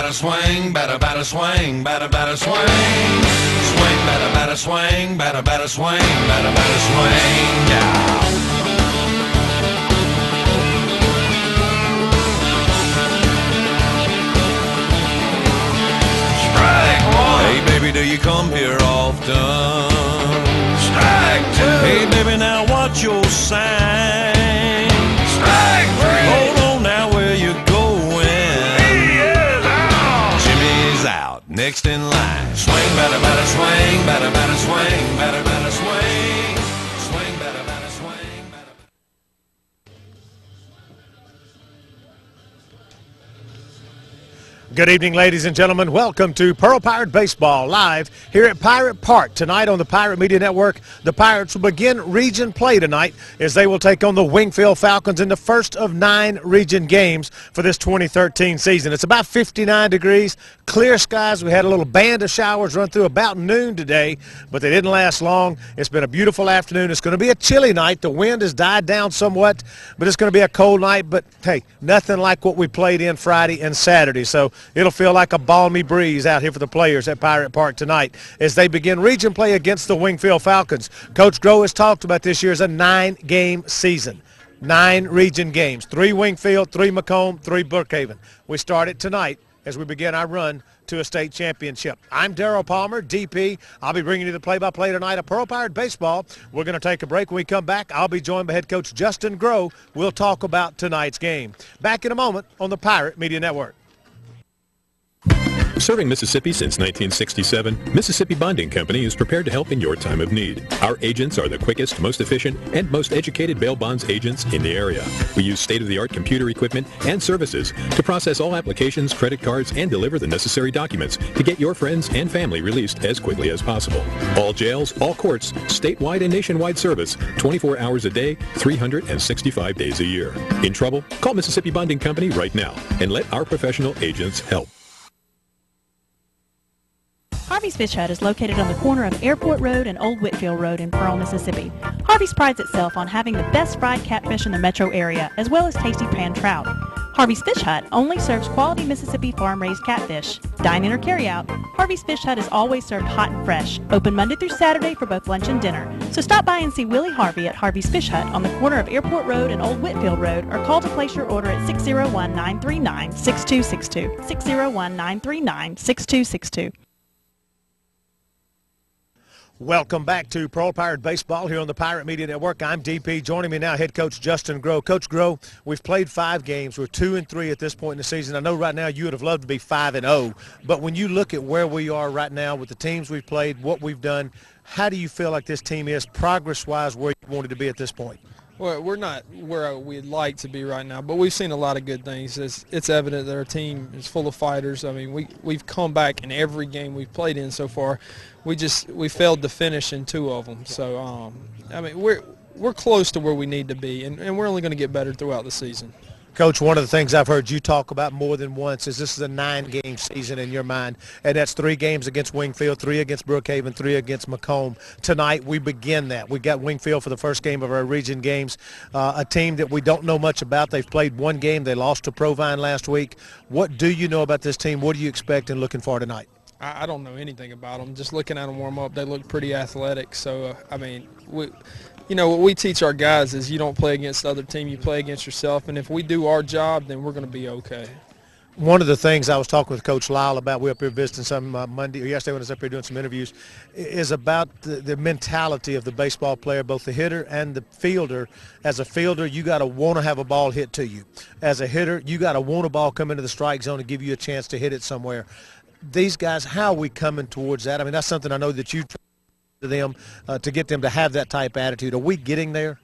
batter, swing, batter, swing, batter, swing. Swing, batter, swing, batter, swing, batter, swing. Yeah. Hey baby, do you come here often? Strike two. Hey baby, now watch your sign. Strike three. Hold on now, where you going? He is out. Jimmy's out. Next in line. Swing, batter, swing, batter, swing, batter, swing. Swing, batter, swing, batter. Good evening, ladies and gentlemen. Welcome to Pearl Pirate Baseball live here at Pirate Park. Tonight on the Pirate Media Network, the Pirates will begin region play tonight as they will take on the Wingfield Falcons in the first of 9 region games for this 2013 season. It's about 59 degrees, clear skies. We had a little band of showers run through about noon today, but they didn't last long. It's been a beautiful afternoon. It's going to be a chilly night. The wind has died down somewhat, but it's going to be a cold night. But, hey, nothing like what we played in Friday and Saturday. So it'll feel like a balmy breeze out here for the players at Pirate Park tonight as they begin region play against the Wingfield Falcons. Coach Groh has talked about this year as a 9-game season. 9 region games, 3 Wingfield, 3 Macomb, 3 Brookhaven. We start it tonight as we begin our run to a state championship. I'm Darryl Palmer, DP. I'll be bringing you the play-by-play tonight of Pearl Pirate Baseball. We're going to take a break. When we come back, I'll be joined by head coach Justin Groh. We'll talk about tonight's game. Back in a moment on the Pirate Media Network. Serving Mississippi since 1967, Mississippi Bonding Company is prepared to help in your time of need. Our agents are the quickest, most efficient, and most educated bail bonds agents in the area. We use state-of-the-art computer equipment and services to process all applications, credit cards, and deliver the necessary documents to get your friends and family released as quickly as possible. All jails, all courts, statewide and nationwide service, 24 hours a day, 365 days a year. In trouble? Call Mississippi Bonding Company right now and let our professional agents help. Harvey's Fish Hut is located on the corner of Airport Road and Old Whitfield Road in Pearl, Mississippi. Harvey's prides itself on having the best fried catfish in the metro area, as well as tasty pan trout. Harvey's Fish Hut only serves quality Mississippi farm-raised catfish. Dine-in or carry-out, Harvey's Fish Hut is always served hot and fresh, open Monday through Saturday for both lunch and dinner. So stop by and see Willie Harvey at Harvey's Fish Hut on the corner of Airport Road and Old Whitfield Road, or call to place your order at 601-939-6262. 601-939-6262. Welcome back to Pearl Pirate Baseball here on the Pirate Media Network. I'm DP. Joining me now, head coach Justin Groh. Coach Groh, we've played 5 games. We're 2-3 at this point in the season. I know right now you would have loved to be 5-0, but when you look at where we are right now with the teams we've played, what we've done, how do you feel like this team is progress-wise where you wanted to be at this point? Well, we're not where we'd like to be right now, but we've seen a lot of good things. It's evident that our team is full of fighters. I mean, we've come back in every game we've played in so far. We failed to finish in 2 of them. So, I mean, we're close to where we need to be, and we're only going to get better throughout the season. Coach, one of the things I've heard you talk about more than once is this is a 9-game season in your mind, and that's 3 games against Wingfield, 3 against Brookhaven, 3 against Macomb. Tonight we begin that. We got Wingfield for the first game of our region games, a team that we don't know much about. They've played 1 game. They lost to Provine last week. What do you know about this team? What do you expect and looking for tonight? I don't know anything about them. Just looking at them warm up, they look pretty athletic. So, I mean, you know, what we teach our guys is you don't play against the other team, you play against yourself. And if we do our job, then we're going to be okay. One of the things I was talking with Coach Lyle about, we were up here visiting some Monday or yesterday when I was up here doing some interviews, is about the mentality of the baseball player, both the hitter and the fielder. As a fielder, you got to want to have a ball hit to you. As a hitter, you got to want a ball come into the strike zone and give you a chance to hit it somewhere. These guys, how are we coming towards that? I mean, that's something I know that you try to them to get them to have that type of attitude. Are we getting there?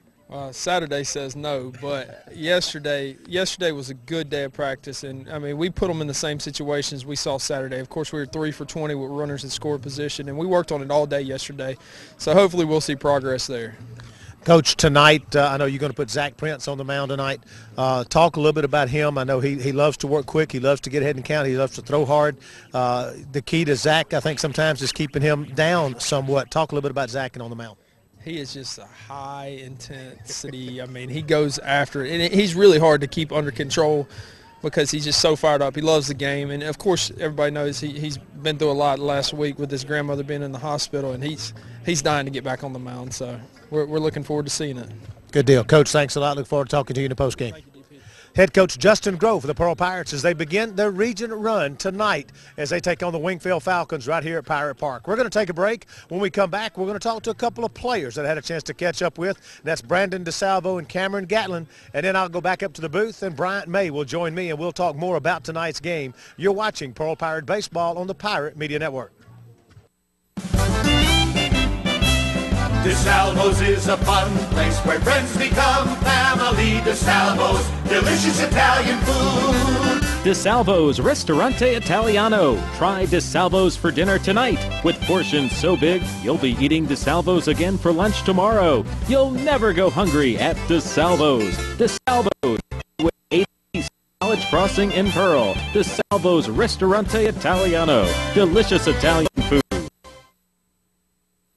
Saturday says no, but yesterday was a good day of practice, and I mean we put them in the same situations we saw Saturday. Of course, we were 3 for 20 with runners in score position, and we worked on it all day yesterday. So hopefully we'll see progress there. Coach, tonight, I know you're going to put Zach Prince on the mound tonight. Talk a little bit about him. I know he loves to work quick. He loves to get ahead and count. He loves to throw hard. The key to Zach, I think, sometimes is keeping him down somewhat. Talk a little bit about Zach and on the mound. He is just a high intensity. I mean, he goes after it. And he's really hard to keep under control because he's just so fired up. He loves the game, and of course everybody knows he's been through a lot last week with his grandmother being in the hospital, and he's dying to get back on the mound. So we're looking forward to seeing it. Good deal. Coach, thanks a lot. Look forward to talking to you in the postgame. Head coach Justin Grove for the Pearl Pirates as they begin their region run tonight as they take on the Wingfield Falcons right here at Pirate Park. We're going to take a break. When we come back, we're going to talk to a couple of players that I had a chance to catch up with. That's Brandon DeSalvo and Cameron Gatlin. And then I'll go back up to the booth, and Bryant May will join me, and we'll talk more about tonight's game. You're watching Pearl Pirate Baseball on the Pirate Media Network. DeSalvo's is a fun place where friends become family. DeSalvo's, delicious Italian food. DeSalvo's Ristorante Italiano. Try DeSalvo's for dinner tonight. With portions so big, you'll be eating DeSalvo's again for lunch tomorrow. You'll never go hungry at DeSalvo's. DeSalvo's with 80 College Crossing in Pearl. DeSalvo's Ristorante Italiano. Delicious Italian food.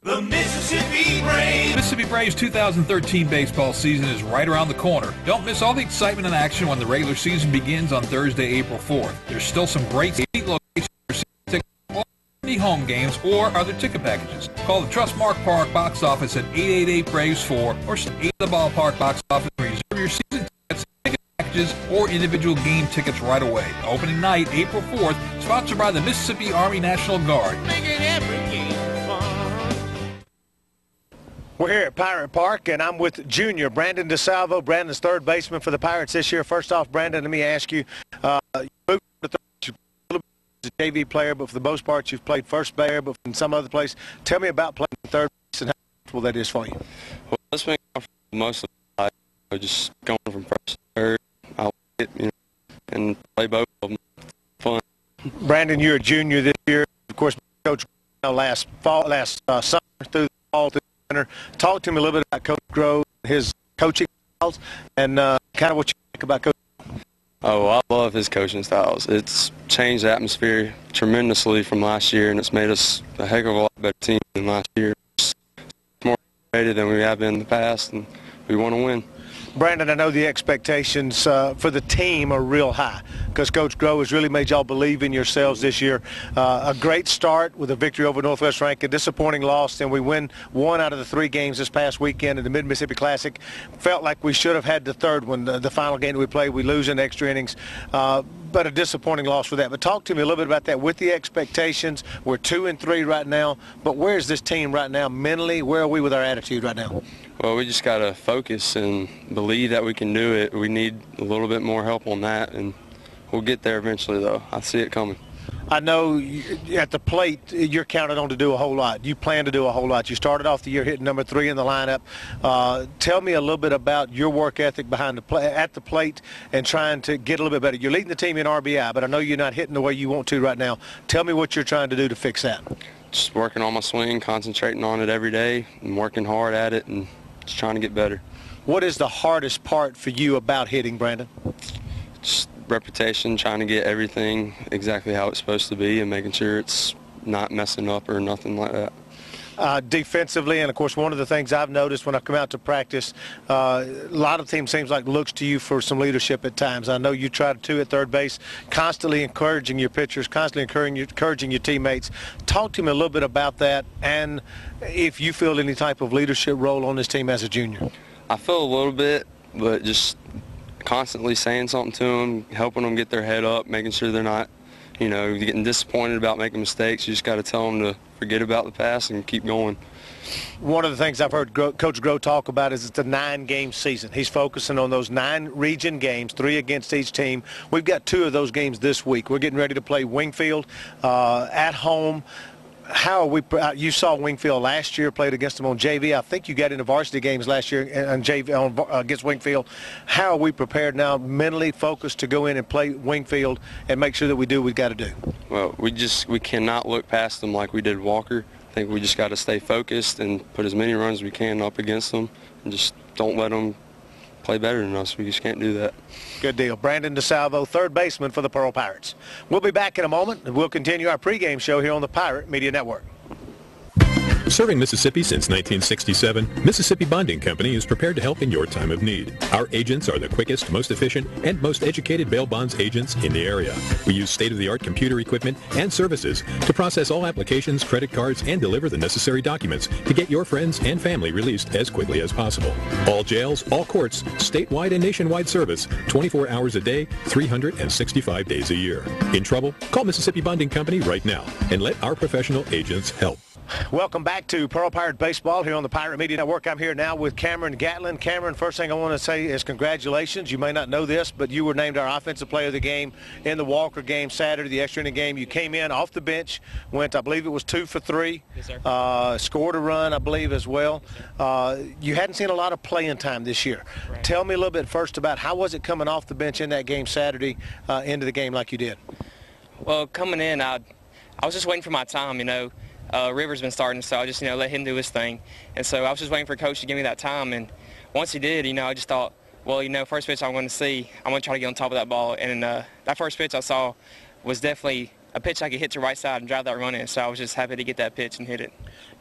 The Mississippi Braves. Mississippi Braves 2013 baseball season is right around the corner. Don't miss all the excitement and action when the regular season begins on Thursday, April 4th. There's still some great seat locations for tickets for any home games or other ticket packages. Call the Trustmark Park box office at 888-BRAVES-4 or 8 the ballpark box office and reserve your season tickets, ticket packages, or individual game tickets right away. Opening night, April 4th, sponsored by the Mississippi Army National Guard. Making every game fun. We're here at Pirate Park, and I'm with junior Brandon DeSalvo. Brandon's third baseman for the Pirates this year. First off, Brandon, let me ask you, you moved to third, you've a little bit as a JV player, but for the most part, you've played first base, but in some other place. Tell me about playing third base and how comfortable that is for you. Well, it's been comfortable most of the time. Just going from first to third, I like it, and play both of them. Fun. Brandon, you're a junior this year. Of course, Coach last summer through the fall, through the winter. Talk to me a little bit about Coach Grove, his coaching styles, and kind of what you think about Coach. Oh, I love his coaching styles. It's changed the atmosphere tremendously from last year, and it's made us a heck of a lot better team than last year. It's more motivated than we have been in the past, and we want to win. Brandon, I know the expectations for the team are real high because Coach Grove has really made y'all believe in yourselves this year. A great start with a victory over Northwest Rankin, a disappointing loss, and we win 1 out of the 3 games this past weekend in the Mid-Mississippi Classic. Felt like we should have had the third one, the final game that we played. We lose in extra innings, but a disappointing loss for that. But talk to me a little bit about that. With the expectations, we're 2-3 right now, but where is this team right now mentally? Where are we with our attitude right now? Well, we just got to focus and believe that we can do it. We need a little bit more help on that, and we'll get there eventually, though. I see it coming. I know at the plate you're counted on to do a whole lot. You plan to do a whole lot. You started off the year hitting number 3 in the lineup. Tell me a little bit about your work ethic behind at the plate and trying to get a little bit better. You're leading the team in RBI, but I know you're not hitting the way you want to right now. Tell me what you're trying to do to fix that. Just working on my swing, concentrating on it every day, and working hard at it, and just trying to get better. What is the hardest part for you about hitting, Brandon? Just reputation, trying to get everything exactly how it's supposed to be and making sure it's not messing up or nothing like that. Defensively, and of course one of the things I've noticed when I've come out to practice, a lot of teams seems like looks to you for some leadership at times. I know you try to at third base, constantly encouraging your pitchers, constantly encouraging your teammates. Talk to me a little bit about that, and if you feel any type of leadership role on this team as a junior. I feel a little bit, but just constantly saying something to them, helping them get their head up, making sure they're not, getting disappointed about making mistakes. You just got to tell them to forget about the past and keep going. One of the things I've heard Coach Grove talk about is it's a 9-game season. He's focusing on those 9 region games, 3 against each team. We've got 2 of those games this week. We're getting ready to play Wingfield at home. How are we? You saw Wingfield last year, played against them on JV. I think you got into varsity games last year on JV against Wingfield. How are we prepared now, mentally focused to go in and play Wingfield and make sure that we do what we've got to do? Well, we cannot look past them like we did Walker. I think we just got to stay focused and put as many runs as we can up against them, and just don't let them play better than us. We just can't do that. Good deal. Brandon DeSalvo, third baseman for the Pearl Pirates. We'll be back in a moment, and we'll continue our pregame show here on the Pirate Media Network. Serving Mississippi since 1967, Mississippi Bonding Company is prepared to help in your time of need. Our agents are the quickest, most efficient, and most educated bail bonds agents in the area. We use state-of-the-art computer equipment and services to process all applications, credit cards, and deliver the necessary documents to get your friends and family released as quickly as possible. All jails, all courts, statewide and nationwide service, 24 hours a day, 365 days a year. In trouble? Call Mississippi Bonding Company right now and let our professional agents help. Welcome back to Pearl Pirate Baseball here on the Pirate Media Network. I'm here now with Cameron Gatlin. Cameron, first thing I want to say is congratulations. You may not know this, but you were named our Offensive Player of the Game in the Walker game Saturday, the extra inning game. You came in off the bench, went, I believe it was 2 for 3. Yes, sir. Scored a run, I believe, as well. You hadn't seen a lot of playing time this year. Right. Tell me a little bit first about how was it coming off the bench in that game Saturday into the game like you did? Well, coming in, I was just waiting for my time, you know. Rivers been starting, so I just, let him do his thing. And so I was just waiting for Coach to give me that time. And once he did, I just thought, well, first pitch I'm going to see, I'm going to try to get on top of that ball. And that first pitch I saw was definitely a pitch I could hit to the right side and drive that run in. So I was just happy to get that pitch and hit it.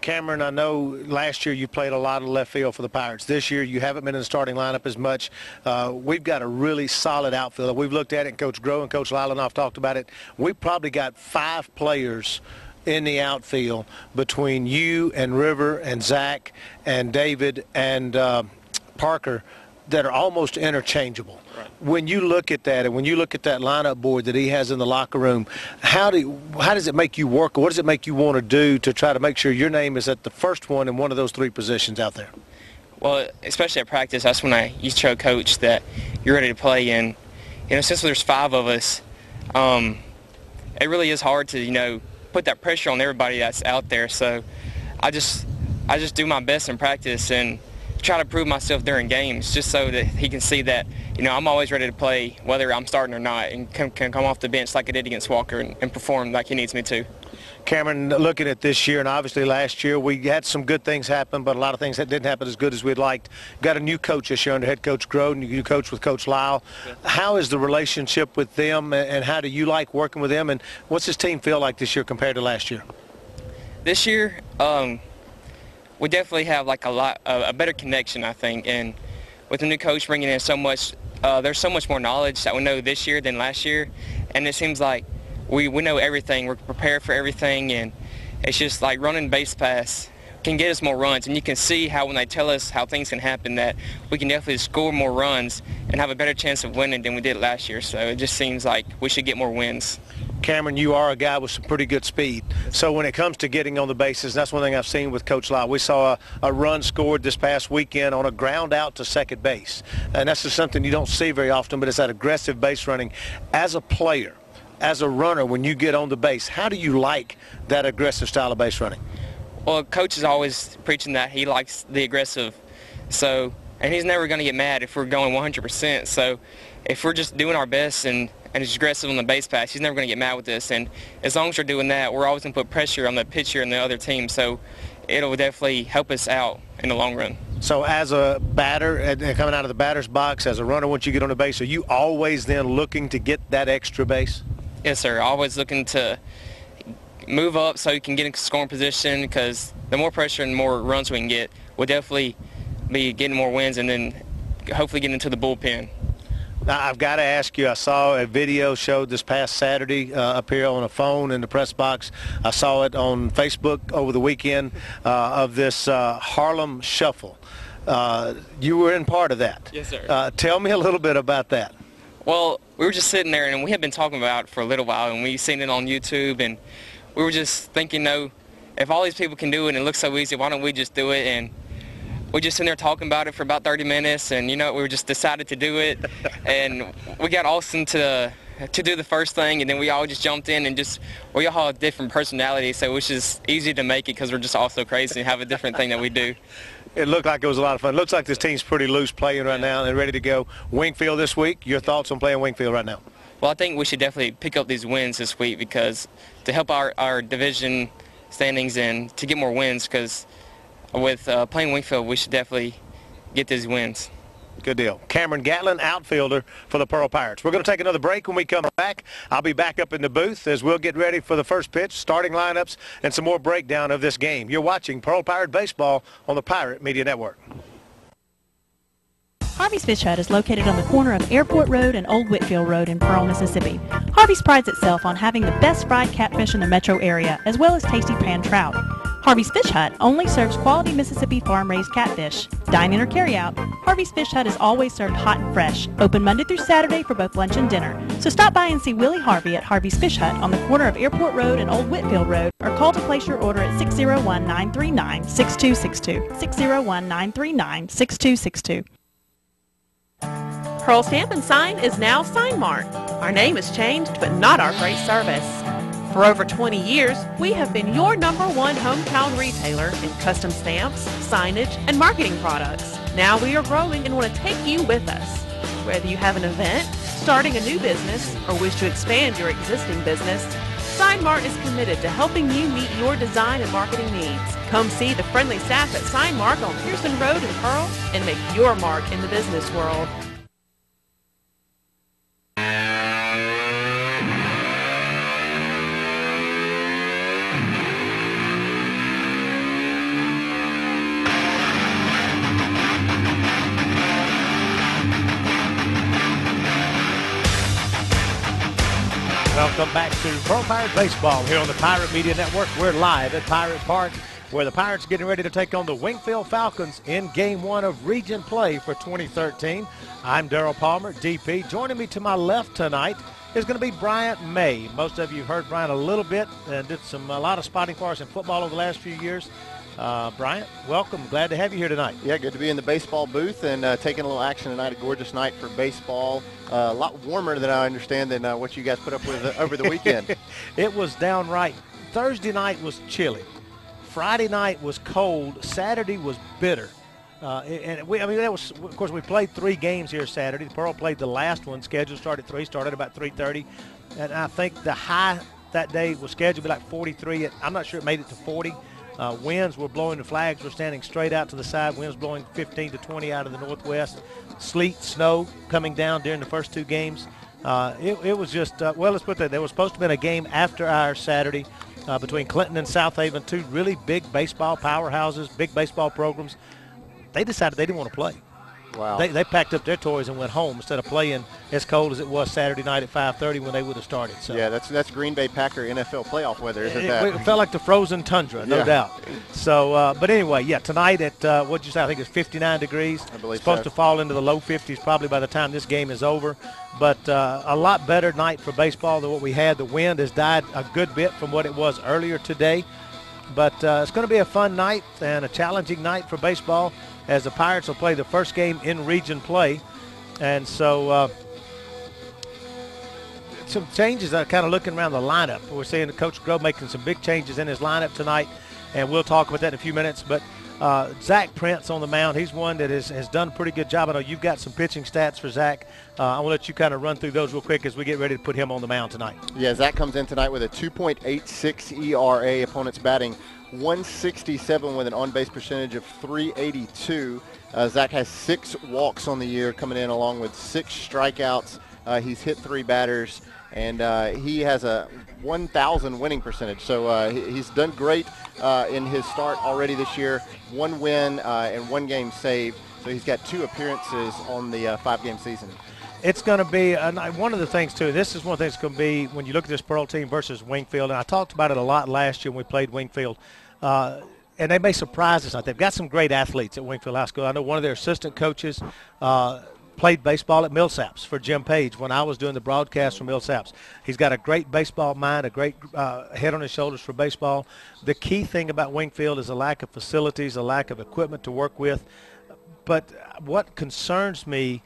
Cameron, I know last year you played a lot of left field for the Pirates. This year you haven't been in the starting lineup as much. We've got a really solid outfield. We've looked at it, and Coach Groh and Coach Lylanoff talked about it. We've probably got 5 players in the outfield between you and River and Zach and David and Parker that are almost interchangeable. Right. When you look at that and when you look at that lineup board that he has in the locker room, how does it make you work? What does it make you want to do to try to make sure your name is at the first one in one of those 3 positions out there? Well, especially at practice, that's when I used to show Coach that you're ready to play. And, since there's 5 of us, it really is hard to, put that pressure on everybody that's out there. So I just do my best in practice and try to prove myself during games just so that he can see that, I'm always ready to play whether I'm starting or not, and can come off the bench like I did against Walker and perform like he needs me to. Cameron, looking at this year, and obviously last year, we had some good things happen, but a lot of things that didn't happen as good as we'd liked. Got a new coach this year under head coach Groh, and you coach with Coach Lyle. Yeah. How is the relationship with them, and how do you like working with them, and what's this team feel like this year compared to last year? This year, we definitely have a better connection, I think, and with the new coach bringing in so much, there's so much more knowledge that we know this year than last year, and it seems like we know everything. We're prepared for everything, and it's just like running base pass can get us more runs, and you can see how when they tell us how things can happen that we can definitely score more runs and have a better chance of winning than we did last year. So it just seems like we should get more wins. Cameron, you are a guy with some pretty good speed. So when it comes to getting on the bases, that's one thing I've seen with Coach Lyle. We saw a run scored this past weekend on a ground out to second base. And that's just something you don't see very often, but it's that aggressive base running. As a player, as a runner, when you get on the base, how do you like that aggressive style of base running? Well, Coach is always preaching that he likes the aggressive. So, and he's never going to get mad if we're going 100%. So if we're just doing our best and it's aggressive on the base pass, he's never going to get mad with us. And as long as we're doing that, we're always going to put pressure on the pitcher and the other team. So it'll definitely help us out in the long run. So as a batter, and coming out of the batter's box, as a runner, once you get on the base, are you always then looking to get that extra base? Yes, sir. Always looking to move up so you can get in scoring position, because the more pressure and more runs we can get, we'll definitely be getting more wins and then hopefully get into the bullpen. Now, I've got to ask you, I saw a video showed this past Saturday up here on a phone in the press box. I saw it on Facebook over the weekend of this Harlem Shuffle. You were in part of that. Yes, sir. Tell me a little bit about that. Well, we were just sitting there, and we had been talking about it for a little while, and we seen it on YouTube, and we were just thinking, if all these people can do it and it looks so easy, why don't we just do it? And we just sitting there talking about it for about 30 minutes, and we just decided to do it. And we got Austin to do the first thing, and then we all just jumped in, and we all have different personalities, so it was just easy to make it because we're just all so crazy and have a different thing that we do. It looked like it was a lot of fun. It looks like this team's pretty loose playing right now and ready to go. Wingfield this week, your thoughts on playing Wingfield right now? Well, I think we should definitely pick up these wins this week because to help our division standings and to get more wins, because with playing Wingfield, we should definitely get these wins. Good deal. Cameron Gatlin, outfielder for the Pearl Pirates. We're going to take another break. When we come back, I'll be back up in the booth as we'll get ready for the first pitch, starting lineups, and some more breakdown of this game. You're watching Pearl Pirate Baseball on the Pirate Media Network. Harvey's Fish Hut is located on the corner of Airport Road and Old Whitfield Road in Pearl, Mississippi. Harvey's prides itself on having the best fried catfish in the metro area, as well as tasty pan trout. Harvey's Fish Hut only serves quality Mississippi farm-raised catfish. Dine-in or carry-out, Harvey's Fish Hut is always served hot and fresh, open Monday through Saturday for both lunch and dinner. So stop by and see Willie Harvey at Harvey's Fish Hut on the corner of Airport Road and Old Whitfield Road, or call to place your order at 601-939-6262. 601-939-6262. Pearl Stamp and Sign is now Sign Mart. Our name has changed, but not our great service. For over 20 years, we have been your #1 hometown retailer in custom stamps, signage, and marketing products. Now we are growing and want to take you with us. Whether you have an event, starting a new business, or wish to expand your existing business, Sign Mart is committed to helping you meet your design and marketing needs. Come see the friendly staff at Sign Mart on Pearson Road in Pearl and make your mark in the business world. Welcome back to Pearl Pirate Baseball here on the Pirate Media Network. We're live at Pirate Park, where the Pirates are getting ready to take on the Wingfield Falcons in Game 1 of Region Play for 2013. I'm Darryl Palmer, DP. Joining me to my left tonight is going to be Bryant May. Most of you heard Bryant a little bit and did a lot of spotting for us in football over the last few years. Bryant, welcome. Glad to have you here tonight. Yeah, good to be in the baseball booth and taking a little action tonight. A gorgeous night for baseball. A lot warmer than I understand than what you guys put up with over the weekend. It was downright. Thursday night was chilly. Friday night was cold. Saturday was bitter. That was, of course, we played 3 games here Saturday. The Pearl played the last one. Scheduled started at 3, started about 3:30. And I think the high that day was scheduled to be like 43. I'm not sure it made it to 40. Winds were blowing, the flags were standing straight out to the side. Winds blowing 15 to 20 out of the northwest. Sleet, snow coming down during the first 2 games. It was just, let's put that. There was supposed to have been a game after our Saturday between Clinton and South Haven, 2 really big baseball powerhouses, big baseball programs. They decided they didn't want to play. Wow. They packed up their toys and went home instead of playing as cold as it was Saturday night at 5:30 when they would have started. So yeah, that's Green Bay Packer NFL playoff weather, isn't that? It felt like the frozen tundra, no doubt. So, but anyway, yeah, tonight at, what'd you say, I think it's 59 degrees. I believe supposed to fall into the low 50s probably by the time this game is over. But a lot better night for baseball than what we had. The wind has died a good bit from what it was earlier today. But it's going to be a fun night and a challenging night for baseball, as the Pirates will play the first game in Region Play. And so some changes, kind of looking around the lineup. We're seeing Coach Grove making some big changes in his lineup tonight, and we'll talk about that in a few minutes. But Zach Prince on the mound, he's one that has done a pretty good job. I know you've got some pitching stats for Zach. I want to let you kind of run through those real quick as we get ready to put him on the mound tonight. Yeah, Zach comes in tonight with a 2.86 ERA. Opponent's batting 167 with an on-base percentage of 382. Zach has 6 walks on the year coming in, along with 6 strikeouts. He's hit 3 batters, and he has a 1,000 winning percentage. So he's done great in his start already this year. 1 win and 1 game saved. So he's got 2 appearances on the 5-game season. It's going to be one of the things, too. This is one of the things that's going to be when you look at this Pearl team versus Wingfield. And I talked about it a lot last year when we played Wingfield. And they may surprise us. They've got some great athletes at Wingfield High School. I know one of their assistant coaches played baseball at Millsaps for Jim Page when I was doing the broadcast from Millsaps. He's got a great baseball mind, a great head on his shoulders for baseball. The key thing about Wingfield is a lack of facilities, a lack of equipment to work with. But what concerns me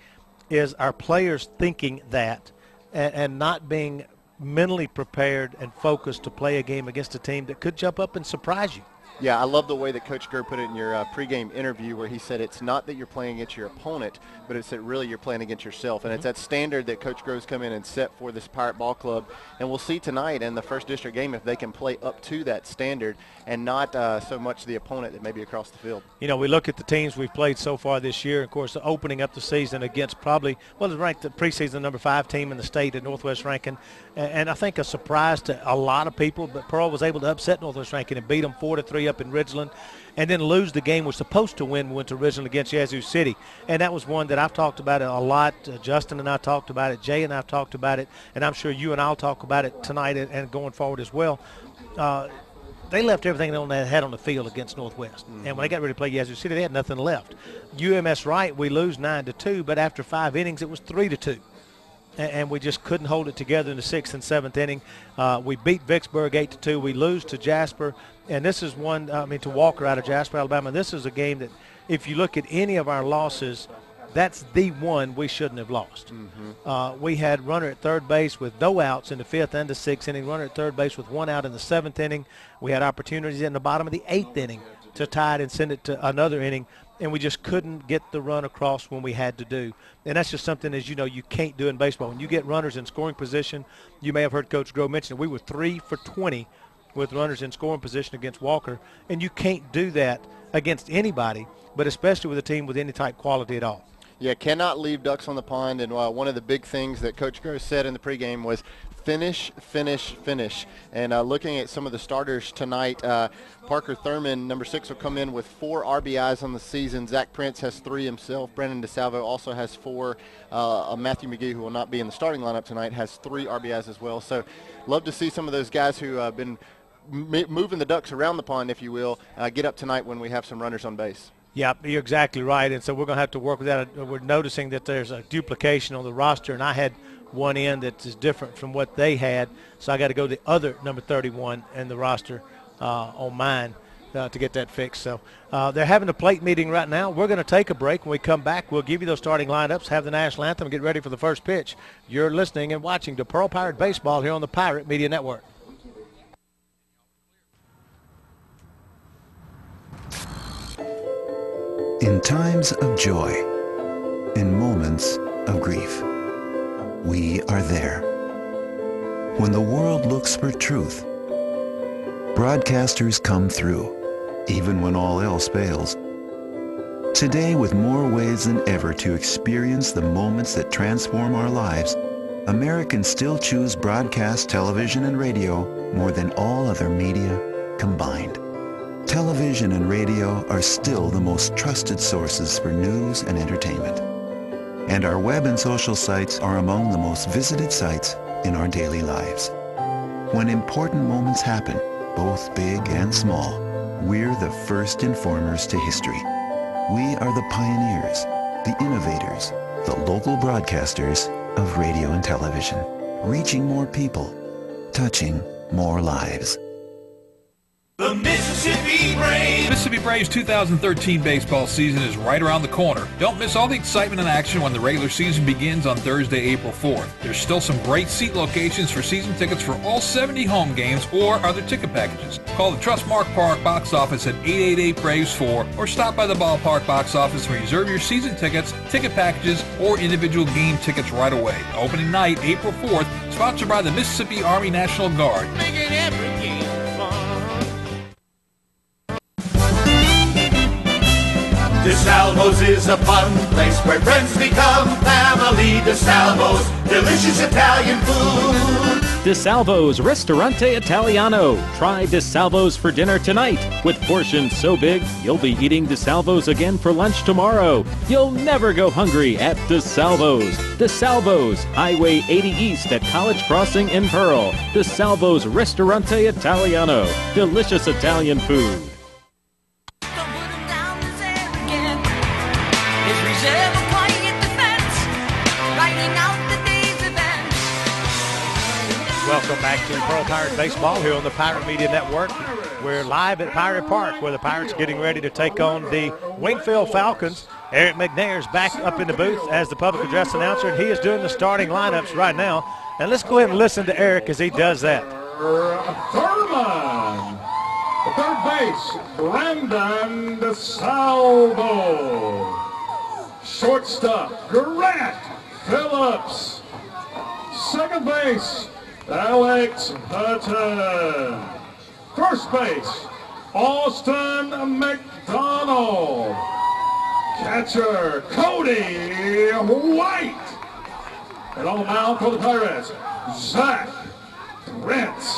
is our players thinking that and not being mentally prepared and focused to play a game against a team that could jump up and surprise you. Yeah, I love the way that Coach Groh put it in your pregame interview where he said it's not that you're playing against your opponent, but it's that really you're playing against yourself. And it's that standard that Coach Groh's come in and set for this Pirate Ball Club. And we'll see tonight in the first district game if they can play up to that standard and not so much the opponent that may be across the field. You know, we look at the teams we've played so far this year. Of course, opening up the season against probably, well, it's ranked the preseason number 5 team in the state at Northwest Rankin. And I think a surprise to a lot of people, but Pearl was able to upset Northwest Rankin and beat them 4-3 up in Ridgeland, and then lose the game we're supposed to win. We went to Ridgeland against Yazoo City, and that was one that I've talked about it a lot. Justin and I talked about it. Jay and I have talked about it, and I'm sure you and I'll talk about it tonight and going forward as well. They left everything they had on the field against Northwest, and when they got ready to play Yazoo City, they had nothing left. UMS Wright, we lose 9-2, but after 5 innings, it was 3-2. And we just couldn't hold it together in the 6th and 7th inning. We beat Vicksburg 8-2. We lose to Jasper, and this is one, to Walker out of Jasper, Alabama. This is a game that if you look at any of our losses, that's the one we shouldn't have lost. We had runner at third base with no outs in the 5th and the 6th inning, runner at third base with 1 out in the 7th inning. We had opportunities in the bottom of the 8th inning to tie it and send it to another inning, and we just couldn't get the run across when we had to do. And that's just something, as you know, you can't do in baseball. When you get runners in scoring position, you may have heard Coach Groh mention it, we were 3 for 20 with runners in scoring position against Walker, and you can't do that against anybody, but especially with a team with any type quality at all. Yeah, cannot leave ducks on the pond, and one of the big things that Coach Groh said in the pregame was finish, finish, finish. And looking at some of the starters tonight, Parker Thurman, number 6, will come in with 4 RBIs on the season. Zach Prince has 3 himself. Brandon DeSalvo also has 4. Matthew McGee, who will not be in the starting lineup tonight, has 3 RBIs as well. So love to see some of those guys who have been moving the ducks around the pond, if you will, get up tonight when we have some runners on base. Yeah, you're exactly right, and so we're going to have to work with that. We're noticing that there's a duplication on the roster, and I had one in that is different from what they had, so I got to go to the other number 31 in the roster on mine to get that fixed. So they're having a plate meeting right now. We're going to take a break. When we come back, we'll give you those starting lineups, have the national anthem, and get ready for the first pitch. You're listening and watching to Pearl Pirate Baseball here on the Pirate Media Network. In times of joy, in moments of grief, we are there. When the world looks for truth, broadcasters come through, even when all else fails. Today, with more ways than ever to experience the moments that transform our lives, Americans still choose broadcast television and radio more than all other media combined. Television and radio are still the most trusted sources for news and entertainment. And our web and social sites are among the most visited sites in our daily lives. When important moments happen, both big and small, we're the first informers to history. We are the pioneers, the innovators, the local broadcasters of radio and television, reaching more people, touching more lives. The Mississippi Braves. Mississippi Braves 2013 baseball season is right around the corner. Don't miss all the excitement and action when the regular season begins on Thursday, April 4th. There's still some great seat locations for season tickets for all 70 home games or other ticket packages. Call the Trustmark Park box office at 888-BRAVES-4 or stop by the ballpark box office and reserve your season tickets, ticket packages, or individual game tickets right away. Opening night, April 4th, sponsored by the Mississippi Army National Guard. Making every game fun. DeSalvo's is a fun place where friends become family. DeSalvo's, delicious Italian food. DeSalvo's Ristorante Italiano. Try DeSalvo's for dinner tonight. With portions so big, you'll be eating DeSalvo's again for lunch tomorrow. You'll never go hungry at DeSalvo's. DeSalvo's, Highway 80 East at College Crossing in Pearl. DeSalvo's Ristorante Italiano. Delicious Italian food. Welcome back to Pearl Pirate Baseball here on the Pirate Media Network. We're live at Pirate Park where the Pirates are getting ready to take on the Wingfield Falcons. Eric McNair's back up in the booth as the public address announcer, and he is doing the starting lineups right now. And let's go ahead and listen to Eric as he does that. Thurman. Third base, Brandon DeSalvo. Shortstop, Grant Phillips. Second base, Alex Hutton. First base, Austin McDonald. Catcher, Cody White. And on the mound for the Pirates, Zach Prince.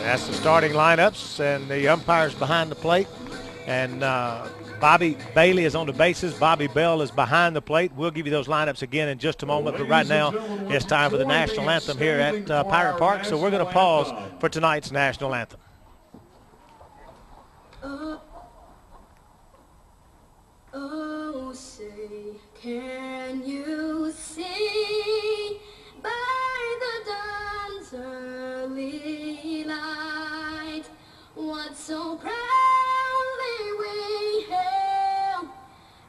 That's the starting lineups and the umpires behind the plate. And Bobby Bailey is on the bases. Bobby Bell is behind the plate. We'll give you those lineups again in just a moment. But right now, it's time for the national anthem here at Pirate Park. So we're going to pause for tonight's national anthem. Oh, say, can you see by the dawn's early light what so proudly we hailed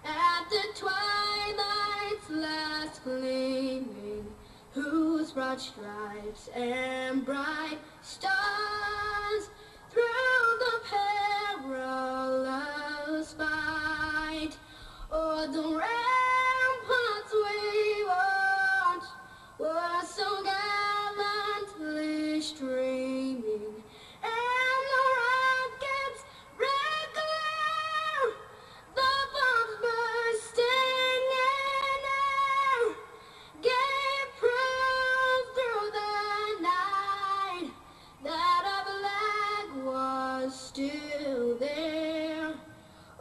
at the twilight's last gleaming, whose broad stripes and bright stars through the perilous fight o'er the ramparts we watched were so gallantly streaming, and the rocket's red glare, the bombs bursting in air, gave proof through the night that our flag was still there.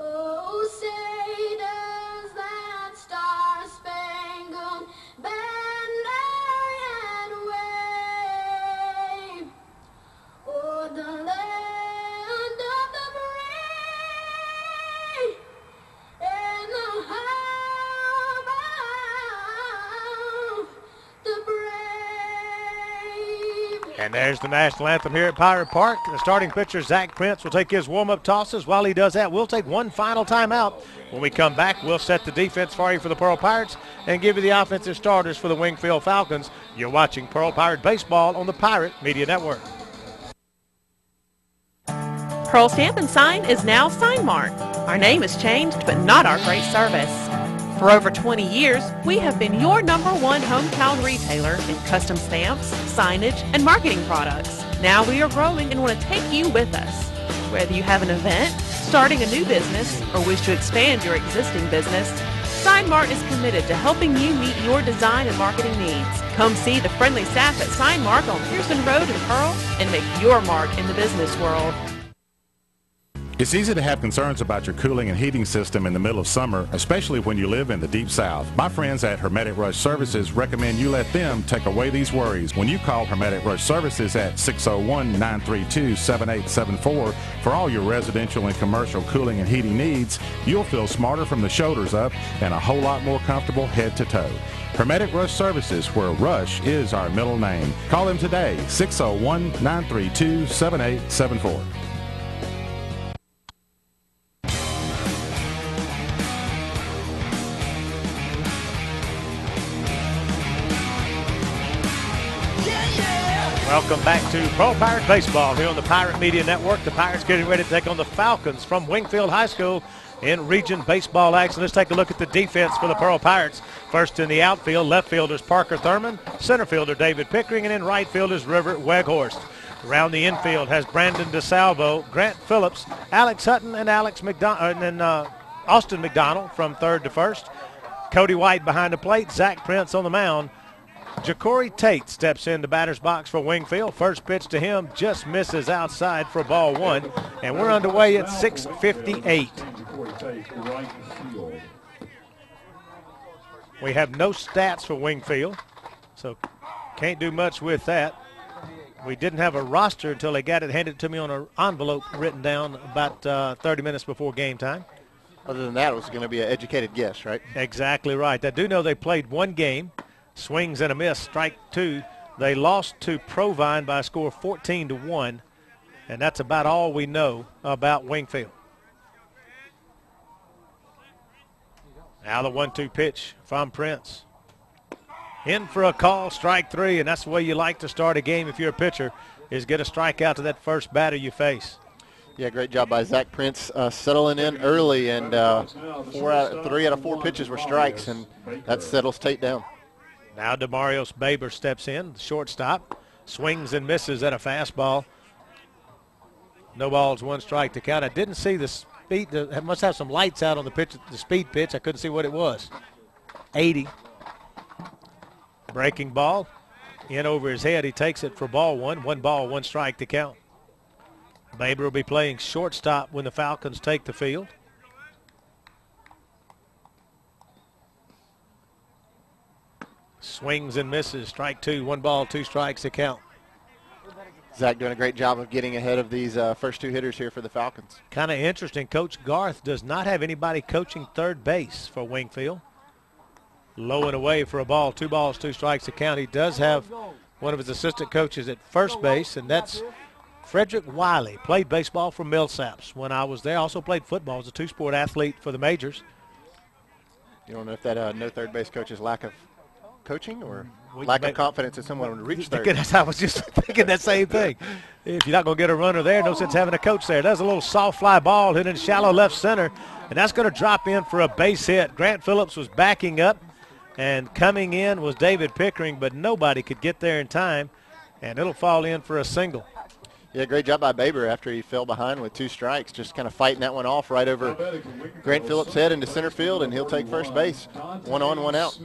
Oh, say does that star-spangled banner yet wave o'er the land of the free and the home of the brave. And there's the national anthem here at Pirate Park. The starting pitcher, Zach Prince, will take his warm-up tosses. While he does that, we'll take one final timeout. When we come back, we'll set the defense for you for the Pearl Pirates and give you the offensive starters for the Wingfield Falcons. You're watching Pearl Pirate Baseball on the Pirate Media Network. Pearl Stamp and Sign is now Sign Mart. Our name has changed, but not our great service. For over 20 years, we have been your #1 hometown retailer in custom stamps, signage, and marketing products. Now we are growing and want to take you with us. Whether you have an event, starting a new business, or wish to expand your existing business, Sign Mart is committed to helping you meet your design and marketing needs. Come see the friendly staff at Sign Mart on Pearson Road in Pearl and make your mark in the business world. It's easy to have concerns about your cooling and heating system in the middle of summer, especially when you live in the Deep South. My friends at Hermetic Rush Services recommend you let them take away these worries when you call Hermetic Rush Services at 601-932-7874 for all your residential and commercial cooling and heating needs. You'll feel smarter from the shoulders up and a whole lot more comfortable head to toe. Hermetic Rush Services, where Rush is our middle name. Call them today, 601-932-7874. Welcome back to Pro Pirate Baseball here on the Pirate Media Network. The Pirates getting ready to take on the Falcons from Wingfield High School in region baseball action. Let's take a look at the defense for the Pearl Pirates. First in the outfield, left fielders Parker Thurman, center fielder David Pickering, and in right field is River Weghorst. Around the infield has Brandon DeSalvo, Grant Phillips, Alex Hutton, and Austin McDonald from third to first. Cody White behind the plate, Zach Prince on the mound. Ja'Cory Tate steps in the batter's box for Wingfield. First pitch to him just misses outside for ball one, and we're underway at 6:58. We have no stats for Wingfield, so can't do much with that. We didn't have a roster until they got it handed to me on an envelope written down about 30 minutes before game time. Other than that, it was going to be an educated guess, right? Exactly right. I do know they played one game. Swings and a miss, strike two. They lost to Provine by a score of 14-1, and that's about all we know about Wingfield. Now the 1-2 pitch from Prince. In for a call, strike three, and that's the way you like to start a game if you're a pitcher. is get a strikeout to that first batter you face. Yeah, great job by Zach Prince settling in early, and 3 out of 4 pitches were strikes, and that settles Tate down. Now Demarios Baber steps in, the shortstop, swings and misses at a fastball. No balls, 1 strike to count. I didn't see the speed. It must have some lights out on the pitch, the speed pitch. I couldn't see what it was. 80. Breaking ball. In over his head. He takes it for ball 1. 1 ball, 1 strike to count. Baber will be playing shortstop when the Falcons take the field. Swings and misses. Strike 2. 1 ball, 2 strikes to count. Zach doing a great job of getting ahead of these first 2 hitters here for the Falcons. Kind of interesting. Coach Garth does not have anybody coaching third base for Wingfield. Low and away for a ball. 2 balls, 2 strikes to count. He does have one of his assistant coaches at first base, and that's Frederick Wiley. Played baseball for Millsaps when I was there. Also played football as a 2-sport athlete for the majors. You don't know if that no third base coach is lack of coaching or lack of confidence in someone to reach third. I was just thinking that same thing. If you're not going to get a runner there, no sense having a coach there. That's a little soft fly ball hit in shallow left center, and that's going to drop in for a base hit. Grant Phillips was backing up, and coming in was David Pickering, but nobody could get there in time, and it'll fall in for a single. Yeah, great job by Baber after he fell behind with 2 strikes, just kind of fighting that one off right over Grant Phillips' head into center field, and he'll take first base. 1 on, 1 out.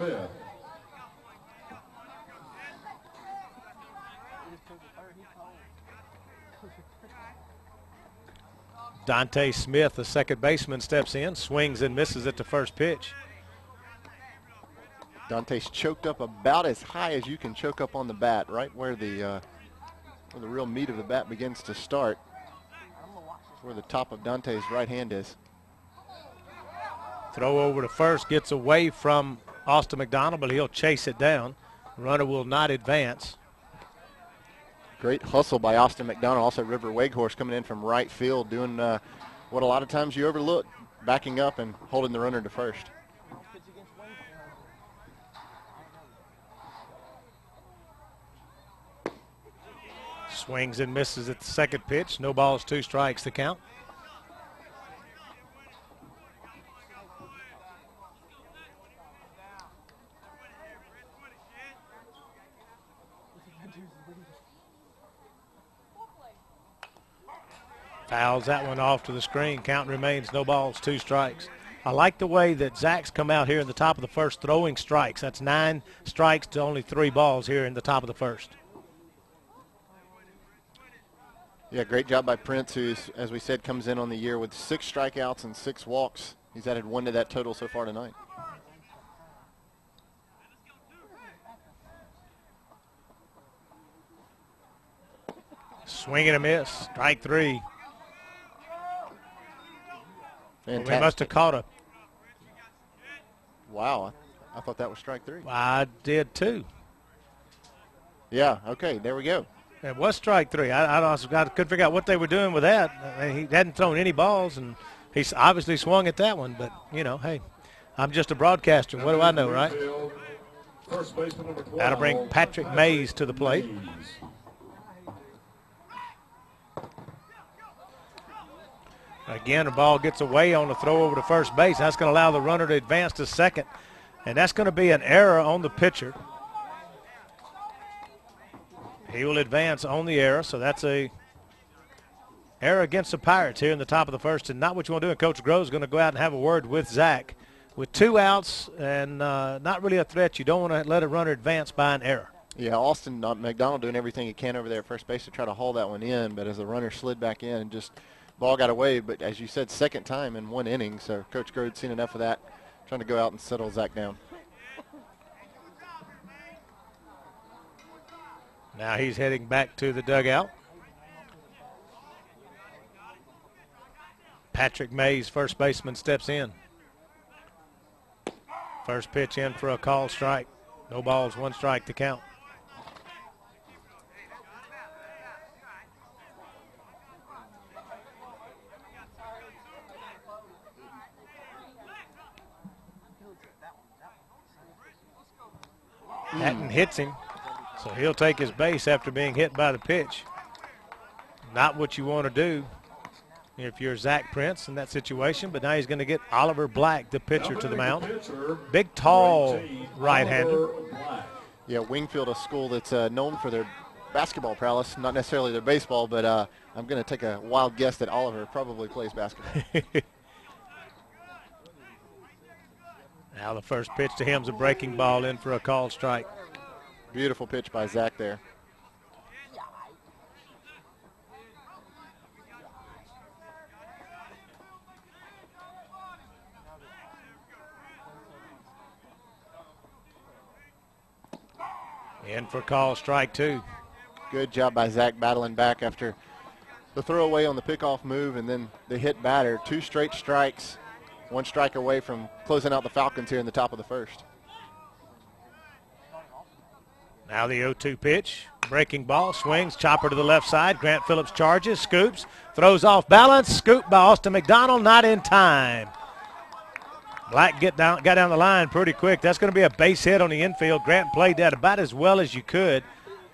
Dante Smith, the second baseman, steps in, swings and misses at the first pitch. Dante's choked up about as high as you can choke up on the bat, right where the real meat of the bat begins to start. Where the top of Dante's right hand is. Throw over to first, gets away from Austin McDonald, but he'll chase it down. Runner will not advance. Great hustle by Austin McDonald. Also River Weghorst coming in from right field, doing what a lot of times you overlook, backing up and holding the runner to first. Swings and misses at the second pitch. No balls, 2 strikes to count. Fouls that one off to the screen. Count remains no balls, 2 strikes. I like the way that Zach's come out here in the top of the first throwing strikes. That's 9 strikes to only 3 balls here in the top of the first. Yeah, great job by Prince, who, as we said, comes in on the year with 6 strikeouts and 6 walks. He's added 1 to that total so far tonight. Swing and a miss. Strike 3. Well, we must have caught a. Wow, I thought that was strike 3. I did too. Yeah, okay, there we go. It was strike 3. I couldn't figure out what they were doing with that. He hadn't thrown any balls, and he's obviously swung at that one. But, you know, hey, I'm just a broadcaster. What do I know, right? That'll bring Patrick Mays to the plate. Again, the ball gets away on the throw over to first base. That's going to allow the runner to advance to second, and that's going to be an error on the pitcher. He will advance on the error, so that's a error against the Pirates here in the top of the first, and not what you want to do. And Coach Grove's going to go out and have a word with Zach. With 2 outs and not really a threat, you don't want to let a runner advance by an error. Yeah, Austin McDonald doing everything he can over there at first base to try to haul that one in, but as the runner slid back in and just ball got away, but as you said, second time in 1 inning, so Coach Grove's seen enough of that, trying to go out and settle Zach down. Now he's heading back to the dugout. Patrick Mays, first baseman, steps in. First pitch in for a call strike. No balls, 1 strike to count. Hatton hits him, so he'll take his base after being hit by the pitch. Not what you want to do if you're Zach Prince in that situation, but now he's going to get Oliver Black, the pitcher, to the mound. Big, tall right-hander. Yeah, Wingfield, a school that's known for their basketball prowess, not necessarily their baseball, but I'm going to take a wild guess that Oliver probably plays basketball. Now the first pitch to him is a breaking ball in for a called strike. Beautiful pitch by Zach there. In for call strike 2. Good job by Zach battling back after the throwaway on the pickoff move and then the hit batter. 2 straight strikes, 1 strike away from closing out the Falcons here in the top of the first. Now the 0-2 pitch. Breaking ball, swings, chopper to the left side. Grant Phillips charges, scoops, throws off balance. Scoop by Austin McDonald, not in time. Black got down the line pretty quick. That's going to be a base hit on the infield. Grant played that about as well as you could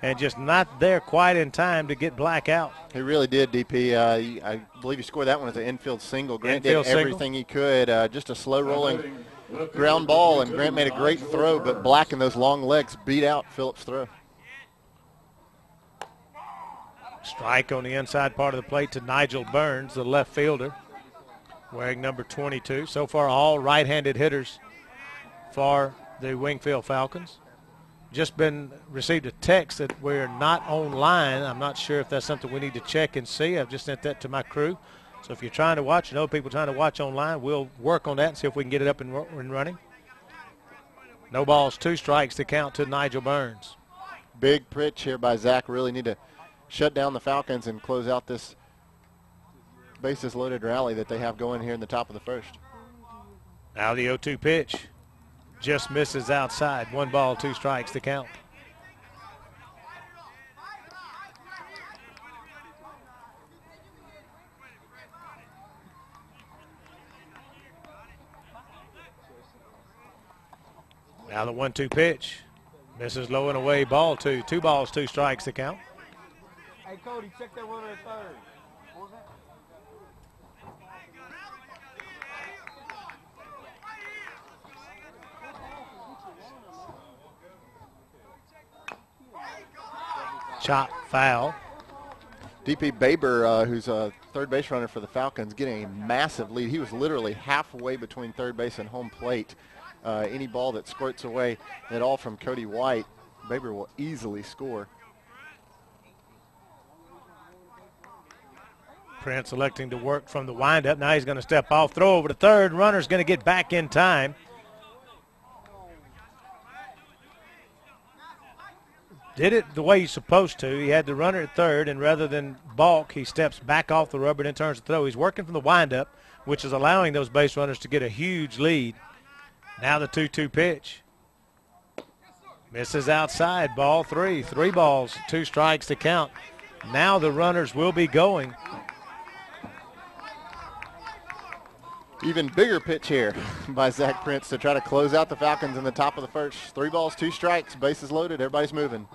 and just not there quite in time to get Black out. He really did, DP. I believe he scored that one as an infield single. Grant Infield did everything he could. Just a slow-rolling ground ball, and Grant made a great throw, but Black and those long legs beat out Phillips' throw. Strike on the inside part of the plate to Nigel Burns, the left fielder, wearing number 22. So far, all right-handed hitters for the Wingfield Falcons. Just received a text that we're not online. I'm not sure if that's something we need to check and see. I've just sent that to my crew. So if you're trying to watch, people trying to watch online, we'll work on that and see if we can get it up and running. No balls, 2 strikes to count to Nigel Burns. Big pitch here by Zach. Really need to shut down the Falcons and close out this bases loaded rally that they have going here in the top of the first. Now the 0-2 pitch just misses outside. 1 ball, 2 strikes to count. Now the 1-2 pitch misses low and away. Ball 2. 2 balls, 2 strikes to count. Hey, Cody, check that runner at third. What was that? Chop foul. DP Baber, who's a third base runner for the Falcons, getting a massive lead. He was literally halfway between third base and home plate. Any ball that squirts away at all from Cody White, Baber will easily score. Prince electing to work from the windup. Now he's going to step off, throw over to third. Runner's going to get back in time. Did it the way he's supposed to. He had the runner at third, and rather than balk, he steps back off the rubber and then turns the throw. He's working from the windup, which is allowing those base runners to get a huge lead. Now the 2-2 pitch. Misses outside, ball 3. 3 balls, 2 strikes to count. Now the runners will be going. Even bigger pitch here by Zach Prince to try to close out the Falcons in the top of the first. 3 balls, 2 strikes, bases loaded, everybody's moving.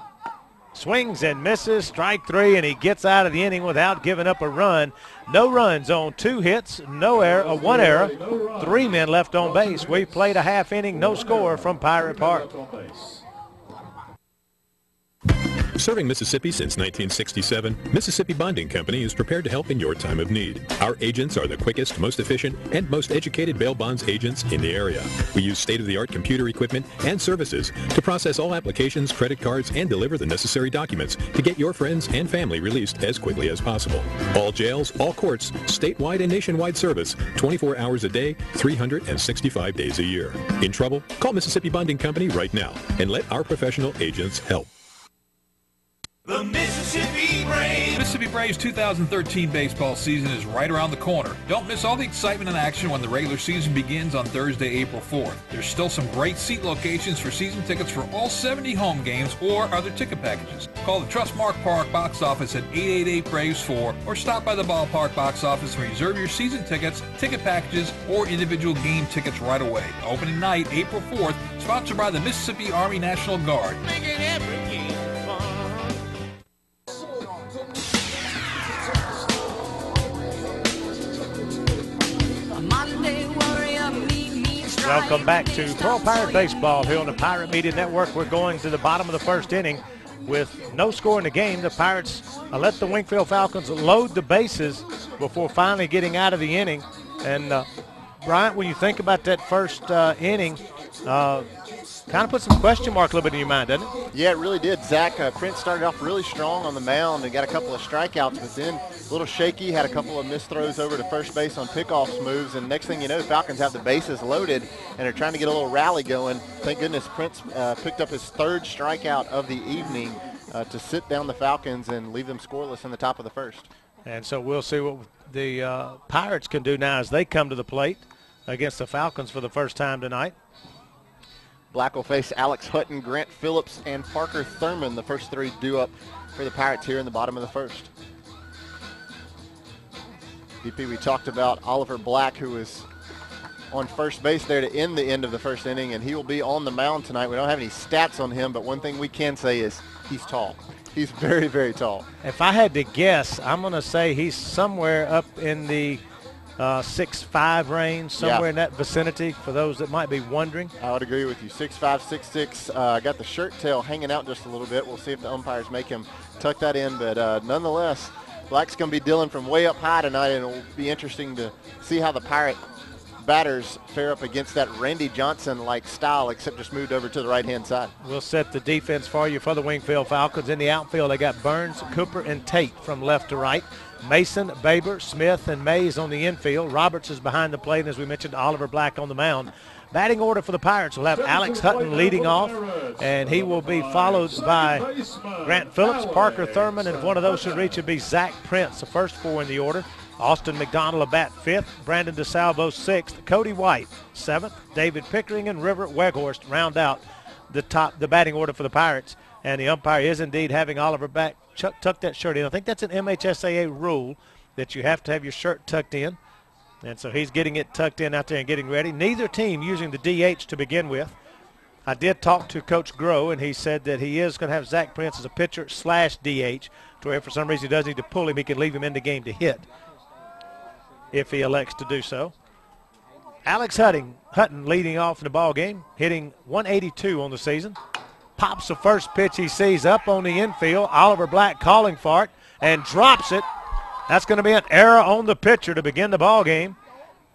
Swings and misses, strike 3, and he gets out of the inning without giving up a run. No runs on 2 hits, no error, 1 error, 3 men left on base. We played a half inning, no score from Pirate Park. Serving Mississippi since 1967, Mississippi Bonding Company is prepared to help in your time of need. Our agents are the quickest, most efficient, and most educated bail bonds agents in the area. We use state-of-the-art computer equipment and services to process all applications, credit cards, and deliver the necessary documents to get your friends and family released as quickly as possible. All jails, all courts, statewide and nationwide service, 24 hours a day, 365 days a year. In trouble? Call Mississippi Bonding Company right now and let our professional agents help. The Mississippi Braves. Mississippi Braves 2013 baseball season is right around the corner. Don't miss all the excitement and action when the regular season begins on Thursday, April 4th. There's still some great seat locations for season tickets for all 70 home games or other ticket packages. Call the Trustmark Park box office at 888-BRAVES-4 or stop by the ballpark box office and reserve your season tickets, ticket packages, or individual game tickets right away. Opening night, April 4th, sponsored by the Mississippi Army National Guard. Making every game fun. Welcome back to Pearl Pirate Baseball here on the Pirate Media Network. We're going to the bottom of the first inning with no score in the game. The Pirates let the Wingfield Falcons load the bases before finally getting out of the inning. And, Bryant, when you think about that first inning, kind of put some question mark a little bit in your mind, doesn't it? Yeah, it really did. Zach Prince started off really strong on the mound and got a couple of strikeouts, but then a little shaky, had a couple of missed throws over to first base on pickoff moves, and next thing you know, Falcons have the bases loaded and are trying to get a little rally going. Thank goodness Prince picked up his third strikeout of the evening to sit down the Falcons and leave them scoreless in the top of the first. And so we'll see what the Pirates can do now as they come to the plate against the Falcons for the first time tonight. Black will face Alex Hutton, Grant Phillips, and Parker Thurman. The first three due up for the Pirates here in the bottom of the first. DP, we talked about Oliver Black, who was on first base there to end the end of the first inning, and he will be on the mound tonight. We don't have any stats on him, but one thing we can say is he's tall. He's very, very tall. If I had to guess, I'm going to say he's somewhere up in the 6'5" range, somewhere in that vicinity, for those that might be wondering. I would agree with you. 6'5", 6'6". Got the shirt tail hanging out just a little bit. We'll see if the umpires make him tuck that in, but nonetheless, Black's going to be dealing from way up high tonight, and it'll be interesting to see how the Pirate batters fare up against that Randy Johnson-like style, except just moved over to the right-hand side. We'll set the defense for you for the Wingfield Falcons. In the outfield, they got Burns, Cooper, and Tate from left to right. Mason, Baber, Smith, and Mays on the infield. Roberts is behind the plate, and as we mentioned, Oliver Black on the mound. Batting order for the Pirates will have Alex Hutton leading off, and he will be followed by Grant Phillips, Parker Thurman, and if one of those should reach, it'd be Zach Prince, the first four in the order. Austin McDonald a bat fifth, Brandon DeSalvo sixth, Cody White seventh, David Pickering and River Weghorst round out the batting order for the Pirates. And the umpire is indeed having Oliver back tuck that shirt in. I think that's an MHSAA rule that you have to have your shirt tucked in. And so he's getting it tucked in out there and getting ready. Neither team using the DH to begin with. I did talk to Coach Groh, and he said that he is going to have Zach Prince as a pitcher / DH, to where if for some reason he does need to pull him, he can leave him in the game to hit if he elects to do so. Alex Hutton leading off in the ball game, hitting 182 on the season. Pops the first pitch he sees up on the infield. Oliver Black calling for it and drops it. That's going to be an error on the pitcher to begin the ball game,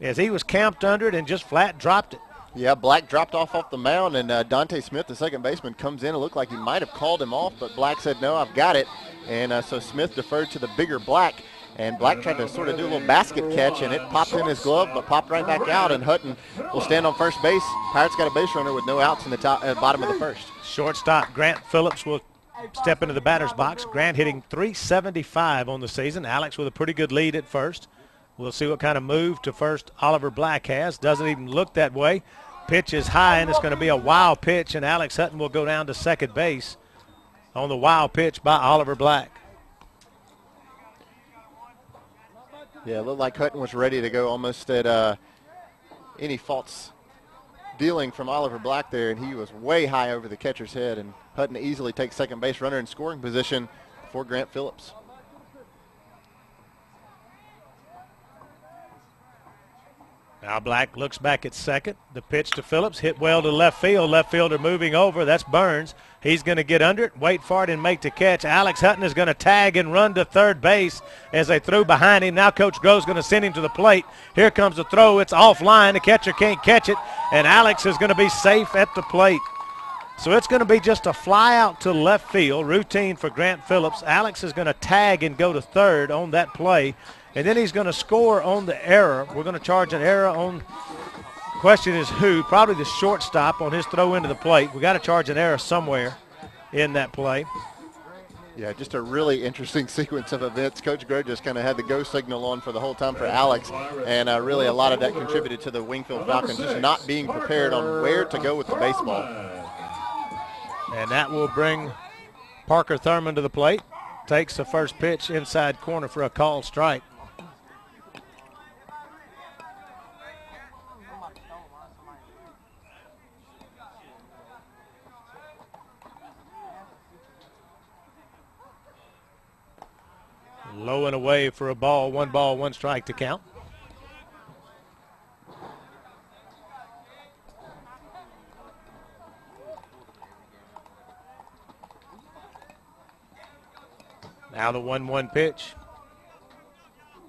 as he was camped under it and just flat dropped it. Yeah, Black dropped off the mound, and Dante Smith, the second baseman, comes in. It looked like he might have called him off, but Black said, no, I've got it. And so Smith deferred to the bigger Black, and Black tried to sort of do a little basket catch, and it popped in his glove, but popped right back out, and Hutton will stand on first base. Pirates got a base runner with no outs in the bottom of the first. Shortstop Grant Phillips will step into the batter's box. Grant hitting .375 on the season. Alex with a pretty good lead at first. We'll see what kind of move to first Oliver Black has. Doesn't even look that way. Pitch is high, and it's going to be a wild pitch, and Alex Hutton will go down to second base on the wild pitch by Oliver Black. Yeah, it looked like Hutton was ready to go almost at any false dealing from Oliver Black there, and he was way high over the catcher's head, and Hutton easily takes second base runner in scoring position for Grant Phillips. Now Black looks back at second. The pitch to Phillips, hit well to left field. Left fielder moving over. That's Burns. He's going to get under it, wait for it, and make the catch. Alex Hutton is going to tag and run to third base as they threw behind him. Now Coach Groh's going to send him to the plate. Here comes the throw. It's offline. The catcher can't catch it, and Alex is going to be safe at the plate. So it's going to be just a fly out to left field, routine for Grant Phillips. Alex is going to tag and go to third on that play, and then he's going to score on the error. We're going to charge an error on, question is who, probably the shortstop on his throw into the plate. We got to charge an error somewhere in that play. Yeah, just a really interesting sequence of events. Coach Groh just kind of had the go signal on for the whole time for Alex, and really a lot of that contributed to the Wingfield Falcons just not being prepared on where to go with the baseball. And that will bring Parker Thurman to the plate. Takes the first pitch inside corner for a called strike. Low and away for a ball, one strike to count. Now the 1-1 pitch.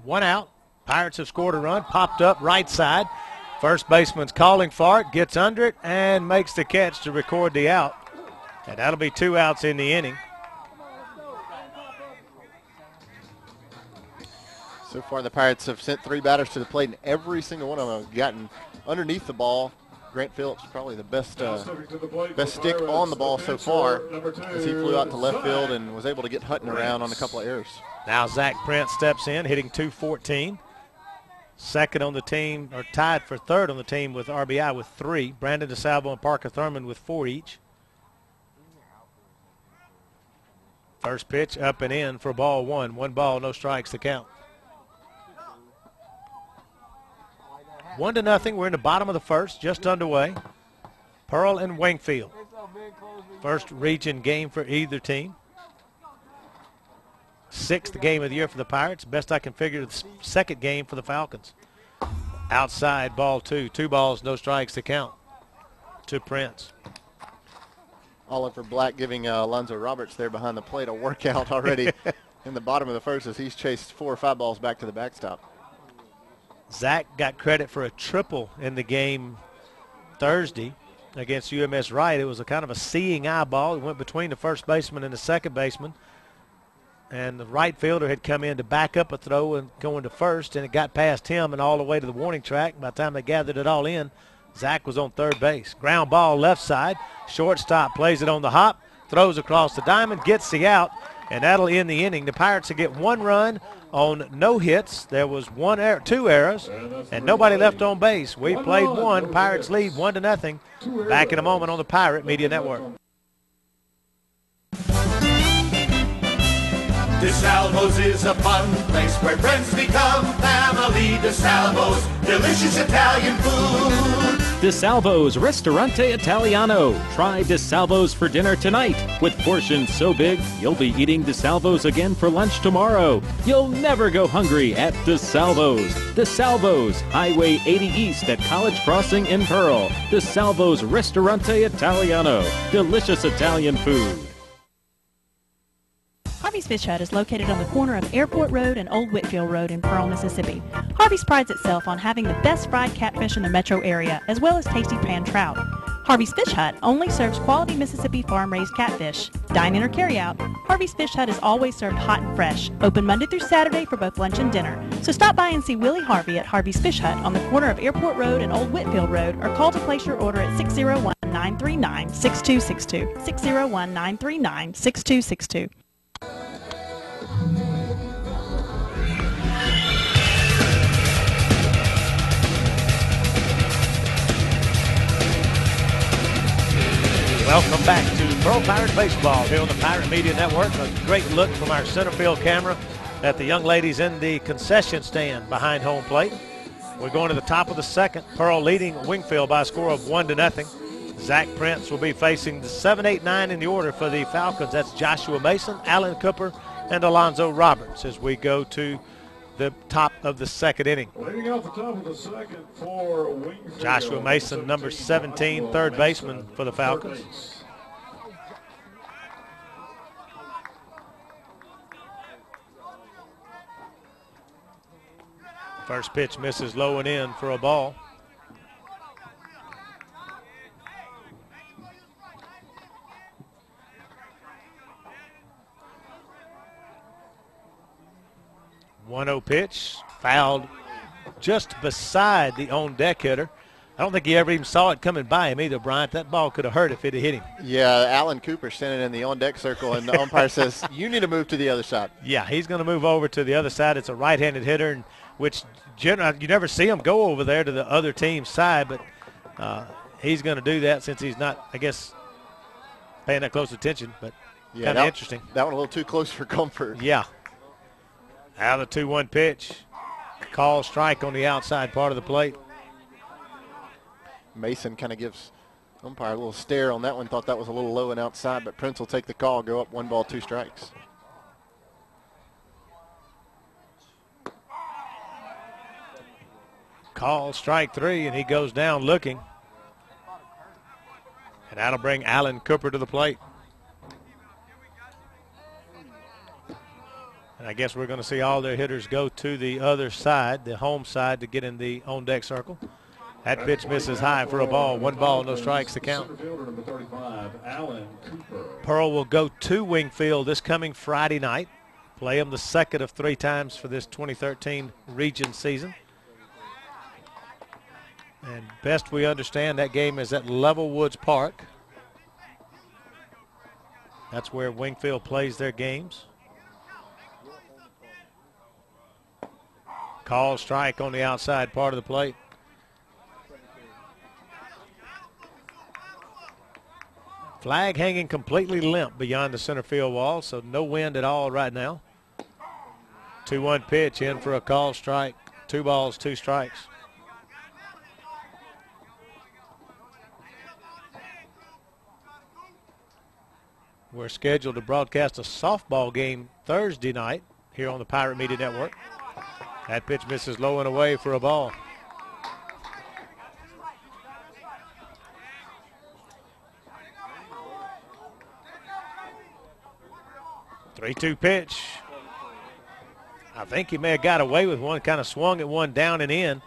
One out. Pirates have scored a run, popped up right side. First baseman's calling for it, gets under it, and makes the catch to record the out. And that'll be 2 outs in the inning. So far, the Pirates have sent 3 batters to the plate, and every single one of them have gotten underneath the ball. Grant Phillips probably the best stick on the ball so far, as he flew out to left field and was able to get Hutton around on a couple of errors. Now Zach Prince steps in, hitting .214. Second on the team, or tied for third on the team with RBI with 3. Brandon DeSalvo and Parker Thurman with 4 each. First pitch up and in for ball 1. 1 ball, no strikes to count. 1-0. We're in the bottom of the first, just underway. Pearl and Wingfield. First region game for either team. 6th game of the year for the Pirates. Best I can figure, the second game for the Falcons. Outside, ball 2. 2 balls, no strikes to count to Prince. Oliver Black giving Alonzo Roberts there behind the plate a workout already in the bottom of the first as he's chased 4 or 5 balls back to the backstop. Zach got credit for a triple in the game Thursday against UMS Wright. It was a kind of a seeing eye ball. It went between the first baseman and the second baseman. And the right fielder had come in to back up a throw and go into first, and it got past him and all the way to the warning track. By the time they gathered it all in, Zach was on third base. Ground ball left side. Shortstop plays it on the hop, throws across the diamond, gets the out, and that'll end the inning. The Pirates will get 1 run on no hits. There was 2 errors, and nobody left on base. We played 1. Pirates lead 1-0. Back in a moment on the Pirate Media Network. DeSalvo's is a fun place where friends become family. DeSalvo's, delicious Italian food. DeSalvo's Ristorante Italiano. Try DeSalvo's for dinner tonight. With portions so big, you'll be eating DeSalvo's again for lunch tomorrow. You'll never go hungry at DeSalvo's. DeSalvo's, Highway 80 East at College Crossing in Pearl. DeSalvo's Ristorante Italiano. Delicious Italian food. Harvey's Fish Hut is located on the corner of Airport Road and Old Whitfield Road in Pearl, Mississippi. Harvey's prides itself on having the best fried catfish in the metro area, as well as tasty pan trout. Harvey's Fish Hut only serves quality Mississippi farm-raised catfish. Dine-in or carry-out, Harvey's Fish Hut is always served hot and fresh, open Monday through Saturday for both lunch and dinner. So stop by and see Willie Harvey at Harvey's Fish Hut on the corner of Airport Road and Old Whitfield Road, or call to place your order at 601-939-6262. 601-939-6262. Welcome back to Pearl Pirate Baseball here on the Pirate Media Network. A great look from our center field camera at the young ladies in the concession stand behind home plate. We're going to the top of the second. Pearl leading Wingfield by a score of 1-0. Zach Prince will be facing the 7, 8, 9 in the order for the Falcons. That's Joshua Mason, Alan Cooper, and Alonzo Roberts as we go to the top of the second inning. Leading off the top of the second for Wingfield. Joshua Mason, number 17, third baseman for the Falcons. First pitch misses low and in for a ball. One-0 pitch, fouled just beside the on-deck hitter. I don't think he ever even saw it coming by him either, Bryant. That ball could have hurt if it had hit him. Yeah, Alan Cooper standing in the on-deck circle, and the umpire says, you need to move to the other side. Yeah, he's going to move over to the other side. It's a right-handed hitter, and which you never see him go over there to the other team's side, but he's going to do that since he's not, I guess, paying that close attention, but yeah, kind of interesting. That one a little too close for comfort. Yeah. Now the 2-1 pitch. Call strike on the outside part of the plate. Mason kind of gives umpire a little stare on that one. Thought that was a little low and outside, but Prince will take the call, go up 1 ball, 2 strikes. Call strike 3, and he goes down looking. And that'll bring Alan Cooper to the plate. And I guess we're going to see all their hitters go to the other side, the home side, to get in the on-deck circle. That pitch misses high for a ball. 1 ball, no strikes to count. Pearl will go to Wingfield this coming Friday night. Play them the second of 3 times for this 2013 region season. And best we understand, that game is at Level Woods Park. That's where Wingfield plays their games. Call strike on the outside part of the plate. Flag hanging completely limp beyond the center field wall, so no wind at all right now. 2-1 pitch in for a call strike. 2 balls, 2 strikes. We're scheduled to broadcast a softball game Thursday night here on the Pirate Media Network. That pitch misses low and away for a ball. Three-two pitch. I think he may have got away with one, kind of swung at one down and in,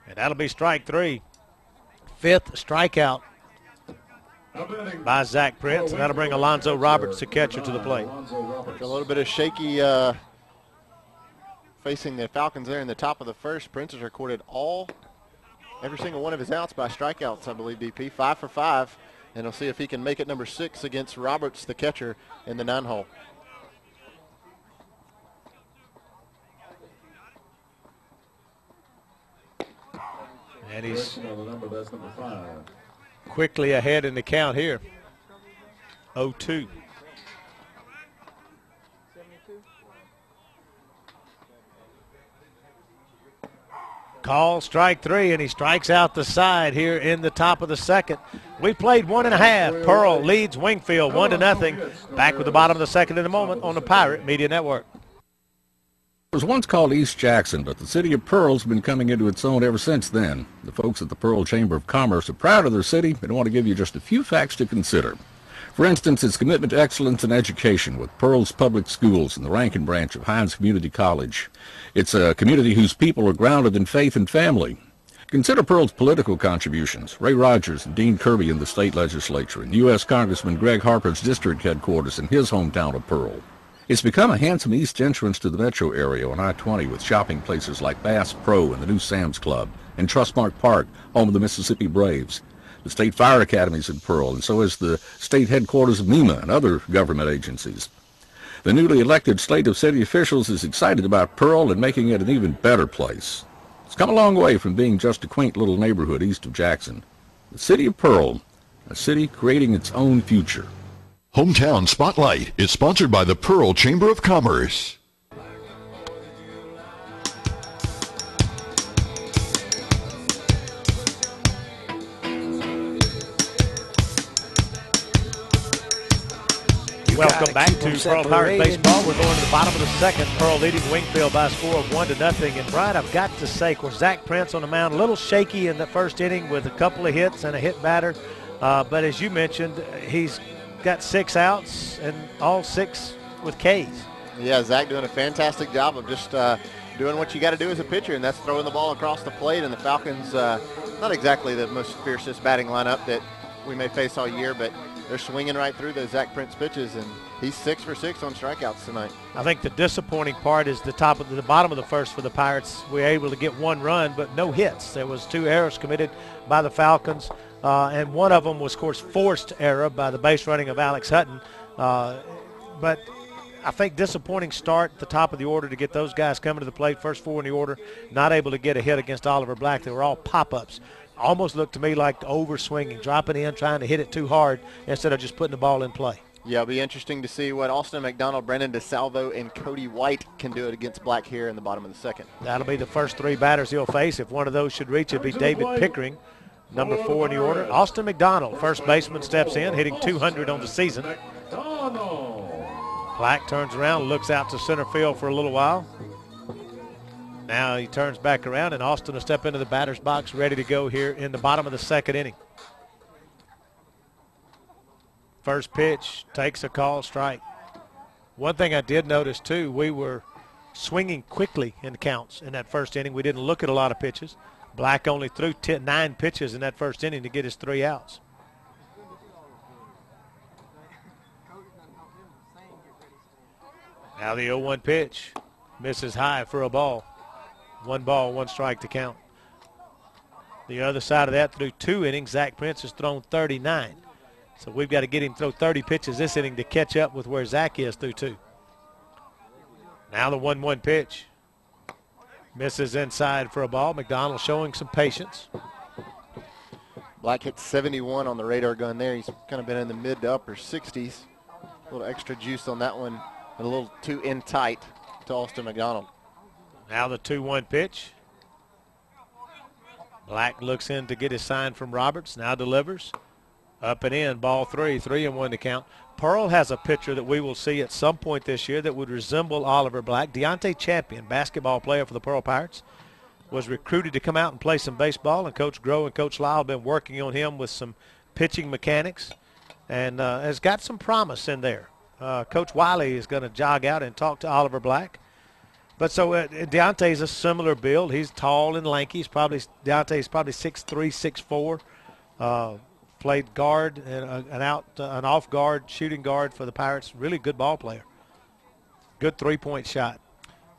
and that'll be strike 3. 5th strikeout by Zach Prince, and that'll bring Alonzo Roberts, the catcher, to the plate. A little bit of shaky facing the Falcons there in the top of the first. Prince has recorded every single one of his outs by strikeouts, I believe, BP. 5 for 5, and we'll see if he can make it number 6 against Roberts, the catcher, in the 9-hole. And he's quickly ahead in the count here. 0-2. Call strike 3, and he strikes out the side here in the top of the second. We played 1.5. Pearl leads Wingfield 1-0. Back with the bottom of the second in a moment on the Pirate Media Network. It was once called East Jackson, but the city of Pearl's been coming into its own ever since then. The folks at the Pearl Chamber of Commerce are proud of their city and want to give you just a few facts to consider. For instance, its commitment to excellence in education with Pearl's public schools and the Rankin branch of Hines Community College. It's a community whose people are grounded in faith and family. Consider Pearl's political contributions. Ray Rogers and Dean Kirby in the state legislature, and U.S. Congressman Greg Harper's district headquarters in his hometown of Pearl. It's become a handsome east entrance to the metro area on I-20 with shopping places like Bass Pro and the new Sam's Club, and Trustmark Park, home of the Mississippi Braves. The State Fire Academy is in Pearl, and so is the state headquarters of MEMA and other government agencies. The newly elected slate of city officials is excited about Pearl and making it an even better place. It's come a long way from being just a quaint little neighborhood east of Jackson. The city of Pearl, a city creating its own future. Hometown Spotlight is sponsored by the Pearl Chamber of Commerce. Welcome back to Pearl Pirate Baseball. We're going to the bottom of the second. Pearl leading Wingfield by a score of 1-0. And Brian, I've got to say, of course, Zach Prince on the mound, a little shaky in the first inning with a couple of hits and a hit batter. But as you mentioned, he's got 6 outs and all 6 with Ks. Yeah, Zach doing a fantastic job of just doing what you got to do as a pitcher, and that's throwing the ball across the plate. And the Falcons, not exactly the most fiercest batting lineup that we may face all year, but they're swinging right through those Zach Prince pitches, and he's 6 for 6 on strikeouts tonight. I think the disappointing part is the bottom of the first for the Pirates. We were able to get 1 run, but no hits. There was 2 errors committed by the Falcons, and one of them was, of course, forced error by the base running of Alex Hutton. But I think disappointing start at the top of the order to get those guys coming to the plate. First 4 in the order, not able to get a hit against Oliver Black. They were all pop-ups. Almost looked to me like over-swinging, dropping in, trying to hit it too hard instead of just putting the ball in play. Yeah, it'll be interesting to see what Austin McDonald, Brendan DeSalvo, and Cody White can do it against Black here in the bottom of the second. That'll be the first 3 batters he'll face. If one of those should reach, it'll be David Pickering, number 4 in the order. Austin McDonald, first baseman, steps in, hitting 200 on the season. Black turns around, looks out to center field for a little while. Now he turns back around, and Austin will step into the batter's box, ready to go here in the bottom of the second inning. First pitch takes a call strike. One thing I did notice, too, we were swinging quickly in counts in that first inning. We didn't look at a lot of pitches. Black only threw 9 pitches in that first inning to get his 3 outs. Now the 0-1 pitch. Misses high for a ball. 1 ball, 1 strike to count. The other side of that, through 2 innings, Zach Prince has thrown 39. So we've got to get him to throw 30 pitches this inning to catch up with where Zach is through 2. Now the 1-1 pitch. Misses inside for a ball. McDonald showing some patience. Black hit 71 on the radar gun there. He's kind of been in the mid to upper 60s. A little extra juice on that one. A little too in tight to Austin McDonald. Now the 2-1 pitch. Black looks in to get his sign from Roberts. Now delivers. Up and in, ball 3, 3-1 to count. Pearl has a pitcher that we will see at some point this year that would resemble Oliver Black. Deontay Champion, basketball player for the Pearl Pirates, was recruited to come out and play some baseball, and Coach Groh and Coach Lyle have been working on him with some pitching mechanics and has got some promise in there. Coach Wiley is going to jog out and talk to Oliver Black. But so Deontay's a similar build. He's tall and lanky. Deontay's probably 6'3", 6'4". Played guard and an off guard, shooting guard for the Pirates. Really good ball player. Good 3-point shot.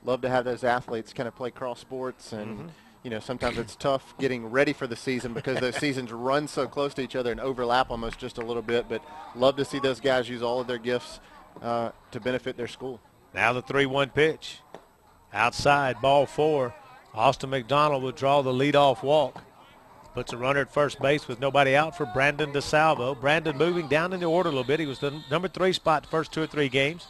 Love to have those athletes kind of play cross sports, and you know, sometimes it's tough getting ready for the season because those seasons run so close to each other and overlap almost just a little bit. But love to see those guys use all of their gifts to benefit their school. Now the 3-1 pitch. Outside, ball 4. Austin McDonald would draw the leadoff walk. Puts a runner at first base with nobody out for Brandon DeSalvo. Brandon moving down in the order a little bit. He was the number 3 spot the first 2 or 3 games.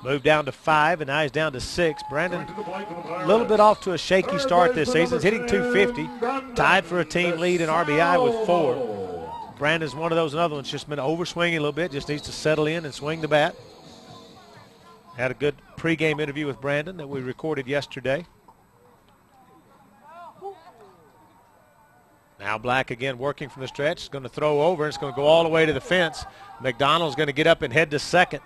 Moved down to 5, and now he's down to 6. Brandon a little bit off to a shaky start this season. He's hitting 250. Tied for a team lead in RBI with 4. Brandon's one of those, another one's just been overswinging a little bit. Just needs to settle in and swing the bat. Had a good pregame interview with Brandon that we recorded yesterday. Now Black again working from the stretch. He's going to throw over. It's going to go all the way to the fence. McDonald's going to get up and head to second.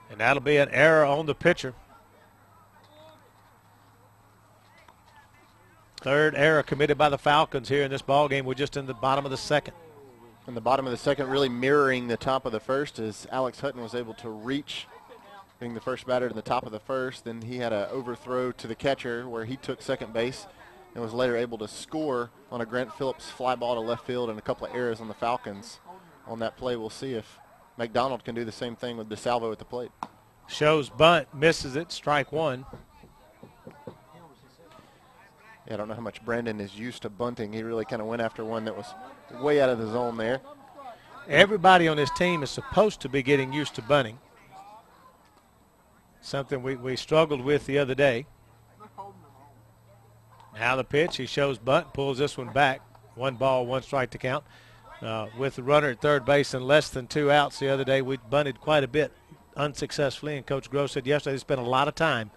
And that'll be an error on the pitcher. Third error committed by the Falcons here in this ball game. We're just in the bottom of the second. In the bottom of the second, really mirroring the top of the first, as Alex Hutton was able to reach, being the first batter to the top of the first. Then he had an overthrow to the catcher where he took second base and was later able to score on a Grant Phillips fly ball to left field and a couple of errors on the Falcons on that play. We'll see if McDonald can do the same thing with DeSalvo at the plate. Shows bunt, misses it, strike 1. Yeah, I don't know how much Brandon is used to bunting. He really kind of went after one that was way out of the zone there. Everybody on this team is supposed to be getting used to bunting. Something we struggled with the other day. Now the pitch, he shows bunt, pulls this one back. 1 ball, 1 strike to count. With the runner at third base and less than 2 outs the other day, we bunted quite a bit unsuccessfully, and Coach Groh said yesterday they spent a lot of time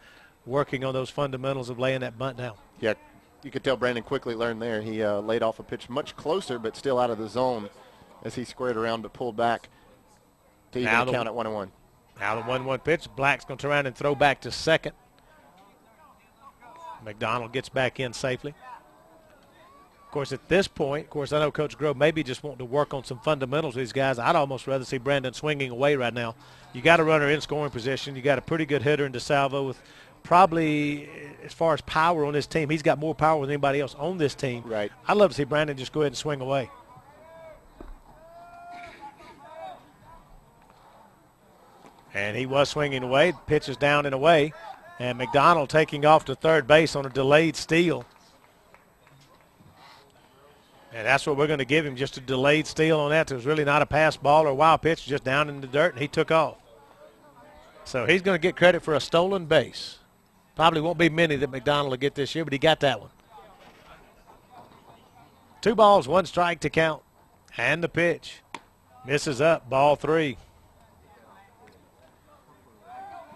working on those fundamentals of laying that bunt down. Yeah, you could tell Brandon quickly learned there. He laid off a pitch much closer but still out of the zone as he squared around but pulled back to even count at 1-1. Now the 1-1 pitch. Black's going to turn around and throw back to second. McDonald gets back in safely. Of course, at this point, I know Coach Groh maybe just wanting to work on some fundamentals with these guys. I'd almost rather see Brandon swinging away right now. You got a runner in scoring position. You got a pretty good hitter in DeSalvo with probably, as far as power on this team, he's got more power than anybody else on this team. Right. I'd love to see Brandon just go ahead and swing away. And he was swinging away. Pitch is down and away. And McDonald taking off to third base on a delayed steal. And that's what we're going to give him, just a delayed steal on that. It was really not a pass ball or a wild pitch, just down in the dirt, and he took off. So he's going to get credit for a stolen base. Probably won't be many that McDonald will get this year, but he got that one. 2 balls, 1 strike to count. And the pitch. Misses up, ball 3.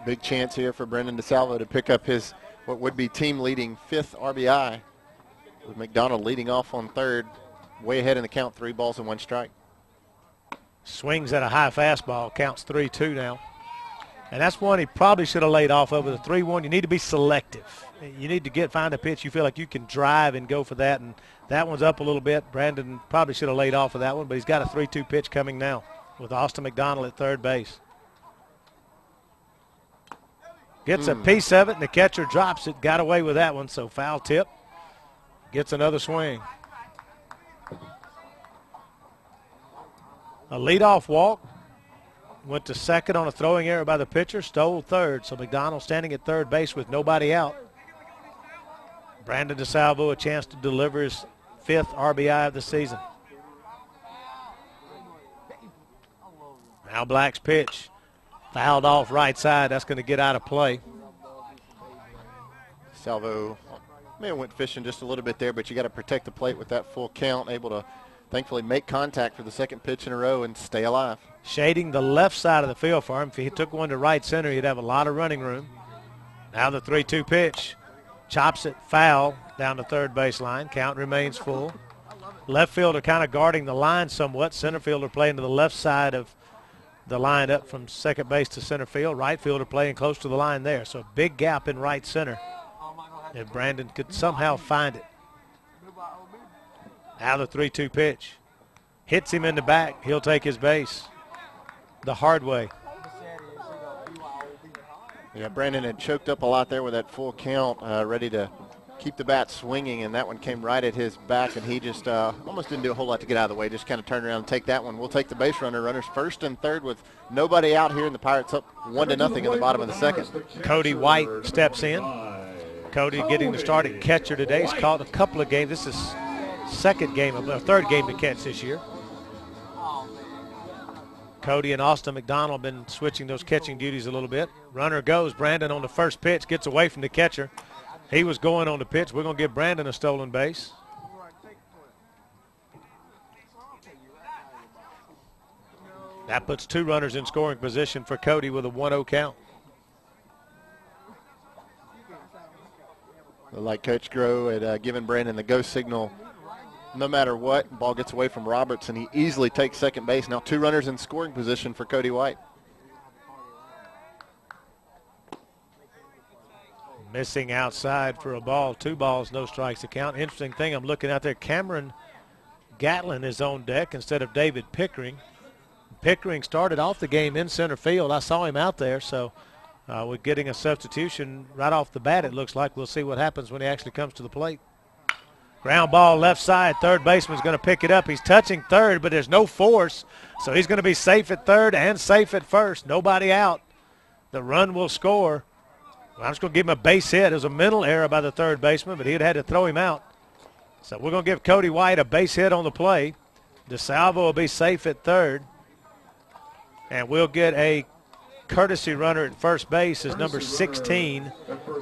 Big chance here for Brendan DeSalvo to pick up his what would be team-leading 5th RBI, with McDonald leading off on third, way ahead in the count, 3 balls and 1 strike. Swings at a high fastball, counts 3-2 now. And that's one he probably should have laid off of with a 3-1. You need to be selective. You need to find a pitch you feel like you can drive and go for that. And that one's up a little bit. Brandon probably should have laid off of that one, but he's got a 3-2 pitch coming now with Austin McDonald at third base. Gets a piece of it, and the catcher drops it. Got away with that one, so foul tip. Gets another swing. A leadoff walk. Went to second on a throwing error by the pitcher. Stole third, so McDonald standing at third base with nobody out. Brandon DeSalvo a chance to deliver his 5th RBI of the season. Now Black's pitch. Fouled off right side. That's going to get out of play. Salvo may have went fishing just a little bit there, but you got to protect the plate with that full count. Able to thankfully make contact for the second pitch in a row and stay alive. Shading the left side of the field for him. If he took one to right center, he'd have a lot of running room. Now the 3-2 pitch. Chops it foul down the third baseline. Count remains full. Left fielder kind of guarding the line somewhat. Center fielder playing to the left side of the line up from second base to center field. Right fielder playing close to the line there. So a big gap in right center. If Brandon could somehow find it. Now the 3-2 pitch. Hits him in the back. He'll take his base the hard way. Yeah, Brandon had choked up a lot there with that full count, ready to keep the bat swinging, and that one came right at his back, and he just almost didn't do a whole lot to get out of the way, just kind of turned around and take that one. We'll take the base runner. Runners first and third with nobody out here, and the Pirates up 1-0 in the bottom of the second. Cody White steps in. Cody getting the start at catcher today. He's caught a couple of games. This is third game to catch this year. Cody and Austin McDonald have been switching those catching duties a little bit. Runner goes. Brandon on the first pitch gets away from the catcher. He was going on the pitch. We're going to give Brandon a stolen base. That puts 2 runners in scoring position for Cody with a 1-0 count. Like Coach Groh had given Brandon the go signal no matter what. Ball gets away from Roberts, and he easily takes second base. Now 2 runners in scoring position for Cody White. Missing outside for a ball. 2 balls, no strikes to count. Interesting thing, I'm looking out there. Cameron Gatlin is on deck instead of David Pickering. Pickering started off the game in center field. I saw him out there, so we're getting a substitution right off the bat, it looks like. We'll see what happens when he actually comes to the plate. Ground ball left side. Third baseman's going to pick it up. He's touching third, but there's no force, so he's going to be safe at third and safe at first. Nobody out. The run will score. I'm just going to give him a base hit. It was a mental error by the third baseman, but he'd had to throw him out. So we're going to give Cody White a base hit on the play. DeSalvo will be safe at third. And we'll get a courtesy runner at first base is number 16.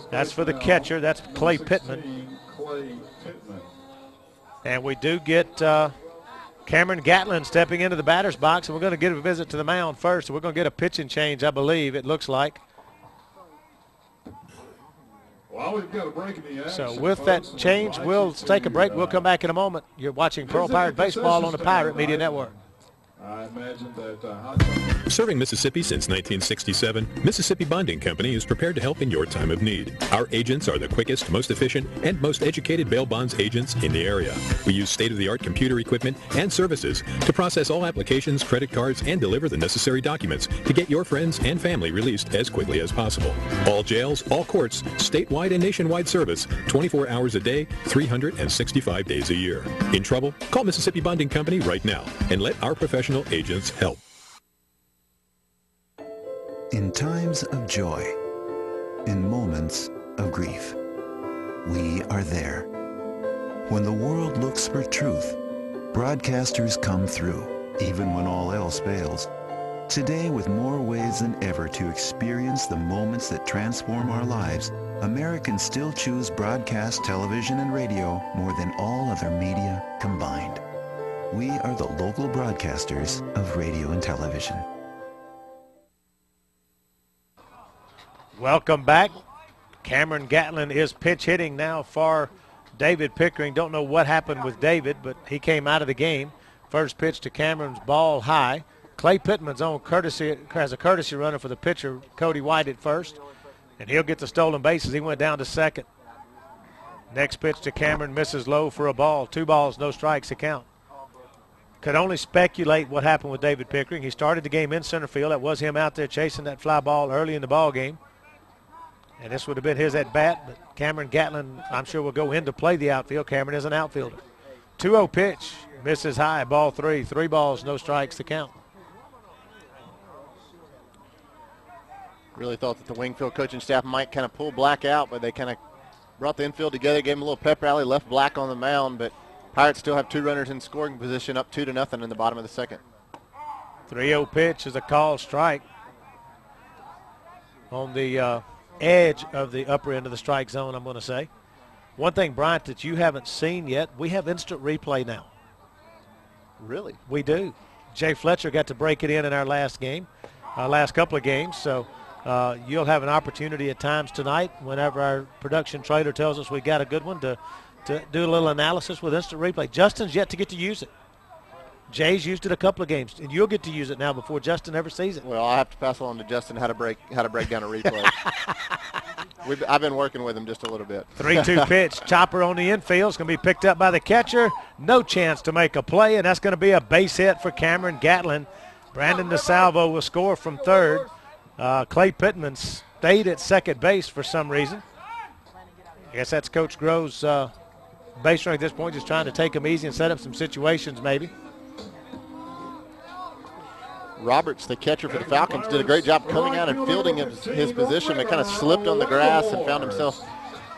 That's for the catcher. That's Clay Pittman. And we do get Cameron Gatlin stepping into the batter's box, and we're going to get a visit to the mound first. So we're going to get a pitching change, I believe, it looks like. Well, we've got a break in the action. So with that change, we'll take a break. We'll come back in a moment. You're watching Pearl Pirate Baseball on the Pirate Media Network. I imagine that Serving Mississippi since 1967, Mississippi Bonding Company is prepared to help in your time of need. Our agents are the quickest, most efficient, and most educated bail bonds agents in the area. We use state-of-the-art computer equipment and services to process all applications, credit cards, and deliver the necessary documents to get your friends and family released as quickly as possible. All jails, all courts, statewide and nationwide service, 24 hours a day, 365 days a year. In trouble? Call Mississippi Bonding Company right now and let our professional agents help. In times of joy, in moments of grief, we are there. When the world looks for truth, broadcasters come through, even when all else fails. Today, with more ways than ever to experience the moments that transform our lives, Americans still choose broadcast television and radio more than all other media combined. We are the local broadcasters of radio and television. Welcome back. Cameron Gatlin is pitch hitting now for David Pickering. Don't know what happened with David, but he came out of the game. First pitch to Cameron's ball high. Clay Pittman's on courtesy, has a courtesy runner for the pitcher, Cody White, at first, and he'll get the stolen bases. He went down to second. Next pitch to Cameron, misses low for a ball. 2 balls, no strikes to count. Could only speculate what happened with David Pickering. He started the game in center field. That was him out there chasing that fly ball early in the ball game. And this would have been his at-bat, but Cameron Gatlin, I'm sure, will go in to play the outfield. Cameron is an outfielder. 2-0 pitch, misses high, ball 3. 3 balls, no strikes to count. Really thought that the Wingfield coaching staff might kind of pull Black out, but they kind of brought the infield together, gave him a little pep rally, left Black on the mound, but Pirates still have 2 runners in scoring position, up 2-0 in the bottom of the second. 3-0 pitch is a called strike on the edge of the upper end of the strike zone, I'm going to say. One thing, Bryant, that you haven't seen yet, we have instant replay now. Really? We do. Jay Fletcher got to break it in our last game, last couple of games, so you'll have an opportunity at times tonight whenever our production trailer tells us we got a good one to do a little analysis with instant replay. Justin's yet to get to use it. Jay's used it a couple of games, and you'll get to use it now before Justin ever sees it. Well, I have to pass along to Justin how to break down a replay. I've been working with him just a little bit. 3-2 pitch, chopper on the infield. It's going to be picked up by the catcher. No chance to make a play, and that's going to be a base hit for Cameron Gatlin. Brandon DeSalvo will score from third. Clay Pittman stayed at second base for some reason. I guess that's Coach Grove's base running at this point, just trying to take them easy and set up some situations maybe. Roberts, the catcher for the Falcons, did a great job coming out and fielding his position, but kind of slipped on the grass and found himself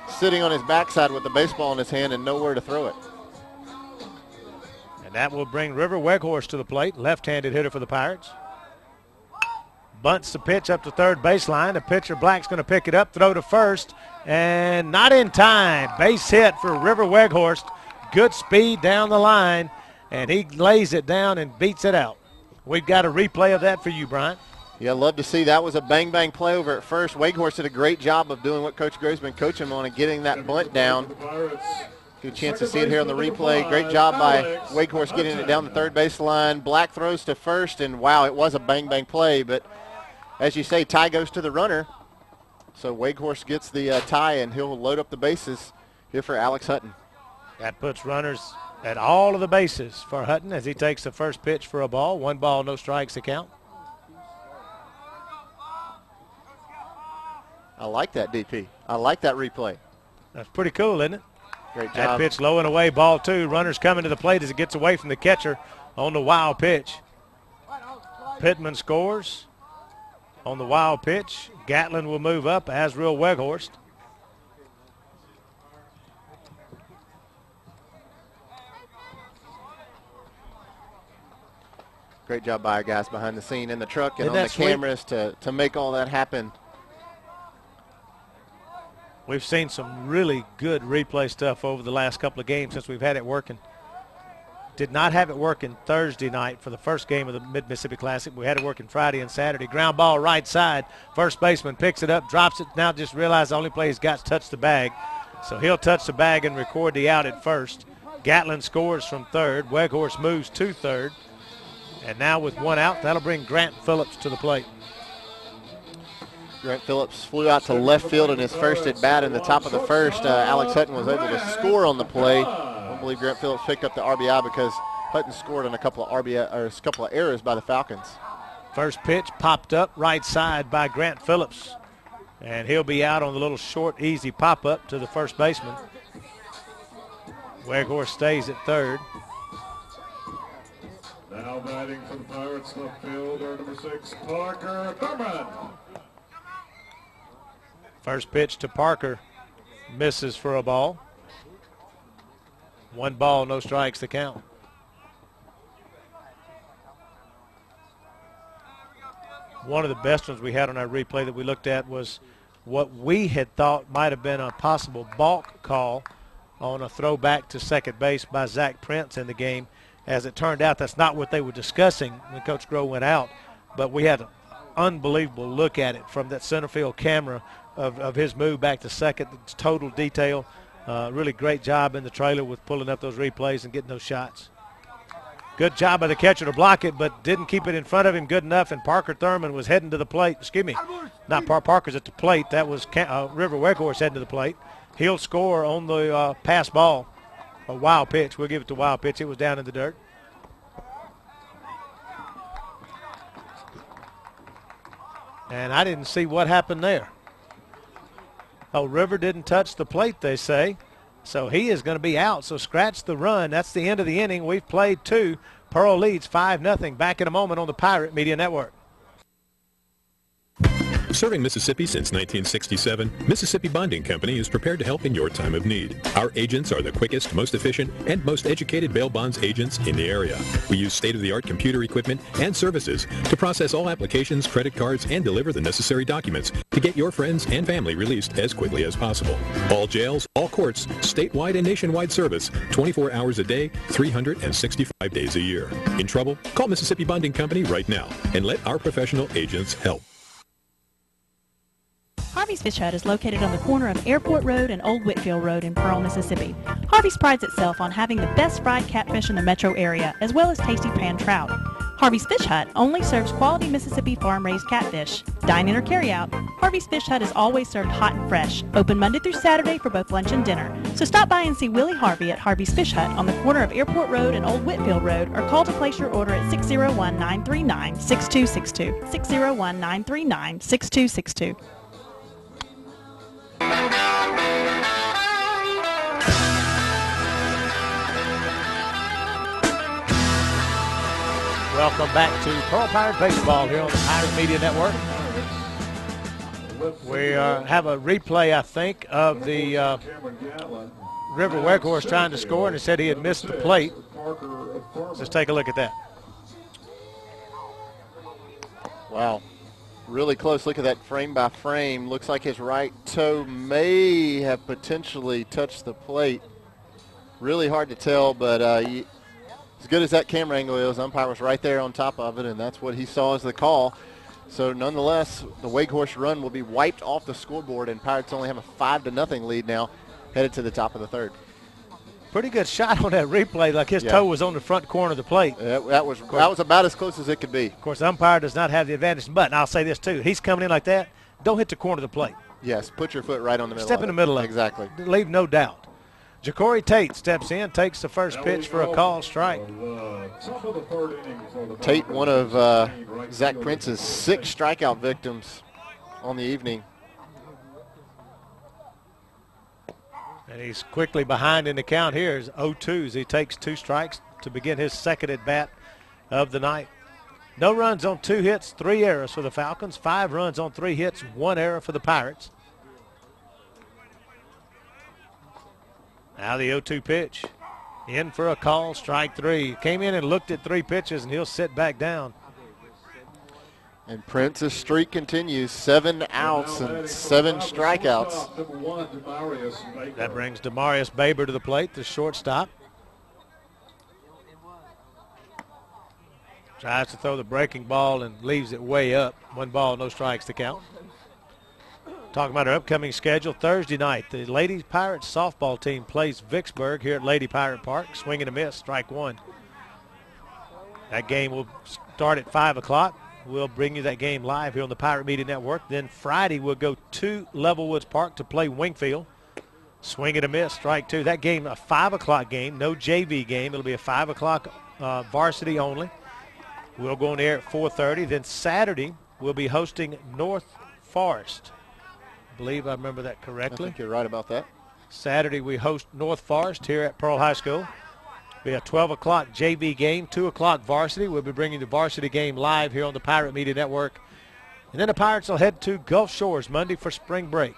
sitting on his backside with the baseball in his hand and nowhere to throw it. And that will bring River Weghorst to the plate, left-handed hitter for the Pirates. Bunts the pitch up to third baseline. The pitcher, Black's going to pick it up, throw to first, and not in time. Base hit for River Weghorst. Good speed down the line, and he lays it down and beats it out. We've got a replay of that for you, Bryant. Yeah, love to see. That was a bang-bang play over at first. Weghorst did a great job of doing what Coach Grove's been coaching him on and getting that bunt down. Good chance to see it here on the replay. Great job by Weghorst getting it down the third base line. Black throws to first, and wow, it was a bang-bang play. But as you say, tie goes to the runner. So Weghorst gets the tie, and he'll load up the bases here for Alex Hutton. That puts runners at all of the bases for Hutton as he takes the first pitch for a ball. 1 ball, no strikes to count. I like that, DP. I like that replay. That's pretty cool, isn't it? Great job. That pitch low and away, ball 2. Runners coming to the plate as it gets away from the catcher on the wild pitch. Pittman scores on the wild pitch. Gatlin will move up, as will Weghorst. Great job by our guys behind the scene in the truck and on the cameras to make all that happen. We've seen some really good replay stuff over the last couple of games since we've had it working. Did not have it working Thursday night for the first game of the Mid-Mississippi Classic. We had it working Friday and Saturday. Ground ball right side. First baseman picks it up, drops it. Now just realized the only play he's got is touch the bag. So he'll touch the bag and record the out at first. Gatlin scores from third. Weghorst moves to third. And now with 1 out, that'll bring Grant Phillips to the plate. Grant Phillips flew out to left field in his first at bat in the top of the first. Alex Hutton was able to score on the play. I don't believe Grant Phillips picked up the RBI because Hutton scored on a couple of errors by the Falcons. First pitch popped up right side by Grant Phillips. And he'll be out on the little short, easy pop-up to the first baseman. Weghorst stays at third. Now batting for the Pirates, left fielder number 6, Parker Thurman. First pitch to Parker, misses for a ball. 1 ball, no strikes to count. One of the best ones we had on our replay that we looked at was what we had thought might have been a possible balk call on a throwback to second base by Zach Prince in the game. As it turned out, that's not what they were discussing when Coach Grove went out, but we had an unbelievable look at it from that center field camera of his move back to second. It's total detail. Really great job in the trailer with pulling up those replays and getting those shots. Good job by the catcher to block it, but didn't keep it in front of him good enough, and Parker Thurman was heading to the plate. Excuse me, not Parker's at the plate. That was River Weghorst heading to the plate. He'll score on the pass ball. A wild pitch. We'll give it to wild pitch. It was down in the dirt. And I didn't see what happened there. Oh, River didn't touch the plate, they say. So he is going to be out. So scratch the run. That's the end of the inning. We've played 2. Pearl leads 5-0. Back in a moment on the Pirate Media Network. Serving Mississippi since 1967, Mississippi Bonding Company is prepared to help in your time of need. Our agents are the quickest, most efficient, and most educated bail bonds agents in the area. We use state-of-the-art computer equipment and services to process all applications, credit cards, and deliver the necessary documents to get your friends and family released as quickly as possible. All jails, all courts, statewide and nationwide service, 24 hours a day, 365 days a year. In trouble? Call Mississippi Bonding Company right now and let our professional agents help. Harvey's Fish Hut is located on the corner of Airport Road and Old Whitfield Road in Pearl, Mississippi. Harvey's prides itself on having the best fried catfish in the metro area, as well as tasty pan trout. Harvey's Fish Hut only serves quality Mississippi farm-raised catfish. Dine-in or carry-out, Harvey's Fish Hut is always served hot and fresh, open Monday through Saturday for both lunch and dinner. So stop by and see Willie Harvey at Harvey's Fish Hut on the corner of Airport Road and Old Whitfield Road, or call to place your order at 601-939-6262. 601-939-6262. Welcome back to Pearl Pirate Baseball here on the Pirate Media Network. We have a replay, I think, of the River Weghorst trying to score, and he said he had missed the plate. Let's take a look at that. Wow. Really close look at that frame by frame. Looks like his right toe may have potentially touched the plate. Really hard to tell, but as good as that camera angle is, umpire was right there on top of it, and that's what he saw as the call. So nonetheless, the Weghorst run will be wiped off the scoreboard, and Pirates only have a 5-0 lead now, headed to the top of the third. Pretty good shot on that replay, like his toe was on the front corner of the plate. That was about as close as it could be. Of course, the umpire does not have the advantage, but I'll say this too. He's coming in like that. Don't hit the corner of the plate. Yes, put your foot right on the middle. Step in the middle of it. Exactly. Leave no doubt. Ja'Cory Tate steps in, takes the first pitch for a call strike. Tate, one of Zach Prince's 6 strikeout victims on the evening. And he's quickly behind in the count here. Is 0-2 as he takes 2 strikes to begin his second at-bat of the night. No runs on 2 hits, 3 errors for the Falcons. 5 runs on 3 hits, 1 error for the Pirates. Now the 0-2 pitch. In for a call, strike 3. Came in and looked at 3 pitches, and he'll sit back down. And Prince's streak continues. 7 outs and 7 strikeouts. That brings Demarius Baber to the plate, the shortstop. Tries to throw the breaking ball and leaves it way up. 1 ball, no strikes to count. Talking about our upcoming schedule, Thursday night, the Lady Pirates softball team plays Vicksburg here at Lady Pirate Park. Swing and a miss, strike 1. That game will start at 5 o'clock. We'll bring you that game live here on the Pirate Media Network. Then Friday, we'll go to Levelwoods Park to play Wingfield. Swing and a miss, strike 2. That game, a 5 o'clock game, no JV game. It'll be a 5 o'clock varsity only. We'll go on the air at 4:30. Then Saturday, we'll be hosting North Forest. I believe I remember that correctly. I think you're right about that. Saturday, we host North Forest here at Pearl High School. Be a 12 o'clock JV game, 2 o'clock varsity. We'll be bringing the varsity game live here on the Pirate Media Network. And then the Pirates will head to Gulf Shores Monday for spring break.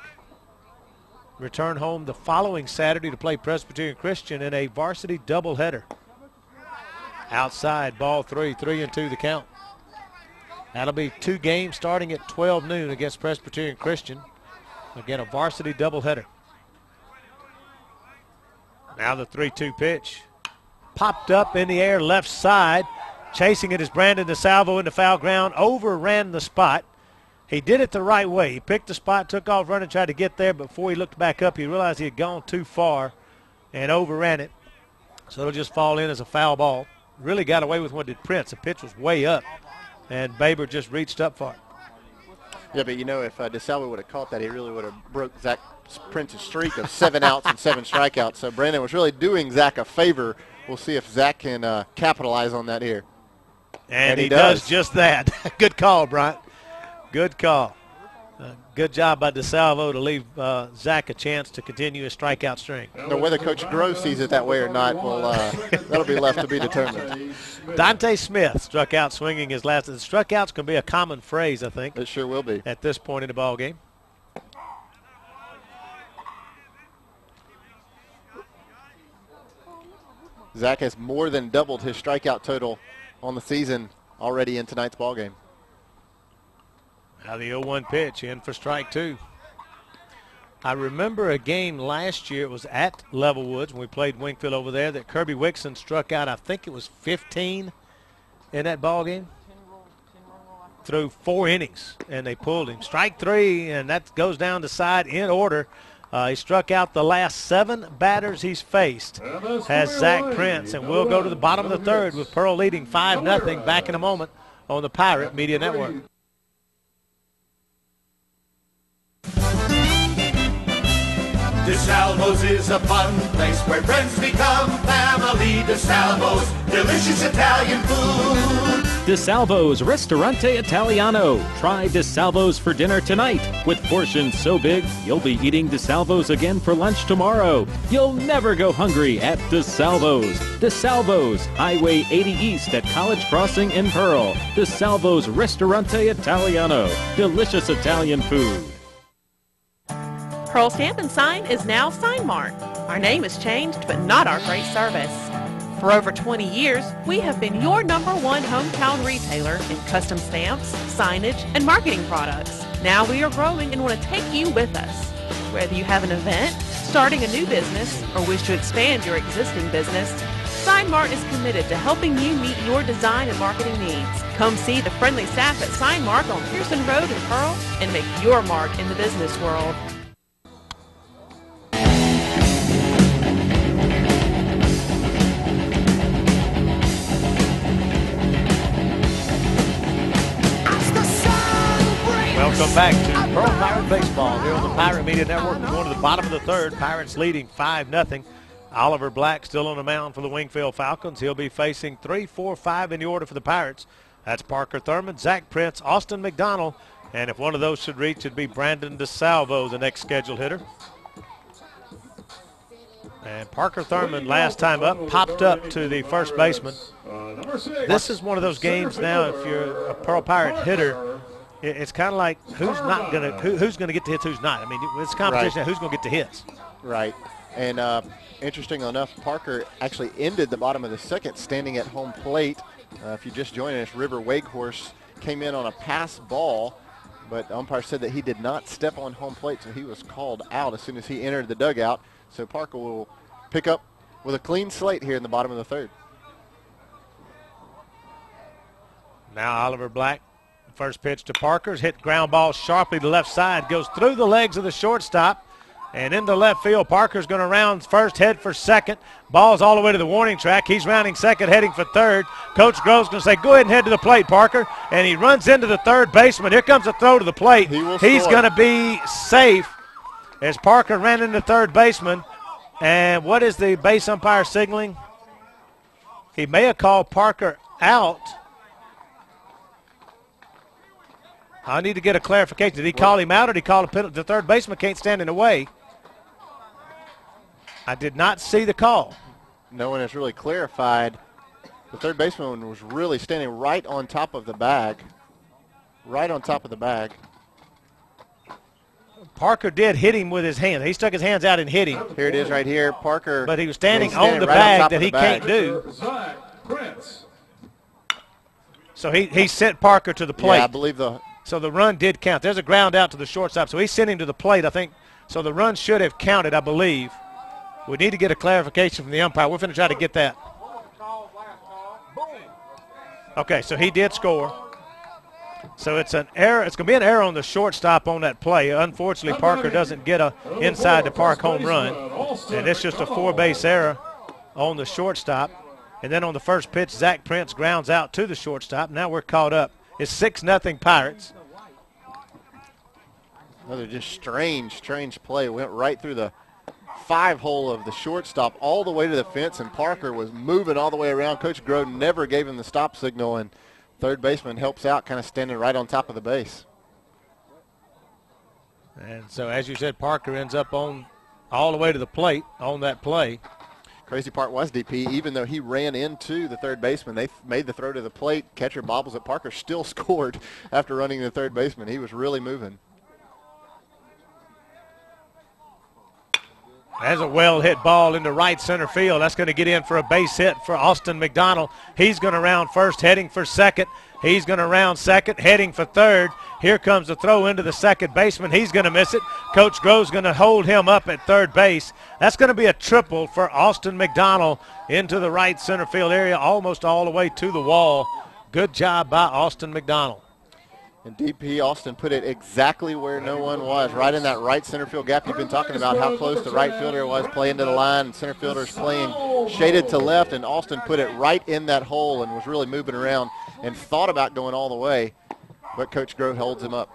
Return home the following Saturday to play Presbyterian Christian in a varsity doubleheader. Outside, ball 3, 3-2 the count. That'll be 2 games starting at 12 noon against Presbyterian Christian. Again, a varsity doubleheader. Now the 3-2 pitch. Popped up in the air left side. Chasing it is Brandon DeSalvo in the foul ground. Overran the spot. He did it the right way. He picked the spot, took off running, tried to get there. But before he looked back up, he realized he had gone too far and overran it. So it'll just fall in as a foul ball. really got away with one did Prince. The pitch was way up, and Baber just reached up for it. Yeah, but, you know, if DeSalvo would have caught that, he really would have broke Zach Prince's streak of 7 outs and 7 strikeouts. So Brandon was really doing Zach a favor. We'll see if Zach can capitalize on that here. And he does just that. Good call, Bryant. Good call. Good job by DeSalvo to leave Zach a chance to continue his strikeout string. Now, whether Coach Grove sees it that way or not, well, that'll be left to be determined. Dante Smith struck out swinging his last. Struckouts can be a common phrase, I think. It sure will be. At this point in the ball game. Zach has more than doubled his strikeout total on the season already in tonight's ball game. Now the 0-1 pitch in for strike 2. I remember a game last year, it was at Levelwoods when we played Wingfield over there, that Kirby Wixon struck out, I think it was 15 in that ball game through 4 innings, and they pulled him. Strike 3, and that goes down the side in order. He struck out the last 7 batters he's faced, has Zach Prince, and we'll go to the bottom of the 3rd with Pearl leading 5-0. Back in a moment on the Pirate Media Network. DeSalvo's is a fun place where friends become family. DeSalvo's, delicious Italian food. DeSalvo's Ristorante Italiano. Try DeSalvo's for dinner tonight. With portions so big, you'll be eating DeSalvo's again for lunch tomorrow. You'll never go hungry at DeSalvo's. DeSalvo's, Highway 80 East at College Crossing in Pearl. DeSalvo's Ristorante Italiano. Delicious Italian food. Pearl Stamp and Sign is now Sign Mart. Our name has changed, but not our great service. For over 20 years, we have been your #1 hometown retailer in custom stamps, signage, and marketing products. Now we are growing and want to take you with us. Whether you have an event, starting a new business, or wish to expand your existing business, Sign Mart is committed to helping you meet your design and marketing needs. Come see the friendly staff at Sign Mart on Pearson Road in Pearl and make your mark in the business world. Welcome back to Pearl Pirate Baseball here on the Pirate Media Network. We're going to the bottom of the 3rd. Pirates leading 5-0. Oliver Black still on the mound for the Wingfield Falcons. He'll be facing 3, 4, 5 in the order for the Pirates. That's Parker Thurman, Zach Prince, Austin McDonald, and if one of those should reach, it'd be Brandon DeSalvo, the next scheduled hitter. And Parker Thurman, last time up, popped up to the first baseman. This is one of those games now, if you're a Pearl Pirate hitter, it's kind of like who's going to get to hits, who's not. I mean, it's competition. Right. Who's going to get to hits? Right. And interesting enough, Parker actually ended the bottom of the 2nd standing at home plate. If you just joined us, River Wakehorse came in on a pass ball, but the umpire said that he did not step on home plate, so he was called out as soon as he entered the dugout. So Parker will pick up with a clean slate here in the bottom of the 3rd. Now Oliver Black. First pitch to Parker's hit ground ball sharply to left side, goes through the legs of the shortstop and into left field. Parker's going to round first, head for second. Ball's all the way to the warning track. He's rounding second, heading for 3rd. Coach Grove's going to say, go ahead and head to the plate, Parker. And he runs into the 3rd baseman. Here comes a throw to the plate. He's going to be safe as Parker ran into 3rd baseman. And what is the base umpire signaling? He may have called Parker out. I need to get a clarification. Did he call him out or did he call a penalty? The 3rd baseman can't stand in the way. I did not see the call. No one has really clarified. The 3rd baseman was really standing right on top of the bag. Right on top of the bag. Parker did hit him with his hand. He stuck his hands out and hit him. Here it is right here. Parker. But he was standing on the bag that he can't do. So he sent Parker to the plate. Yeah, I believe So the run did count. There's a ground out to the shortstop. So he sent him to the plate, I think. So the run should have counted, I believe. We need to get a clarification from the umpire. We're going to try to get that. Okay, so he did score. So it's an error. It's going to be an error on the shortstop on that play. Unfortunately, Parker doesn't get a inside the park home run. And it's just a 4-base error on the shortstop. And then on the first pitch, Zach Prince grounds out to the shortstop. Now we're caught up. It's 6-0 Pirates. Another just strange play. Went right through the 5-hole of the shortstop all the way to the fence, and Parker was moving all the way around. Coach Grode never gave him the stop signal, and third baseman helps out, kind of standing right on top of the base. And so, as you said, Parker ends up on all the way to the plate on that play. Crazy part was, DP, even though he ran into the third baseman, they made the throw to the plate. Catcher bobbles it. Parker still scored after running the third baseman. He was really moving. That's a well-hit ball into right center field. That's going to get in for a base hit for Austin McDonald. He's going to round first, heading for second. He's going to round second, heading for third. Here comes the throw into the second baseman. He's going to miss it. Coach Grove's going to hold him up at third base. That's going to be a triple for Austin McDonald into the right center field area, almost all the way to the wall. Good job by Austin McDonald. And DP Austin put it exactly where no one was, right in that right center field gap. You've been talking about how close the right fielder was playing to the line, and center fielder's playing shaded to left, and Austin put it right in that hole and was really moving around and thought about going all the way, but Coach Grove holds him up.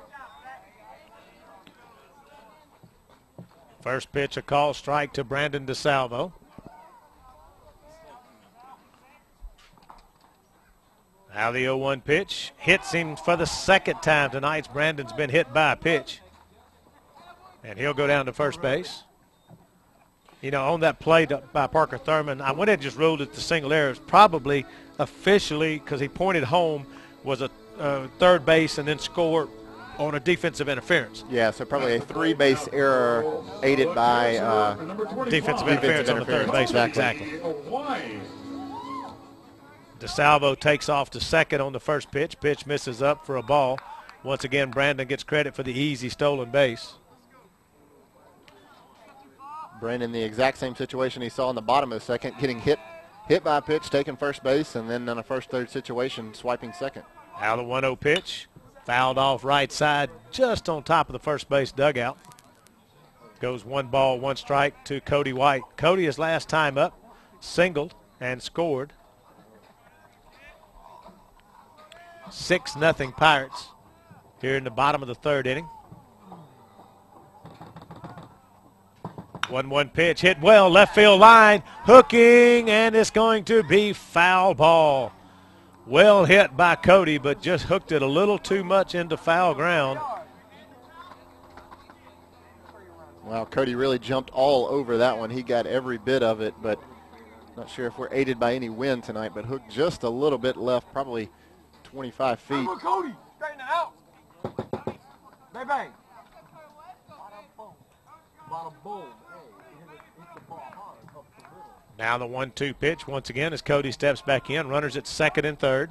First pitch, a call strike to Brandon DeSalvo. Now the 0-1 pitch hits him for the second time tonight. Brandon's been hit by a pitch. And he'll go down to first base. You know, on that play by Parker Thurman, I went ahead and just ruled it the single error. It's probably officially, because he pointed home, was a third base and then scored on a defensive interference. Yeah, so probably a three-base error aided by defensive interference on the third base. Exactly. DeSalvo takes off to second on the first pitch. Pitch misses up for a ball. Once again, Brandon gets credit for the easy stolen base. Brandon, the exact same situation he saw in the bottom of the second, getting hit by a pitch, taking first base, and then in a first-third situation, swiping second. Now the 1-0 pitch, fouled off right side, just on top of the first base dugout. Goes 1 ball, 1 strike to Cody White. Cody, his last time up, singled and scored. 6-0 Pirates here in the bottom of the third inning. 1-1 pitch, hit well, left field line, hooking, and it's going to be foul ball. Well hit by Cody, but just hooked it a little too much into foul ground. Well, Cody really jumped all over that one. He got every bit of it, but not sure if we're aided by any wind tonight, but hooked just a little bit left, probably 25 feet. Cody, straighten it out. Bang, bang. Now the 1-2 pitch once again as Cody steps back in. Runners at second and third.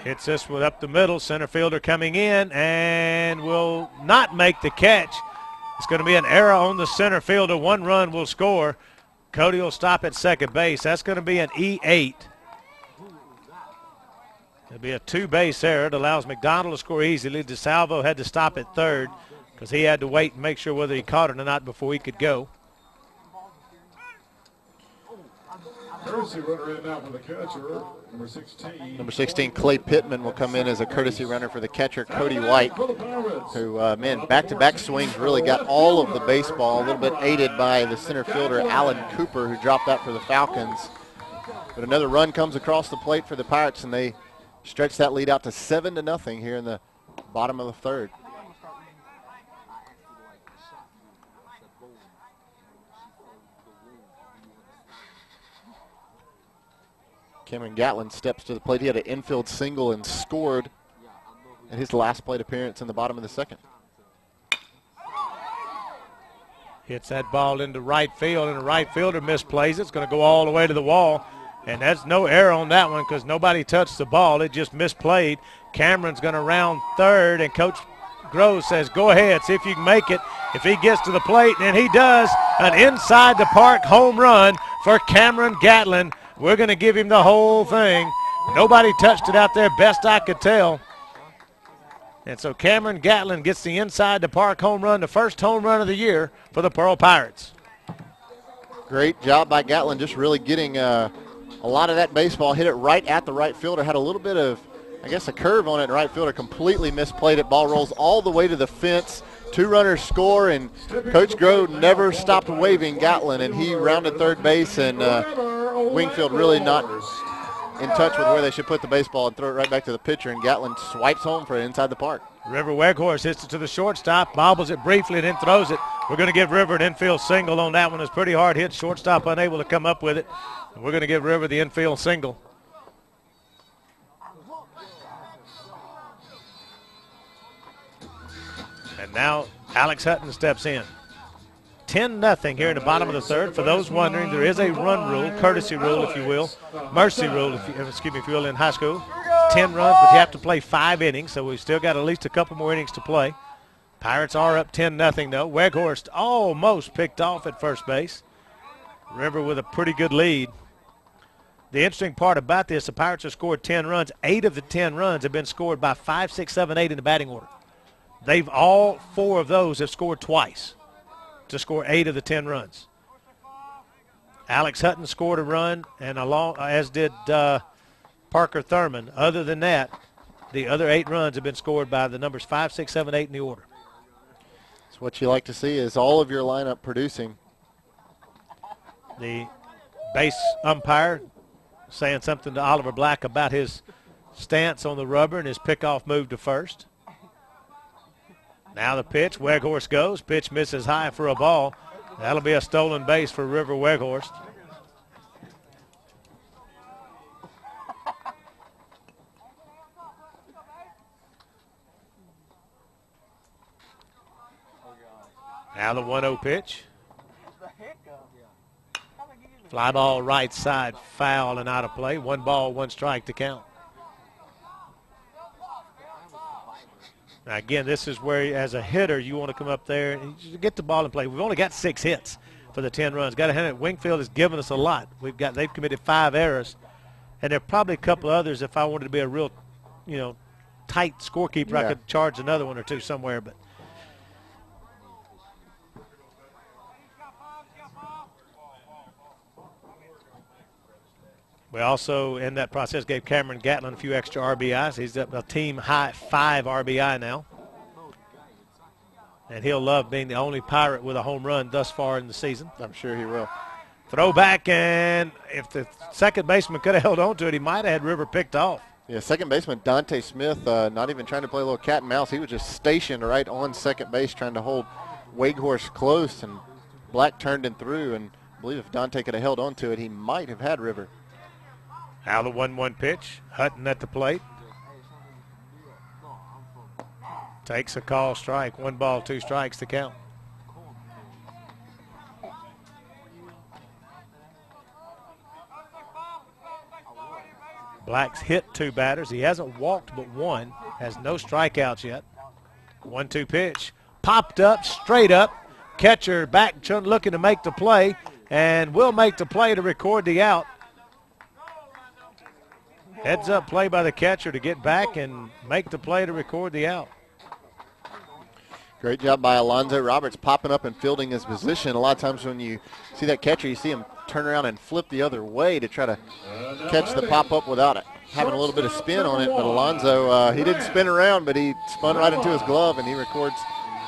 Hits this one up the middle. Center fielder coming in and will not make the catch. It's going to be an error on the center fielder. 1 run will score. Cody will stop at second base. That's going to be an E8. It'll be a 2-base error. It allows McDonald to score easily. DeSalvo had to stop at third because he had to wait and make sure whether he caught it or not before he could go. Courtesy runner in now for the catcher, number 16. Number 16, Clay Pittman, will come in as a courtesy runner for the catcher, Cody White, who, man, back-to-back swings really got all of the baseball, a little bit aided by the center fielder, Alan Cooper, who dropped that for the Falcons. But another run comes across the plate for the Pirates, and they stretch that lead out to 7-0 here in the bottom of the third. Cameron Gatlin steps to the plate. He had an infield single and scored in his last plate appearance in the bottom of the second. Hits that ball into right field, and the right fielder misplays it. It's going to go all the way to the wall. And there's no error on that one because nobody touched the ball. It just misplayed. Cameron's going to round third, and Coach Grove says, go ahead, see if you can make it. If he gets to the plate, and he does, an inside-the-park home run for Cameron Gatlin. We're going to give him the whole thing. Nobody touched it out there, best I could tell. And so Cameron Gatlin gets the inside-the-park home run, the first home run of the year for the Pearl Pirates. Great job by Gatlin, just really getting a lot of that baseball, hit it right at the right fielder, had a little bit of, I guess, a curve on it, and right fielder completely misplayed it. Ball rolls all the way to the fence. 2 runners score, and Coach Grove never stopped waving Gatlin, and he rounded third base, and Wingfield really not in touch with where they should put the baseball and throw it right back to the pitcher, and Gatlin swipes home for it inside the park. River Weghorst hits it to the shortstop, bobbles it briefly, and then throws it. We're going to give River an infield single on that one. It's pretty hard hit. Shortstop unable to come up with it. And we're going to give River the infield single. And now Alex Hutton steps in. 10-0 here in the bottom of the third. For those wondering, there is a run rule, courtesy rule, if you will, mercy rule, if you will, in high school. 10 runs, but you have to play 5 innings, so we've still got at least a couple more innings to play. Pirates are up 10-0 though. Weghorst almost picked off at first base. River with a pretty good lead. The interesting part about this, the Pirates have scored 10 runs. 8 of the 10 runs have been scored by 5, 6, 7, 8 in the batting order. They've all 4 of those have scored twice to score 8 of the 10 runs. Alex Hutton scored a run, and as did Parker Thurman. Other than that, the other 8 runs have been scored by the numbers 5, 6, 7, 8 in the order. So what you like to see is all of your lineup producing. The base umpire saying something to Oliver Black about his stance on the rubber and his pickoff move to first. Now the pitch, Weghorst goes. Pitch misses high for a ball. That'll be a stolen base for River Weghorst. Now the 1-0 pitch. Fly ball right side, foul and out of play. 1 ball, 1 strike to count. Now again, this is where, as a hitter, you want to come up there and get the ball and play. We've only got 6 hits for the 10 runs. Got to hand it. Wingfield has given us a lot. They've committed 5 errors, and there are probably a couple others. If I wanted to be a real, tight scorekeeper, I could charge another 1 or 2 somewhere. But we also, in that process, gave Cameron Gatlin a few extra RBIs. He's up a team-high 5 RBI now. And he'll love being the only Pirate with a home run thus far in the season. I'm sure he will. Throw back, and if the second baseman could have held on to it, he might have had River picked off. Yeah, second baseman Dante Smith, not even trying to play a little cat and mouse. He was just stationed right on second base trying to hold Weghorst close, and Black turned him through, and I believe if Dante could have held on to it, he might have had River. Now the 1-1 pitch. Hutton at the plate. Takes a call strike. 1 ball, 2 strikes to count. Black's hit 2 batters. He hasn't walked but 1. Has no strikeouts yet. 1-2 pitch. Popped up, straight up. Catcher back looking to make the play, and will make the play to record the out. Heads up play by the catcher to get back and make the play to record the out. Great job by Alonzo Roberts popping up and fielding his position. A lot of times when you see that catcher, you see him turn around and flip the other way to try to catch the pop-up without it having a little bit of spin on it. But Alonzo, he didn't spin around, but he spun right into his glove, and he records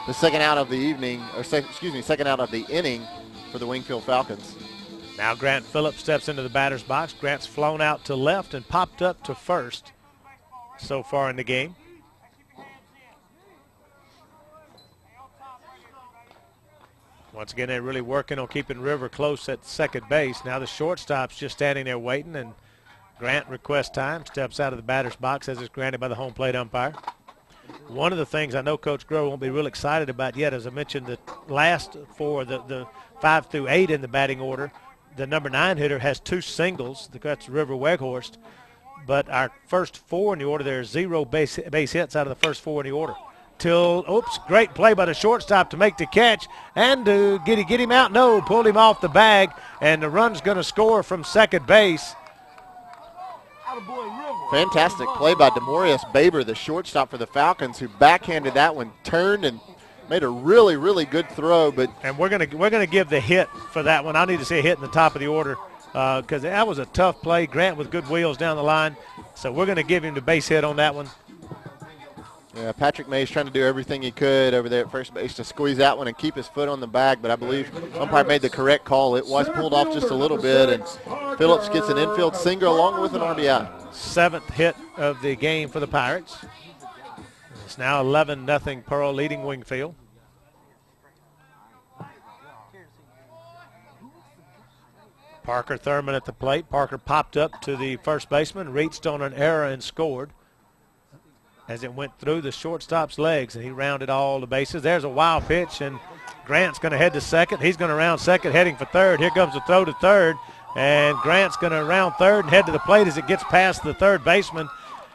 the second out of the evening, or second out of the inning for the Wingfield Falcons. Now Grant Phillips steps into the batter's box. Grant's flown out to left and popped up to first so far in the game. Once again, they're really working on keeping River close at second base. Now the shortstop's just standing there waiting, and Grant requests time, steps out of the batter's box as it's granted by the home plate umpire. One of the things I know Coach Grove won't be real excited about yet, as I mentioned, the last 4, the 5 through 8 in the batting order, the number 9 hitter has 2 singles. That's River Weghorst. But our first 4 in the order, there are 0 base hits out of the first 4 in the order. Great play by the shortstop to make the catch. And to get him out? No, pulled him off the bag. And the run's going to score from second base. Fantastic play by Demorius Baber, the shortstop for the Falcons, who backhanded that one, turned and made a really, really good throw. And we're gonna give the hit for that one. I need to see a hit in the top of the order because that was a tough play. Grant with good wheels down the line. So we're going to give him the base hit on that one. Yeah, Patrick May's trying to do everything he could over there at first base to squeeze that one and keep his foot on the bag, but I believe umpire made the correct call. It was pulled off just a little bit, and Phillips gets an infield single along with an RBI. 7th hit of the game for the Pirates. It's now 11-0 Pearl leading Wingfield. Parker Thurman at the plate. Parker popped up to the first baseman, reached on an error and scored as it went through the shortstop's legs, and he rounded all the bases. There's a wild pitch, and Grant's going to head to second. He's going to round second, heading for third. Here comes the throw to third, and Grant's going to round third and head to the plate as it gets past the third baseman.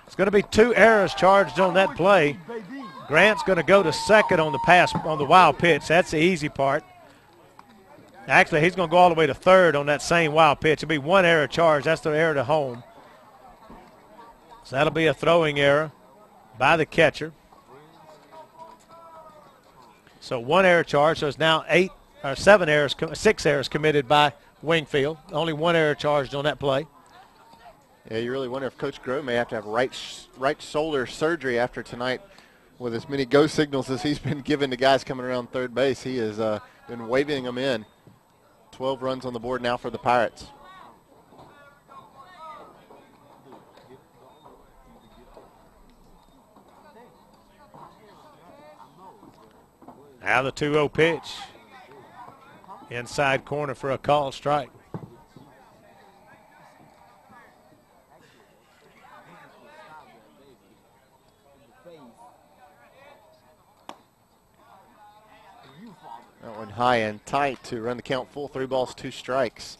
It's going to be 2 errors charged on that play. Grant's going to go to second on the pass on the wild pitch. That's the easy part. Actually, he's going to go all the way to third on that same wild pitch. It'll be 1 error charge. That's the error to home. So that'll be a throwing error by the catcher. So 1 error charge. So it's now 6 errors committed by Wingfield. Only 1 error charged on that play. Yeah, you really wonder if Coach Grove may have to have right shoulder surgery after tonight with as many go signals as he's been giving to guys coming around third base. He has been waving them in. 12 runs on the board now for the Pirates. Now the 2-0 pitch. Inside corner for a called strike. That one high and tight to run the count full. 3 balls, 2 strikes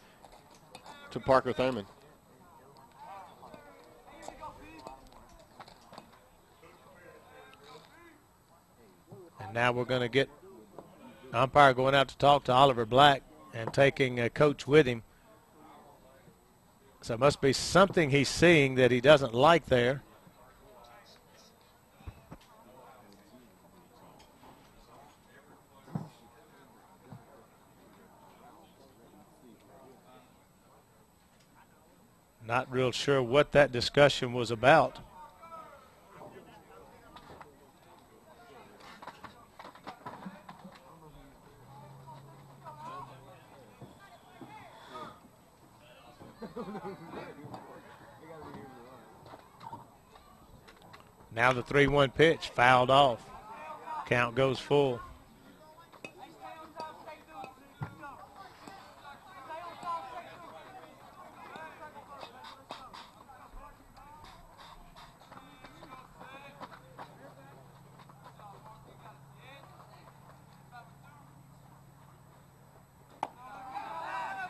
to Parker Thurman. And now we're going to get umpire going out to talk to Oliver Black and taking a coach with him. So it must be something he's seeing that he doesn't like there. Not real sure what that discussion was about. Now the 3-1 pitch, fouled off. Count goes full.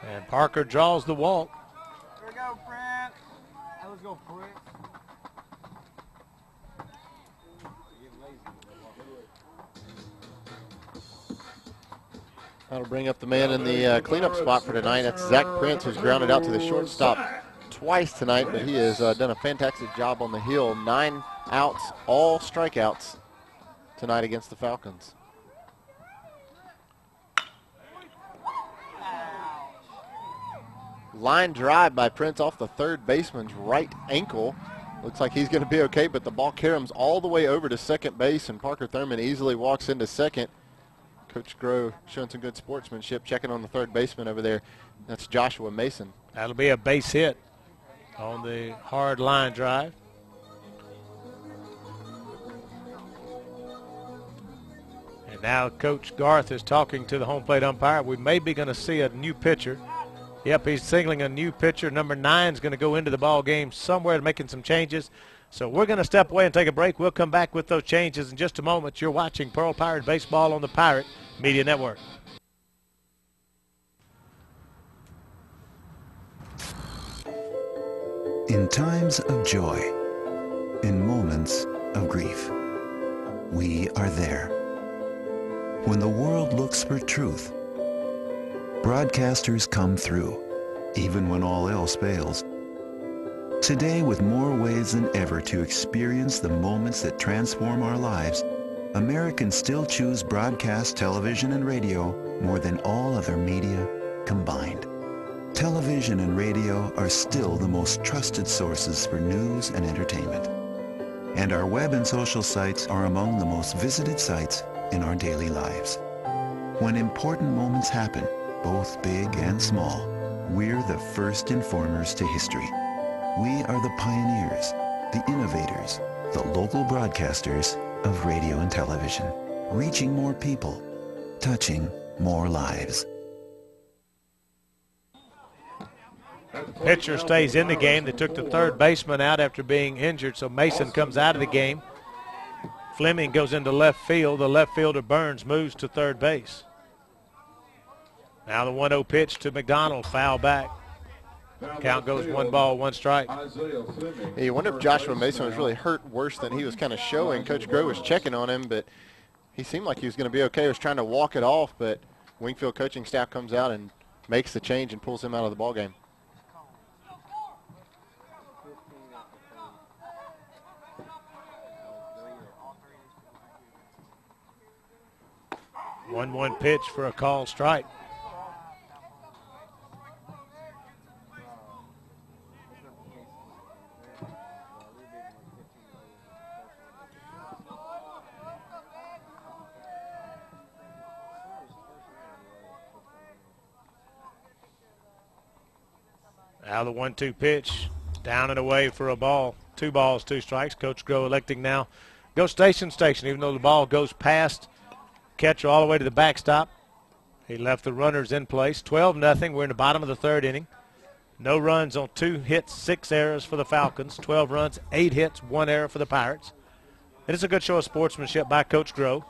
And Parker draws the walk. There we go, Brent. Let's go, Brent. That'll bring up the man in the cleanup spot for tonight. That's Zach Prince, who's grounded out to the shortstop twice tonight, but he has done a fantastic job on the hill. 9 outs, all strikeouts tonight against the Falcons. Line drive by Prince off the third baseman's right ankle. Looks like he's going to be okay, but the ball caroms all the way over to second base, and Parker Thurman easily walks into second. Coach Grove showing some good sportsmanship, checking on the third baseman over there. That's Joshua Mason. That'll be a base hit on the hard line drive. And now Coach Garth is talking to the home plate umpire. We may be going to see a new pitcher. Yep, he's signaling a new pitcher. Number 9 is going to go into the ball game somewhere, making some changes. So we're going to step away and take a break. We'll come back with those changes in just a moment. You're watching Pearl Pirate Baseball on the Pirate Media Network. In times of joy, in moments of grief, we are there. When the world looks for truth, broadcasters come through, even when all else fails. Today, with more ways than ever to experience the moments that transform our lives, Americans still choose broadcast television and radio more than all other media combined. Television and radio are still the most trusted sources for news and entertainment. And our web and social sites are among the most visited sites in our daily lives. When important moments happen, both big and small, we're the first informers to history. We are the pioneers, the innovators, the local broadcasters of radio and television, reaching more people, touching more lives. Pitcher stays in the game. They took the third baseman out after being injured, so Mason comes out of the game. Fleming goes into left field. The left fielder Burns moves to third base. Now the 1-0 pitch to McDonald, foul back. Count goes 1 ball, 1 strike. Yeah, you wonder if Joshua Mason was really hurt worse than he was kind of showing. Coach Groh was checking on him, but he seemed like he was going to be okay. He was trying to walk it off, but Wingfield coaching staff comes out and makes the change and pulls him out of the ball game. One pitch for a called strike. Now the 1-2 pitch, down and away for a ball. 2 balls, 2 strikes. Coach Groh electing now go station, even though the ball goes past catcher all the way to the backstop. He left the runners in place. 12-0. We're in the bottom of the third inning. No runs on 2 hits, 6 errors for the Falcons. 12 runs, 8 hits, 1 error for the Pirates. It is a good show of sportsmanship by Coach Groh.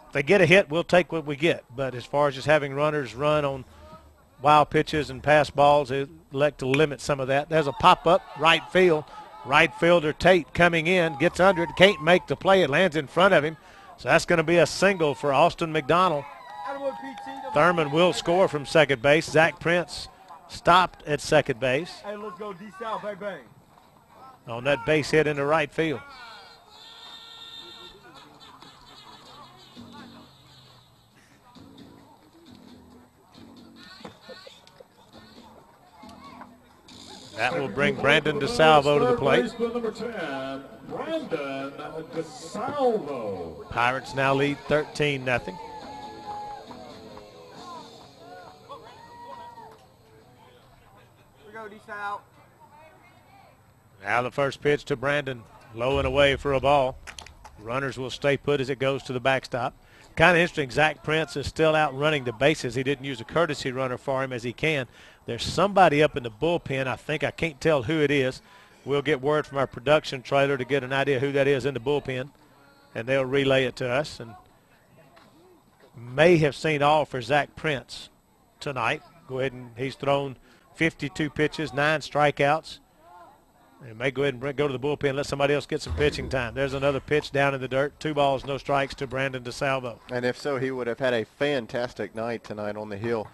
If they get a hit, we'll take what we get. But as far as just having runners run on wild pitches and pass balls, they elect to limit some of that. There's a pop-up, right field. Right fielder Tate coming in, gets under it, can't make the play. It lands in front of him. So that's going to be a single for Austin McDonald. Thurman will score from second base. Zach Prince stopped at second base. Hey, let's go D-South, bang, bang. On that base hit into right field. That will bring Brandon DeSalvo to the plate. Number 10, Brandon DeSalvo. Pirates now lead 13-0. We go D-South. Now the first pitch to Brandon, low and away for a ball. Runners will stay put as it goes to the backstop. Kind of interesting, Zach Prince is still out running the bases. He didn't use a courtesy runner for him as he can. There's somebody up in the bullpen. I can't tell who it is. We'll get word from our production trailer to get an idea who that is in the bullpen, and they'll relay it to us. And may have seen all for Zach Prince tonight. Go ahead and he's thrown 52 pitches, 9 strikeouts. They may go ahead and go to the bullpen and let somebody else get some pitching time. There's another pitch down in the dirt. 2 balls, no strikes to Brandon DeSalvo. And if so, he would have had a fantastic night tonight on the hill.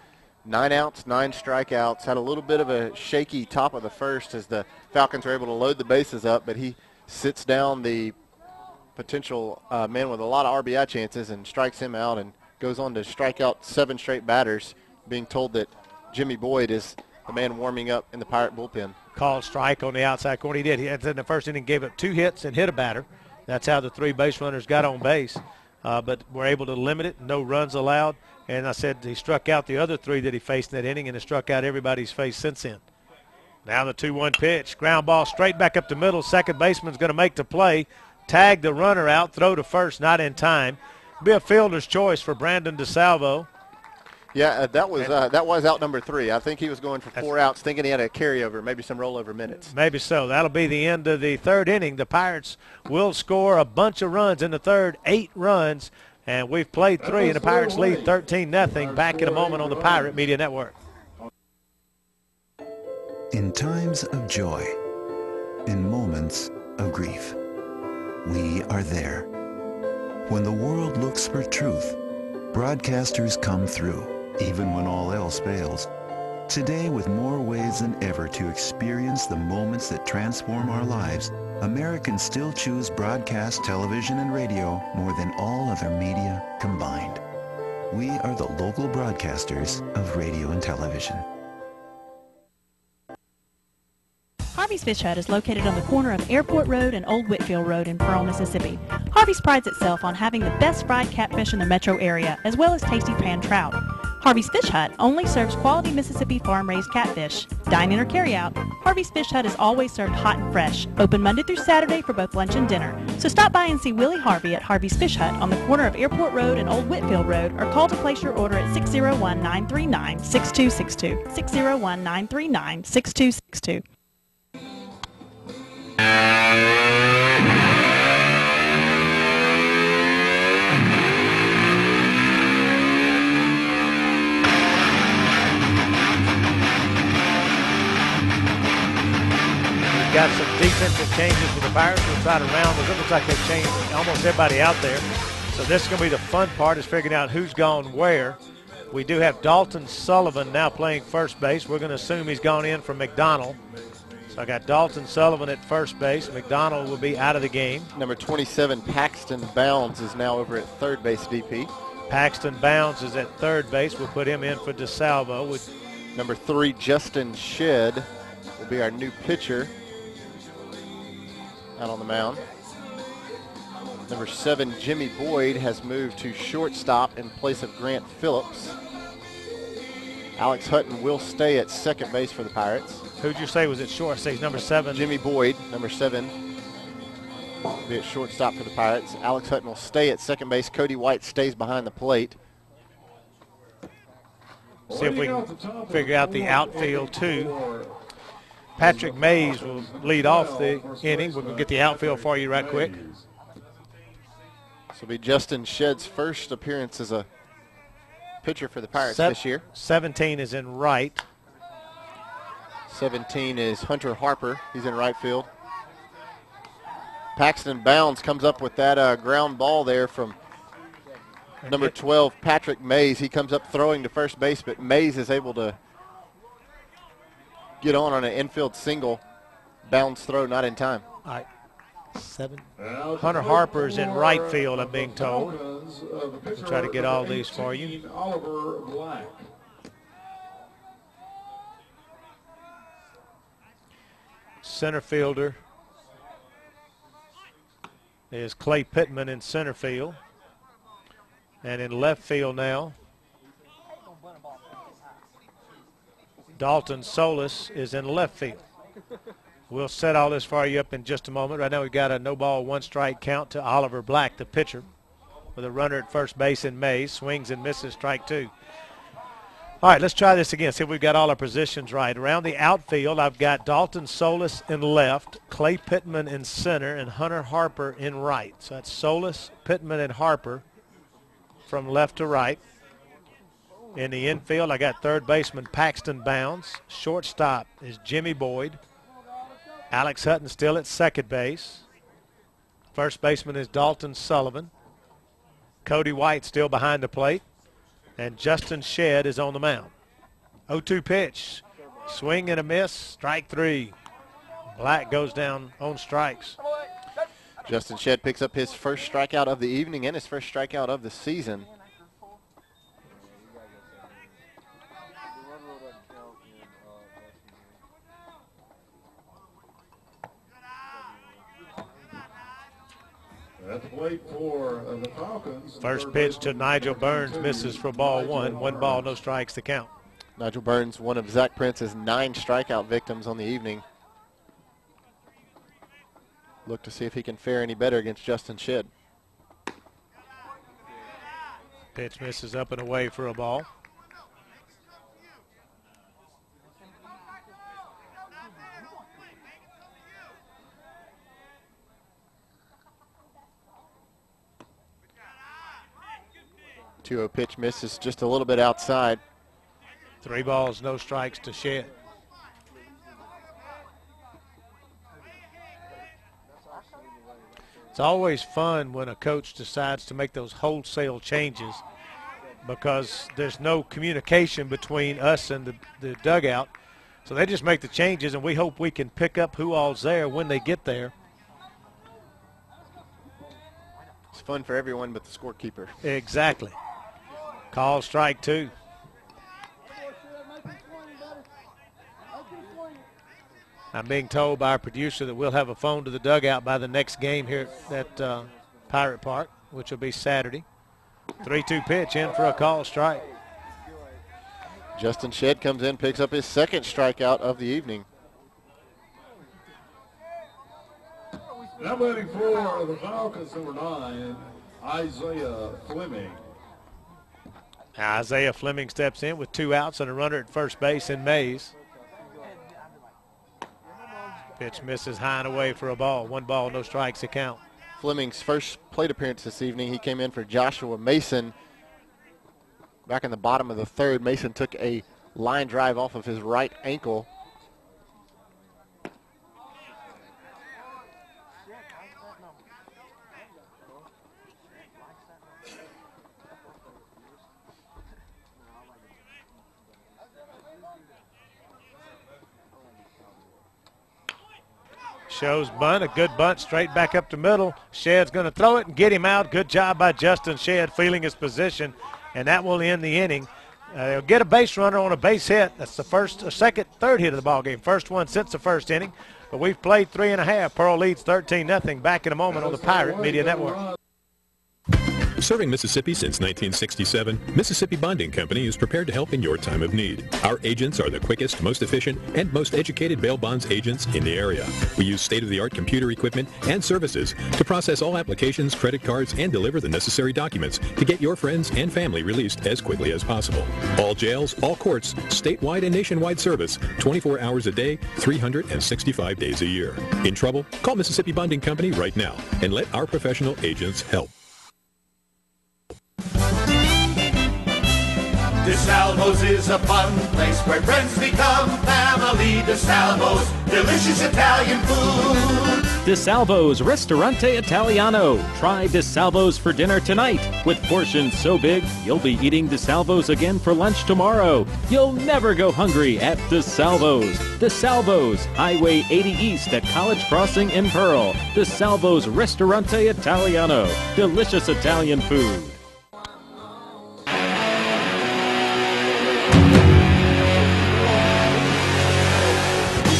9 outs, 9 strikeouts. Had a little bit of a shaky top of the first as the Falcons were able to load the bases up, but he sits down the potential man with a lot of RBI chances and strikes him out and goes on to strike out 7 straight batters, being told that Jimmy Boyd is the man warming up in the Pirate bullpen. Called strike on the outside corner. He did. He in the first inning gave up 2 hits and hit a batter. That's how the 3 base runners got on base. But we're able to limit it. No runs allowed. And I said he struck out the other 3 that he faced in that inning and has struck out everybody's faced since then. Now the 2-1 pitch. Ground ball straight back up the middle. Second baseman's going to make the play. Tag the runner out. Throw to first. Not in time. Be a fielder's choice for Brandon DeSalvo. Yeah, that was out number 3. I think he was going for 4 outs, thinking he had a carryover, maybe some rollover minutes. Maybe so. That'll be the end of the third inning. The Pirates will score a bunch of runs in the third, 8 runs, and we've played 3, and the Pirates lead 13-0. Back in a moment on the Pirate Media Network. In times of joy, in moments of grief, we are there. When the world looks for truth, broadcasters come through, even when all else fails. Today, with more ways than ever to experience the moments that transform our lives, Americans still choose broadcast television and radio more than all other media combined. We are the local broadcasters of radio and television. Harvey's Fish Hut is located on the corner of Airport Road and Old Whitfield Road in Pearl, Mississippi. Harvey's prides itself on having the best fried catfish in the metro area, as well as tasty pan trout. Harvey's Fish Hut only serves quality Mississippi farm-raised catfish. Dine in or carry out, Harvey's Fish Hut is always served hot and fresh, open Monday through Saturday for both lunch and dinner. So stop by and see Willie Harvey at Harvey's Fish Hut on the corner of Airport Road and Old Whitfield Road, or call to place your order at 601-939-6262. 601-939-6262. Got some defensive changes for the Pirates. We'll try to round those. It looks like they've changed almost everybody out there. So this is going to be the fun part, is figuring out who's gone where. We do have Dalton Sullivan now playing first base. We're going to assume he's gone in from McDonald. So I got Dalton Sullivan at first base. McDonald will be out of the game. Number 27, Paxton Bounds, is now over at third base, DP. Paxton Bounds is at third base. We'll put him in for DeSalvo. Number 3, Justin Shedd, will be our new pitcher out on the mound. Number 7, Jimmy Boyd, has moved to shortstop in place of Grant Phillips. Alex Hutton will stay at second base for the Pirates. Who'd you say was at short? Say number 7. Jimmy Boyd, number 7, will be at shortstop for the Pirates. Alex Hutton will stay at second base. Cody White stays behind the plate. See if we can figure out the outfield too. Patrick Mays will lead off the inning. We're going to get the outfield for you right quick. This will be Justin Shedd's first appearance as a pitcher for the Pirates this year. 17 is in right. 17 is Hunter Harper. He's in right field. Paxton Bounds comes up with that ground ball there from number 12, Patrick Mays. He comes up throwing to first base, but Mays is able to get on an infield single. Bounds throw not in time. All right. 7. Hunter Harper is in right field, I'm being told. We'll try to get all these for you. Oliver Black. Center fielder is Clay Pittman in center field. And in left field now, Dalton Solis is in left field. We'll set all this for you up in just a moment. Right now we've got a no ball, 1 strike count to Oliver Black, the pitcher, with a runner at first base in Mays. Swings and misses, strike 2. All right, let's try this again, see if we've got all our positions right. Around the outfield, I've got Dalton Solis in left, Clay Pittman in center, and Hunter Harper in right. So that's Solis, Pittman, and Harper from left to right. In the infield, I got third baseman Paxton Bounds. Shortstop is Jimmy Boyd. Alex Hutton still at second base. First baseman is Dalton Sullivan. Cody White still behind the plate. And Justin Shedd is on the mound. 0-2 pitch. Swing and a miss. Strike 3. Black goes down on strikes. Justin Shedd picks up his first strikeout of the evening and his first strikeout of the season. At the plate for the Falcons. First pitch to Nigel Burns, misses for ball 1. 1 ball, no strikes to count. Nigel Burns, one of Zach Prince's 9 strikeout victims on the evening. Look to see if he can fare any better against Justin Shedd. Pitch misses up and away for a ball. Pitch misses just a little bit outside. 3 balls, no strikes to Shedd. It's always fun when a coach decides to make those wholesale changes because there's no communication between us and the dugout. So they just make the changes, and we hope we can pick up who all's there when they get there. It's fun for everyone but the scorekeeper. Exactly. Call strike 2. I'm being told by our producer that we'll have a phone to the dugout by the next game here at Pirate Park, which will be Saturday. 3-2 pitch in for a call strike. Justin Shedd comes in, picks up his second strikeout of the evening. Now batting for the Falcons, number 9, Isaiah Fleming. Isaiah Fleming steps in with 2 outs and a runner at first base in Mays. Pitch misses high and away for a ball. 1 ball, no strikes to count. Fleming's first plate appearance this evening, he came in for Joshua Mason. Back in the bottom of the 3rd, Mason took a line drive off of his right ankle. Shows bunt, a good bunt, straight back up the middle. Shedd's going to throw it and get him out. Good job by Justin Shedd feeling his position, and that will end the inning. They'll get a base runner on a base hit. That's the first, second, third hit of the ball game. First one since the first inning. But we've played 3.5. Pearl leads 13-0. Back in a moment on the Pirate Media Network. Serving Mississippi since 1967, Mississippi Bonding Company is prepared to help in your time of need. Our agents are the quickest, most efficient, and most educated bail bonds agents in the area. We use state-of-the-art computer equipment and services to process all applications, credit cards, and deliver the necessary documents to get your friends and family released as quickly as possible. All jails, all courts, statewide and nationwide service, 24 hours a day, 365 days a year. In trouble? Call Mississippi Bonding Company right now and let our professional agents help. DeSalvo's is a fun place where friends become family. DeSalvo's, delicious Italian food. DeSalvo's Ristorante Italiano. Try DeSalvo's for dinner tonight. With portions so big, you'll be eating DeSalvo's again for lunch tomorrow. You'll never go hungry at DeSalvo's. DeSalvo's, Highway 80 East at College Crossing in Pearl. DeSalvo's Ristorante Italiano. Delicious Italian food.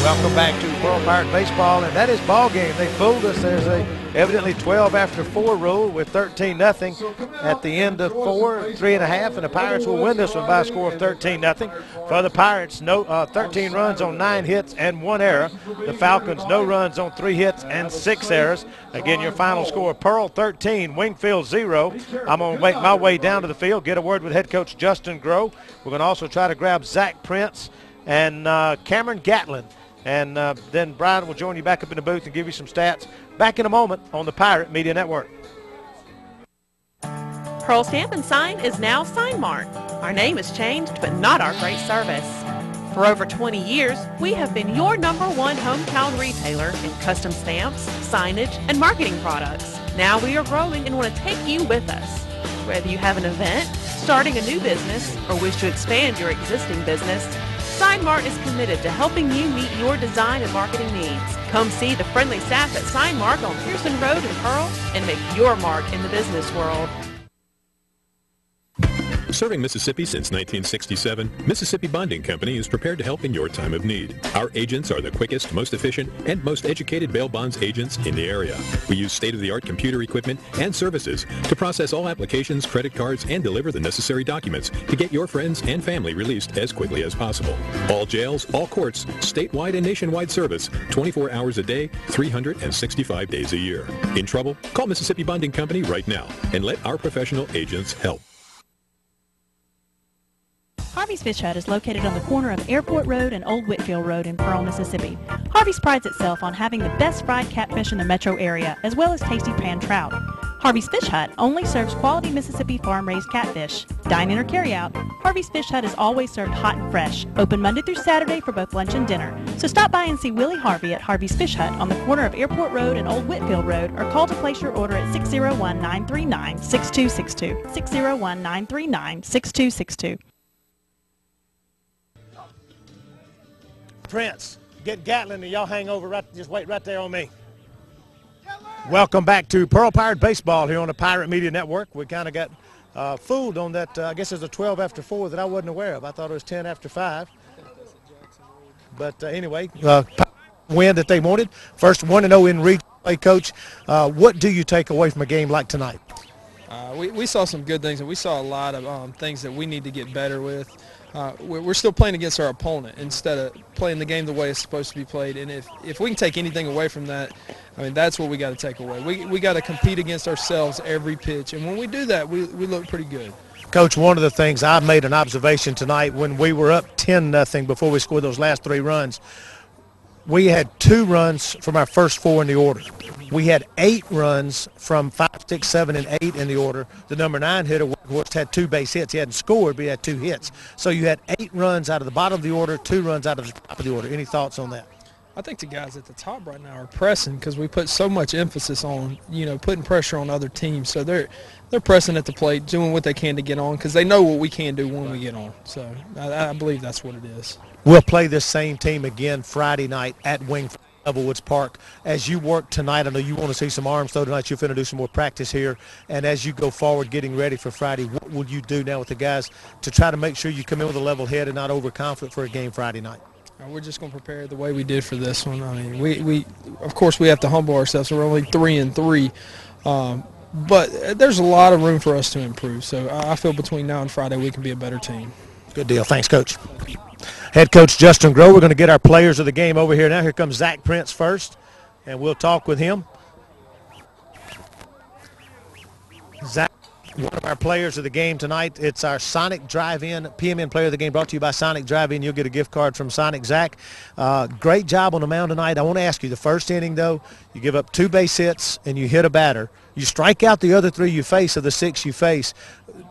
Welcome back to Pearl Pirate Baseball, and that is ball game. They fooled us. There's a evidently 12 after 4 rule with 13-0 at the end of 4, 3.5, and the Pirates will win this one by a score of 13-0. For the Pirates, 13 runs on 9 hits and 1 error. The Falcons, no runs on 3 hits and 6 errors. Again, your final score: Pearl 13, Wingfield 0. I'm going to make my way down to the field, get a word with head coach Justin Groh. We're going to also try to grab Zach Prince and Cameron Gatlin. And then Brian will join you back up in the booth and give you some stats. Back in a moment on the Pirate Media Network. Pearl Stamp and Sign is now Sign Mart. Our name has changed, but not our great service. For over 20 years, we have been your #1 hometown retailer in custom stamps, signage, and marketing products. Now we are growing and want to take you with us. Whether you have an event, starting a new business, or wish to expand your existing business, Sign Mart is committed to helping you meet your design and marketing needs. Come see the friendly staff at Sign Mart on Pearson Road in Pearl and make your mark in the business world. Serving Mississippi since 1967, Mississippi Bonding Company is prepared to help in your time of need. Our agents are the quickest, most efficient, and most educated bail bonds agents in the area. We use state-of-the-art computer equipment and services to process all applications, credit cards, and deliver the necessary documents to get your friends and family released as quickly as possible. All jails, all courts, statewide and nationwide service, 24 hours a day, 365 days a year. In trouble? Call Mississippi Bonding Company right now and let our professional agents help. Harvey's Fish Hut is located on the corner of Airport Road and Old Whitfield Road in Pearl, Mississippi. Harvey's prides itself on having the best fried catfish in the metro area, as well as tasty pan trout. Harvey's Fish Hut only serves quality Mississippi farm-raised catfish. Dine-in or carry-out, Harvey's Fish Hut is always served hot and fresh, open Monday through Saturday for both lunch and dinner. So stop by and see Willie Harvey at Harvey's Fish Hut on the corner of Airport Road and Old Whitfield Road, or call to place your order at 601-939-6262. 601-939-6262. Prince, get Gatlin and y'all hang over right, just wait right there on me. Welcome back to Pearl Pirate Baseball here on the Pirate Media Network. We kind of got fooled on that. I guess there's a 12 after 4 that I wasn't aware of. I thought it was 10 after 5. But anyway, win that they wanted. First 1-0 in region play, Coach. What do you take away from a game like tonight? We saw some good things, and we saw a lot of things that we need to get better with. We're still playing against our opponent instead of playing the game the way it's supposed to be played. And if we can take anything away from that, I mean, that's what we got to take away. We got to compete against ourselves every pitch. And when we do that, we look pretty good. Coach, one of the things I made an observation tonight when we were up 10-0 before we scored those last 3 runs, we had 2 runs from our first 4 in the order. We had 8 runs from 5, 6, 7, and 8 in the order. The number 9 hitter had 2 base hits. He hadn't scored, but he had 2 hits. So you had 8 runs out of the bottom of the order, 2 runs out of the top of the order. Any thoughts on that? I think the guys at the top right now are pressing because we put so much emphasis on, putting pressure on other teams. So they're pressing at the plate, doing what they can to get on because they know what we can do when we get on. So I believe that's what it is. We'll play this same team again Friday night at Wingfield Park. As you work tonight, I know you want to see some arms throw tonight. You're going to do some more practice here. And as you go forward getting ready for Friday, what will you do now with the guys to try to make sure you come in with a level head and not overconfident for a game Friday night? We're just going to prepare the way we did for this one. I mean, we of course we have to humble ourselves. We're only 3-3, but there's a lot of room for us to improve. So I feel between now and Friday we can be a better team. Good deal. Thanks, Coach. Head coach Justin Groh. We're going to get our players of the game over here now. Here comes Zach Prince first, and we'll talk with him. Zach, one of our players of the game tonight. It's our Sonic Drive-In PMN Player of the Game, brought to you by Sonic Drive-In. You'll get a gift card from Sonic. Zach, great job on the mound tonight. I want to ask you, the first inning, though, you give up 2 base hits and you hit a batter. You strike out the other 3 you face of the 6 you face.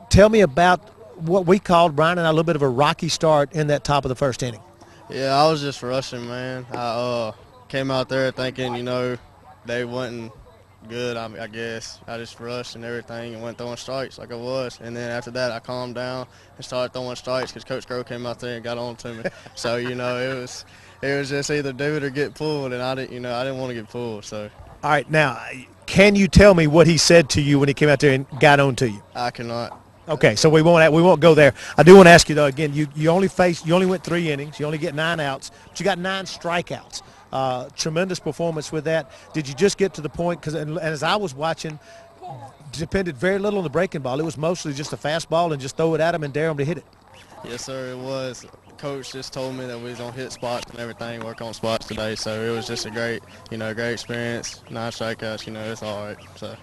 Tell me about what we called, Brian and I, a little bit of a rocky start in that top of the first inning. Yeah, I was just rushing, man. I came out there thinking, they wasn't good, I guess. I just rushed and everything and went throwing strikes like I was. And then after that, I calmed down and started throwing strikes because Coach Groh came out there and got on to me. So, it was just either do it or get pulled, and I didn't want to get pulled. So. All right, now, can you tell me what he said to you when he came out there and got on to you? I cannot. Okay, so we won't go there. I do want to ask you, though, again, you only went 3 innings. You only get 9 outs, but you got 9 strikeouts. Tremendous performance with that. Did you just get to the point, because as I was watching, depended very little on the breaking ball. It was mostly just a fastball and just throw it at him and dare him to hit it. Yes, sir, it was. Coach just told me that we was going to hit spots and everything, work on spots today. So it was just a great experience. 9 strikeouts, it's all right. So.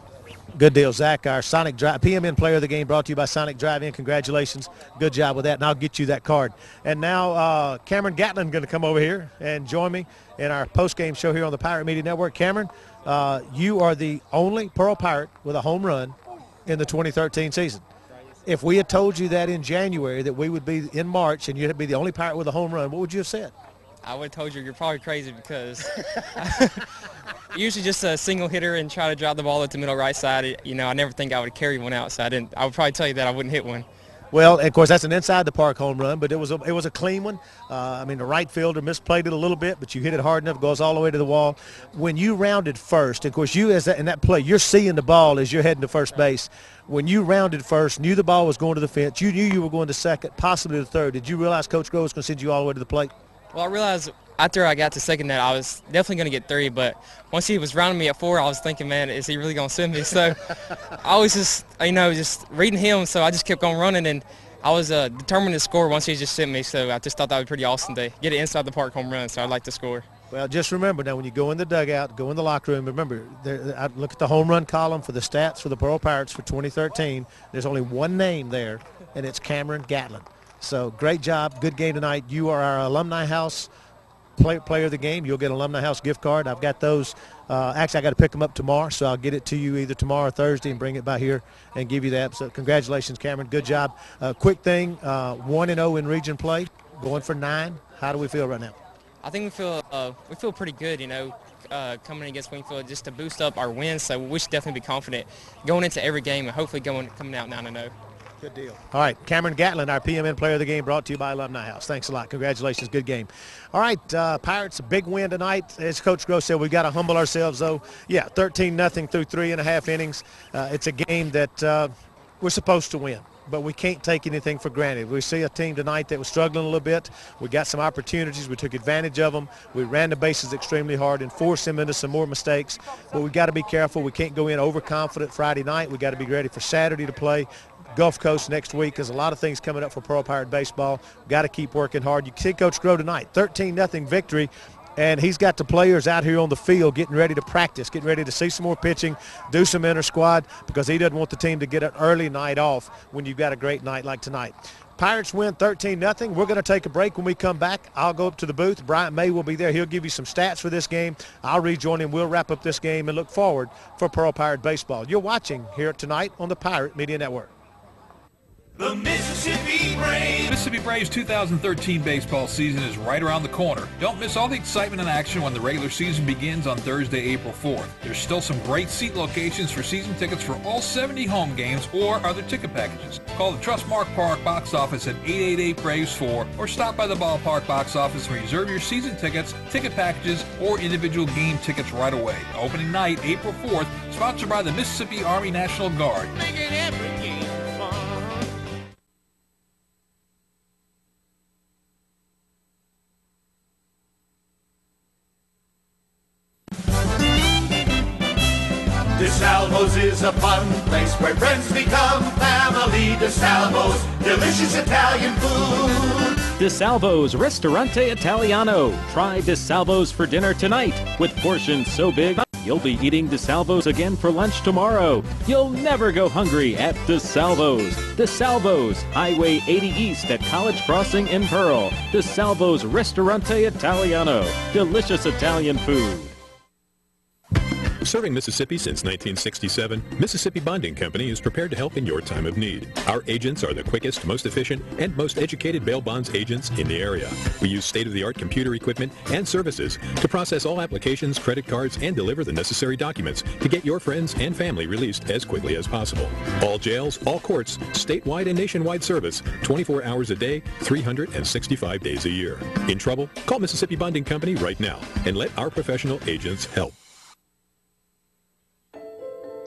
Good deal, Zach. Our Sonic Drive PMN Player of the Game, brought to you by Sonic Drive-In. Congratulations. Good job with that, and I'll get you that card. And now Cameron Gatlin going to come over here and join me in our post-game show here on the Pirate Media Network. Cameron, you are the only Pearl Pirate with a home run in the 2013 season. If we had told you that in January, that we would be in March and you'd be the only Pirate with a home run, what would you have said? I would have told you you're probably crazy because usually just a single hitter and try to drive the ball at the middle right side. I never think I would carry one out, so I would probably tell you that I wouldn't hit one. Well, of course, that's an inside-the-park home run, but it was a clean one. The right fielder misplayed it a little bit, but you hit it hard enough, goes all the way to the wall. When you rounded first, of course, in that play, you're seeing the ball as you're heading to first base. When you rounded first, knew the ball was going to the fence, you knew you were going to second, possibly to third. Did you realize Coach Groh was going to send you all the way to the plate? Well, I realized after I got to second that I was definitely going to get 3, but once he was rounding me at 4, I was thinking, man, is he really going to send me? So I was just reading him, so I just kept on running, and I was determined to score once he just sent me, so I just thought that would be pretty awesome to get an inside-the-park home run, so I'd like to score. Well, just remember now when you go in the dugout, go in the locker room, remember, I look at the home run column for the stats for the Pearl Pirates for 2013. There's only one name there, and it's Cameron Gatlin. So great job, good game tonight. You are our Alumni House player of the game. You'll get an Alumni House gift card. I've got those. Actually, I got to pick them up tomorrow, so I'll get it to you either tomorrow or Thursday and bring it by here and give you that. So congratulations, Cameron. Good job. Quick thing, 1-0 in region play, going for 9. How do we feel right now? I think we feel pretty good, coming against Wingfield just to boost up our wins. So we should definitely be confident going into every game and hopefully coming out 9-0. Good deal. All right, Cameron Gatlin, our PMN Player of the Game, brought to you by Alumni House. Thanks a lot. Congratulations. Good game. All right, Pirates, a big win tonight. As Coach Gross said, we've got to humble ourselves, though. Yeah, 13-0 through 3.5 innings. It's a game that we're supposed to win, but we can't take anything for granted. We see a team tonight that was struggling a little bit. We got some opportunities. We took advantage of them. We ran the bases extremely hard and forced them into some more mistakes. But we got to be careful. We can't go in overconfident Friday night. We got to be ready for Saturday to play Gulf Coast next week. There's a lot of things coming up for Pearl Pirate baseball. Got to keep working hard. You see Coach Grow tonight, 13-0 victory. And he's got the players out here on the field getting ready to practice, getting ready to see some more pitching, do some inter-squad, because he doesn't want the team to get an early night off when you've got a great night like tonight. Pirates win 13-0. We're going to take a break. When we come back, I'll go up to the booth. Bryant May will be there. He'll give you some stats for this game. I'll rejoin him. We'll wrap up this game and look forward for Pearl Pirate baseball. You're watching here tonight on the Pirate Media Network. The Mississippi Braves. Mississippi Braves 2013 baseball season is right around the corner. Don't miss all the excitement and action when the regular season begins on Thursday, April 4th. There's still some great seat locations for season tickets for all 70 home games or other ticket packages. Call the Trustmark Park box office at 888-BRAVES-4 or stop by the ballpark box office and reserve your season tickets, ticket packages, or individual game tickets right away. Opening night, April 4th, sponsored by the Mississippi Army National Guard. Making every game fun. DeSalvo's is a fun place where friends become family. DeSalvo's, delicious Italian food. DeSalvo's Ristorante Italiano. Try DeSalvo's for dinner tonight. With portions so big, you'll be eating DeSalvo's again for lunch tomorrow. You'll never go hungry at DeSalvo's. DeSalvo's, Highway 80 East at College Crossing in Pearl. DeSalvo's Ristorante Italiano. Delicious Italian food. Serving Mississippi since 1967, Mississippi Bonding Company is prepared to help in your time of need. Our agents are the quickest, most efficient, and most educated bail bonds agents in the area. We use state-of-the-art computer equipment and services to process all applications, credit cards, and deliver the necessary documents to get your friends and family released as quickly as possible. All jails, all courts, statewide and nationwide service, 24 hours a day, 365 days a year. In trouble? Call Mississippi Bonding Company right now and let our professional agents help.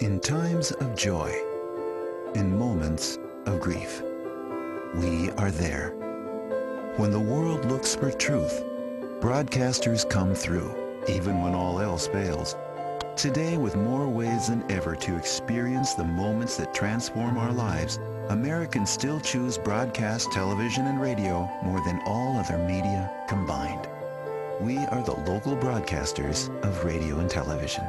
In times of joy, in moments of grief, we are there. When the world looks for truth, broadcasters come through, even when all else fails. Today, with more ways than ever to experience the moments that transform our lives, Americans still choose broadcast television and radio more than all other media combined. We are the local broadcasters of radio and television.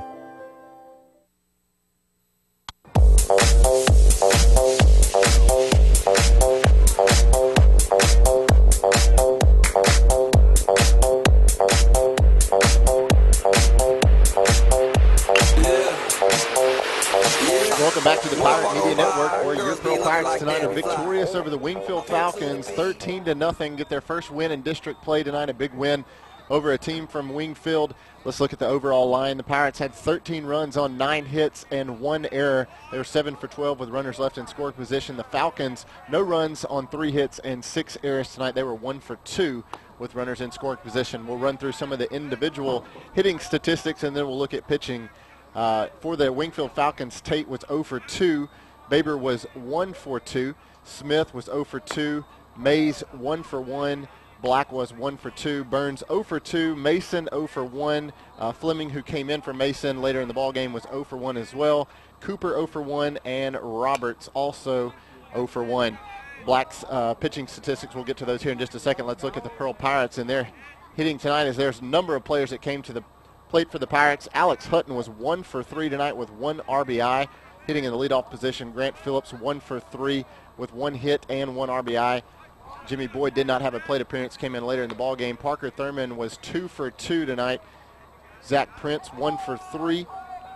Welcome back to the Pirate Media Network, where your Pearl Pirates tonight are victorious over the Wingfield Falcons, 13-0, get their first win in district play tonight, a big win over a team from Wingfield. Let's look at the overall line. The Pirates had 13 runs on 9 hits and 1 error. They were 7 for 12 with runners left in scoring position. The Falcons, no runs on 3 hits and 6 errors tonight. They were 1 for 2 with runners in scoring position. We'll run through some of the individual hitting statistics, and then we'll look at pitching. For the Wingfield Falcons, Tate was 0 for 2. Baber was 1 for 2. Smith was 0 for 2. Mays 1 for 1. Black was 1 for 2. Burns 0 for 2. Mason 0 for 1. Fleming, who came in for Mason later in the ball game, was 0 for 1 as well. Cooper 0 for 1, and Roberts also 0 for 1. Black's pitching statistics, we'll get to those here in just a second. Let's look at the Pearl Pirates and their hitting tonight, as there's a number of players that came to the plate for the Pirates. Alex Hutton was 1 for 3 tonight with 1 RBI. Hitting in the leadoff position, Grant Phillips 1 for 3 with 1 hit and 1 RBI. Jimmy Boyd did not have a plate appearance, came in later in the ball game. Parker Thurman was 2 for 2 tonight. Zach Prince 1 for 3.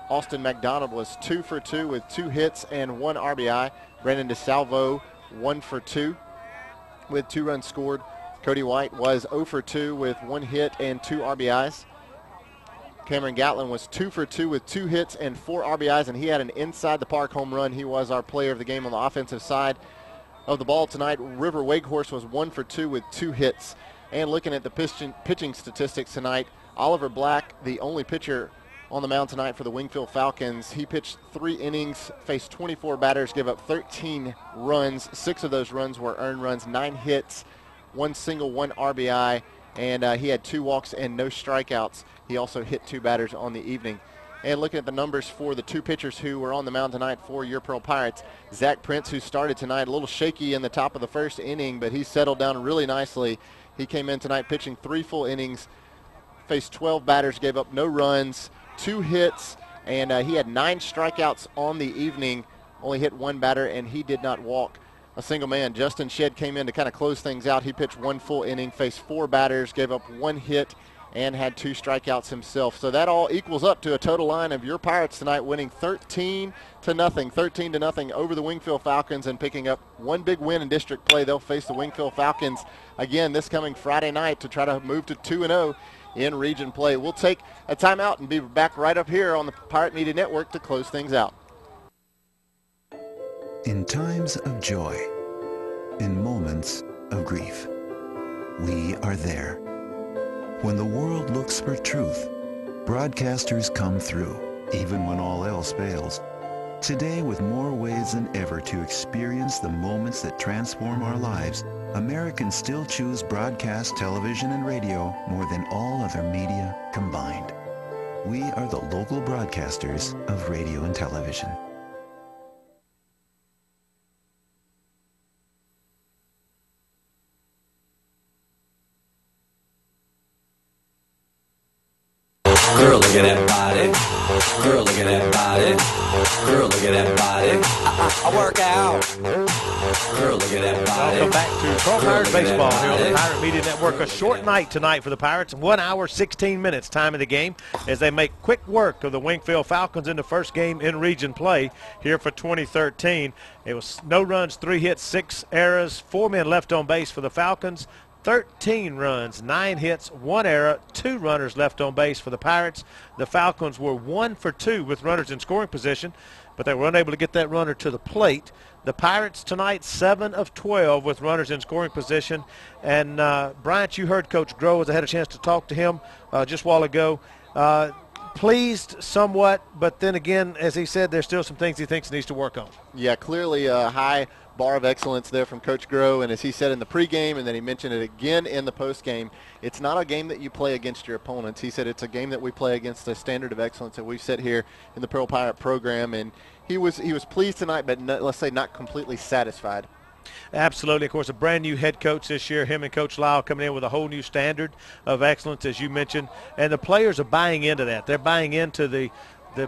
Austin McDonald was 2 for 2 with 2 hits and 1 RBI. Brandon DeSalvo 1 for 2 with 2 runs scored. Cody White was 0 for 2 with 1 hit and 2 RBIs. Cameron Gatlin was 2 for 2 with 2 hits and 4 RBIs, and he had an inside the park home run. He was our player of the game on the offensive side. of the ball tonight. River Wakehorse was 1 for 2 with 2 hits. And looking at the pitching statistics tonight, Oliver Black, the only pitcher on the mound tonight for the Wingfield Falcons. He pitched 3 innings, faced 24 batters, gave up 13 runs. 6 of those runs were earned runs, 9 hits, 1 single, 1 RBI, and he had 2 walks and no strikeouts. He also hit 2 batters on the evening. And looking at the numbers for the 2 pitchers who were on the mound tonight for your Pearl Pirates, Zach Prince, who started tonight a little shaky in the top of the first inning, but he settled down really nicely. He came in tonight pitching 3 full innings, faced 12 batters, gave up no runs, 2 hits, and he had 9 strikeouts on the evening, only hit 1 batter, and he did not walk a single man. Justin Shedd came in to kind of close things out. He pitched 1 full inning, faced 4 batters, gave up 1 hit, and had 2 strikeouts himself. So that all equals up to a total line of your Pirates tonight winning 13-0 over the Wingfield Falcons and picking up 1 big win in district play. They'll face the Wingfield Falcons again this coming Friday night to try to move to 2-0 in region play. We'll take a timeout and be back right up here on the Pirate Media Network to close things out. In times of joy, in moments of grief, we are there. When the world looks for truth, broadcasters come through, even when all else fails. Today, with more ways than ever to experience the moments that transform our lives, Americans still choose broadcast television and radio more than all other media combined. We are the local broadcasters of radio and television. Girl, look at that body. Girl, look at that body. Girl, look at that body. I work out. Girl, look at that body. Welcome back to Pearl Pirates Baseball here on the Pirate Media Network. A short night tonight for the Pirates. 1 hour, 16 minutes time of the game as they make quick work of the Wingfield Falcons in the first game in region play here for 2013. It was no runs, 3 hits, 6 errors, 4 men left on base for the Falcons. 13 runs, 9 hits, 1 error, 2 runners left on base for the Pirates. The Falcons were 1 for 2 with runners in scoring position, but they were unable to get that runner to the plate. The Pirates tonight 7 of 12 with runners in scoring position. And Bryant, you heard Coach Groves. I had a chance to talk to him just a while ago. Pleased somewhat, but then again, as he said, there's still some things he thinks he needs to work on. Yeah, clearly a high bar of excellence there from Coach Groh, and as he said in the pregame and then he mentioned it again in the postgame, it's not a game that you play against your opponents. He said it's a game that we play against a standard of excellence that we've set here in the Pearl Pirate program, and he was pleased tonight, but let's say not completely satisfied. Absolutely. Of course, a brand new head coach this year, him and Coach Lyle coming in with a whole new standard of excellence, as you mentioned, and the players are buying into that. They're buying into the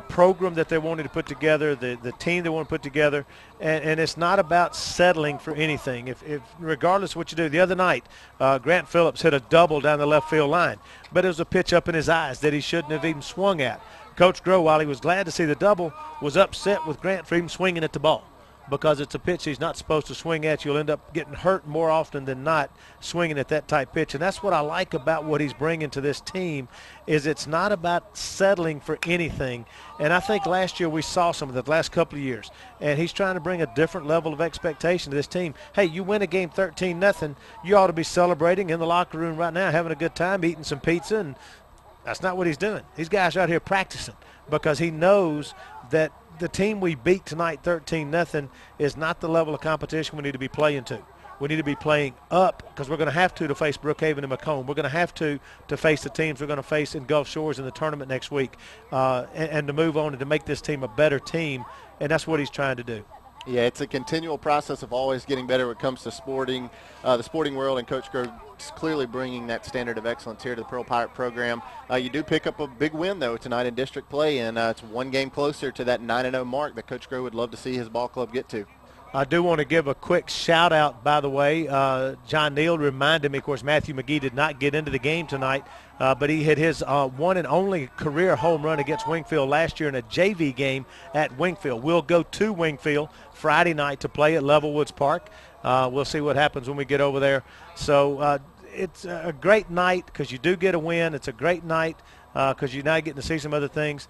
program that they wanted to put together, the team they want to put together, and it's not about settling for anything. If regardless of what you do, the other night, Grant Phillips hit a double down the left field line, but it was a pitch up in his eyes that he shouldn't have even swung at. Coach Groh, while he was glad to see the double, was upset with Grant for even swinging at the ball, because it's a pitch he's not supposed to swing at. You'll end up getting hurt more often than not swinging at that type pitch. And that's what I like about what he's bringing to this team, is it's not about settling for anything. And I think last year we saw some of that, the last couple of years. And he's trying to bring a different level of expectation to this team. Hey, you win a game 13-0, you ought to be celebrating in the locker room right now, having a good time, eating some pizza. And that's not what he's doing. These guys are out here practicing because he knows that the team we beat tonight 13-0 is not the level of competition we need to be playing to. We need to be playing up, because we're going to have to face Brookhaven and Macomb. We're going to have to face the teams we're going to face in Gulf Shores in the tournament next week, and to move on and to make this team a better team, and that's what he's trying to do. Yeah, it's a continual process of always getting better when it comes to sporting, the sporting world, and Coach Groves clearly bringing that standard of excellence here to the Pearl Pirate program. You do pick up a big win, though, tonight in district play, and it's 1 game closer to that 9-0 mark that Coach Groves would love to see his ball club get to. I do want to give a quick shout-out, by the way. John Neal reminded me, of course, Matthew McGee did not get into the game tonight, but he hit his one and only career home run against Wingfield last year in a JV game at Wingfield. We'll go to Wingfield Friday night to play at Levelwoods Park. We'll see what happens when we get over there. So it's a great night because you do get a win. It's a great night because you're now getting to see some other things.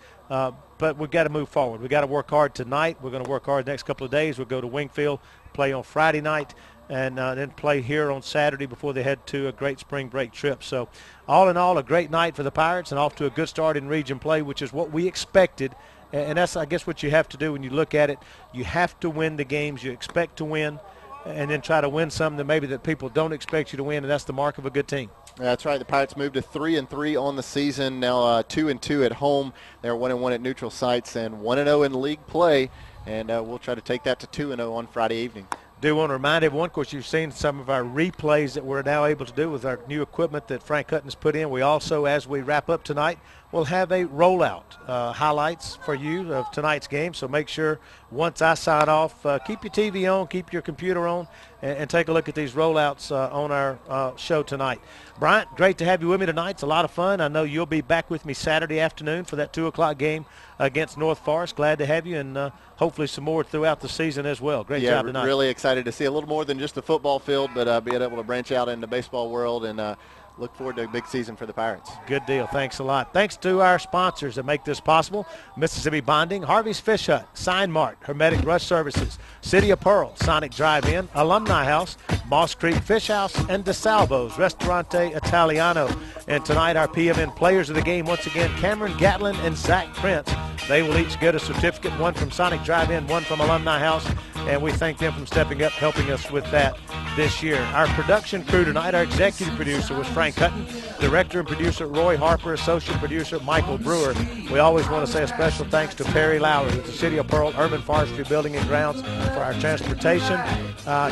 But we've got to move forward. We've got to work hard tonight. We're going to work hard the next couple of days. We'll go to Wingfield play on Friday night, and then play here on Saturday before they head to a great spring break trip. So all in all, a great night for the Pirates and off to a good start in region play, which is what we expected. And that's, I guess, what you have to do when you look at it. You have to win the games you expect to win, and then try to win some that maybe that people don't expect you to win, and that's the mark of a good team. That's right. The Pirates moved to 3-3 on the season. Now 2-2 at home. They're 1-1 at neutral sites and 1-0 in league play. And we'll try to take that to 2-0 on Friday evening. Do want to remind everyone, of course, you've seen some of our replays that we're now able to do with our new equipment that Frank Hutton's put in. We also, as we wrap up tonight, we'll have a rollout highlights for you of tonight's game. So make sure once I sign off, keep your TV on, keep your computer on, and take a look at these rollouts on our show tonight. Bryant, great to have you with me tonight. It's a lot of fun. I know you'll be back with me Saturday afternoon for that 2 o'clock game against North Forest. Glad to have you, and hopefully some more throughout the season as well. Great job tonight. Really excited to see a little more than just the football field, but being able to branch out in the baseball world and look forward to a big season for the Pirates. Good deal. Thanks a lot. Thanks to our sponsors that make this possible: Mississippi Bonding, Harvey's Fish Hut, Sign Mart, Hermetic Rush Services, City of Pearl, Sonic Drive-In, Alumni House, Moss Creek Fish House, and DeSalvo's Ristorante Italiano. And tonight our PMN players of the game, once again, Cameron Gatlin and Zach Prince. They will each get a certificate, one from Sonic Drive-In, one from Alumni House, and we thank them for stepping up, helping us with that this year. Our production crew tonight, our executive producer was Frank Hutton, director and producer Roy Harper, associate producer Michael Brewer. We always want to say a special thanks to Perry Lowry with the City of Pearl Urban Forestry Building and Grounds for our transportation.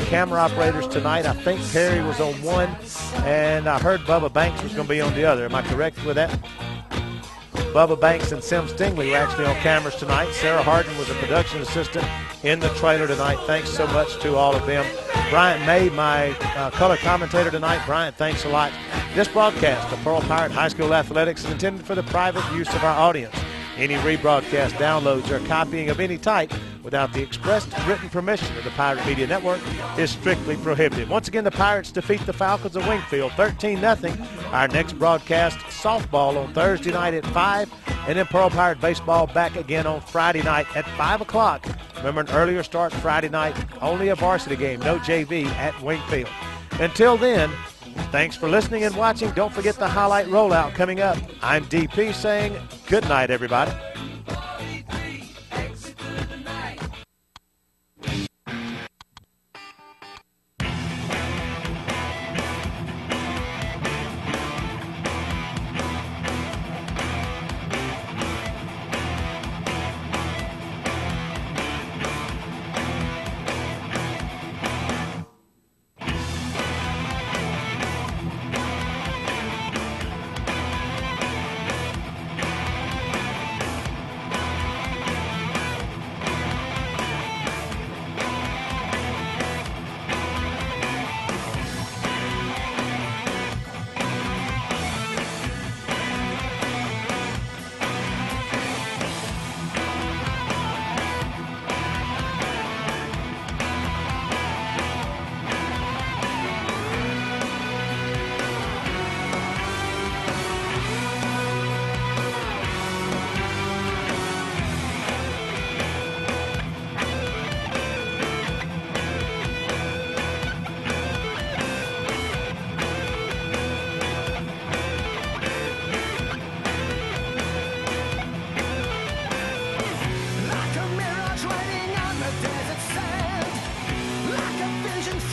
Camera operators tonight, I think Perry was on one, and I heard Bubba Banks was going to be on the other. Am I correct with that? Bubba Banks and Sim Stingley were actually on cameras tonight. Sarah Harden was a production assistant in the trailer tonight. Thanks so much to all of them. Bryant May, my color commentator tonight. Bryant, thanks a lot. This broadcast of Pearl Pirate High School Athletics is intended for the private use of our audience. Any rebroadcast, downloads, or copying of any type without the expressed written permission of the Pirate Media Network is strictly prohibited. Once again, the Pirates defeat the Falcons of Wingfield 13-0. Our next broadcast, softball on Thursday night at 5, and then Pearl Pirate baseball back again on Friday night at 5 o'clock. Remember, an earlier start Friday night, only a varsity game, no JV at Wingfield. Until then, thanks for listening and watching. Don't forget the highlight rollout coming up. I'm DP saying good night, everybody.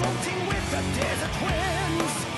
Floating with the desert winds.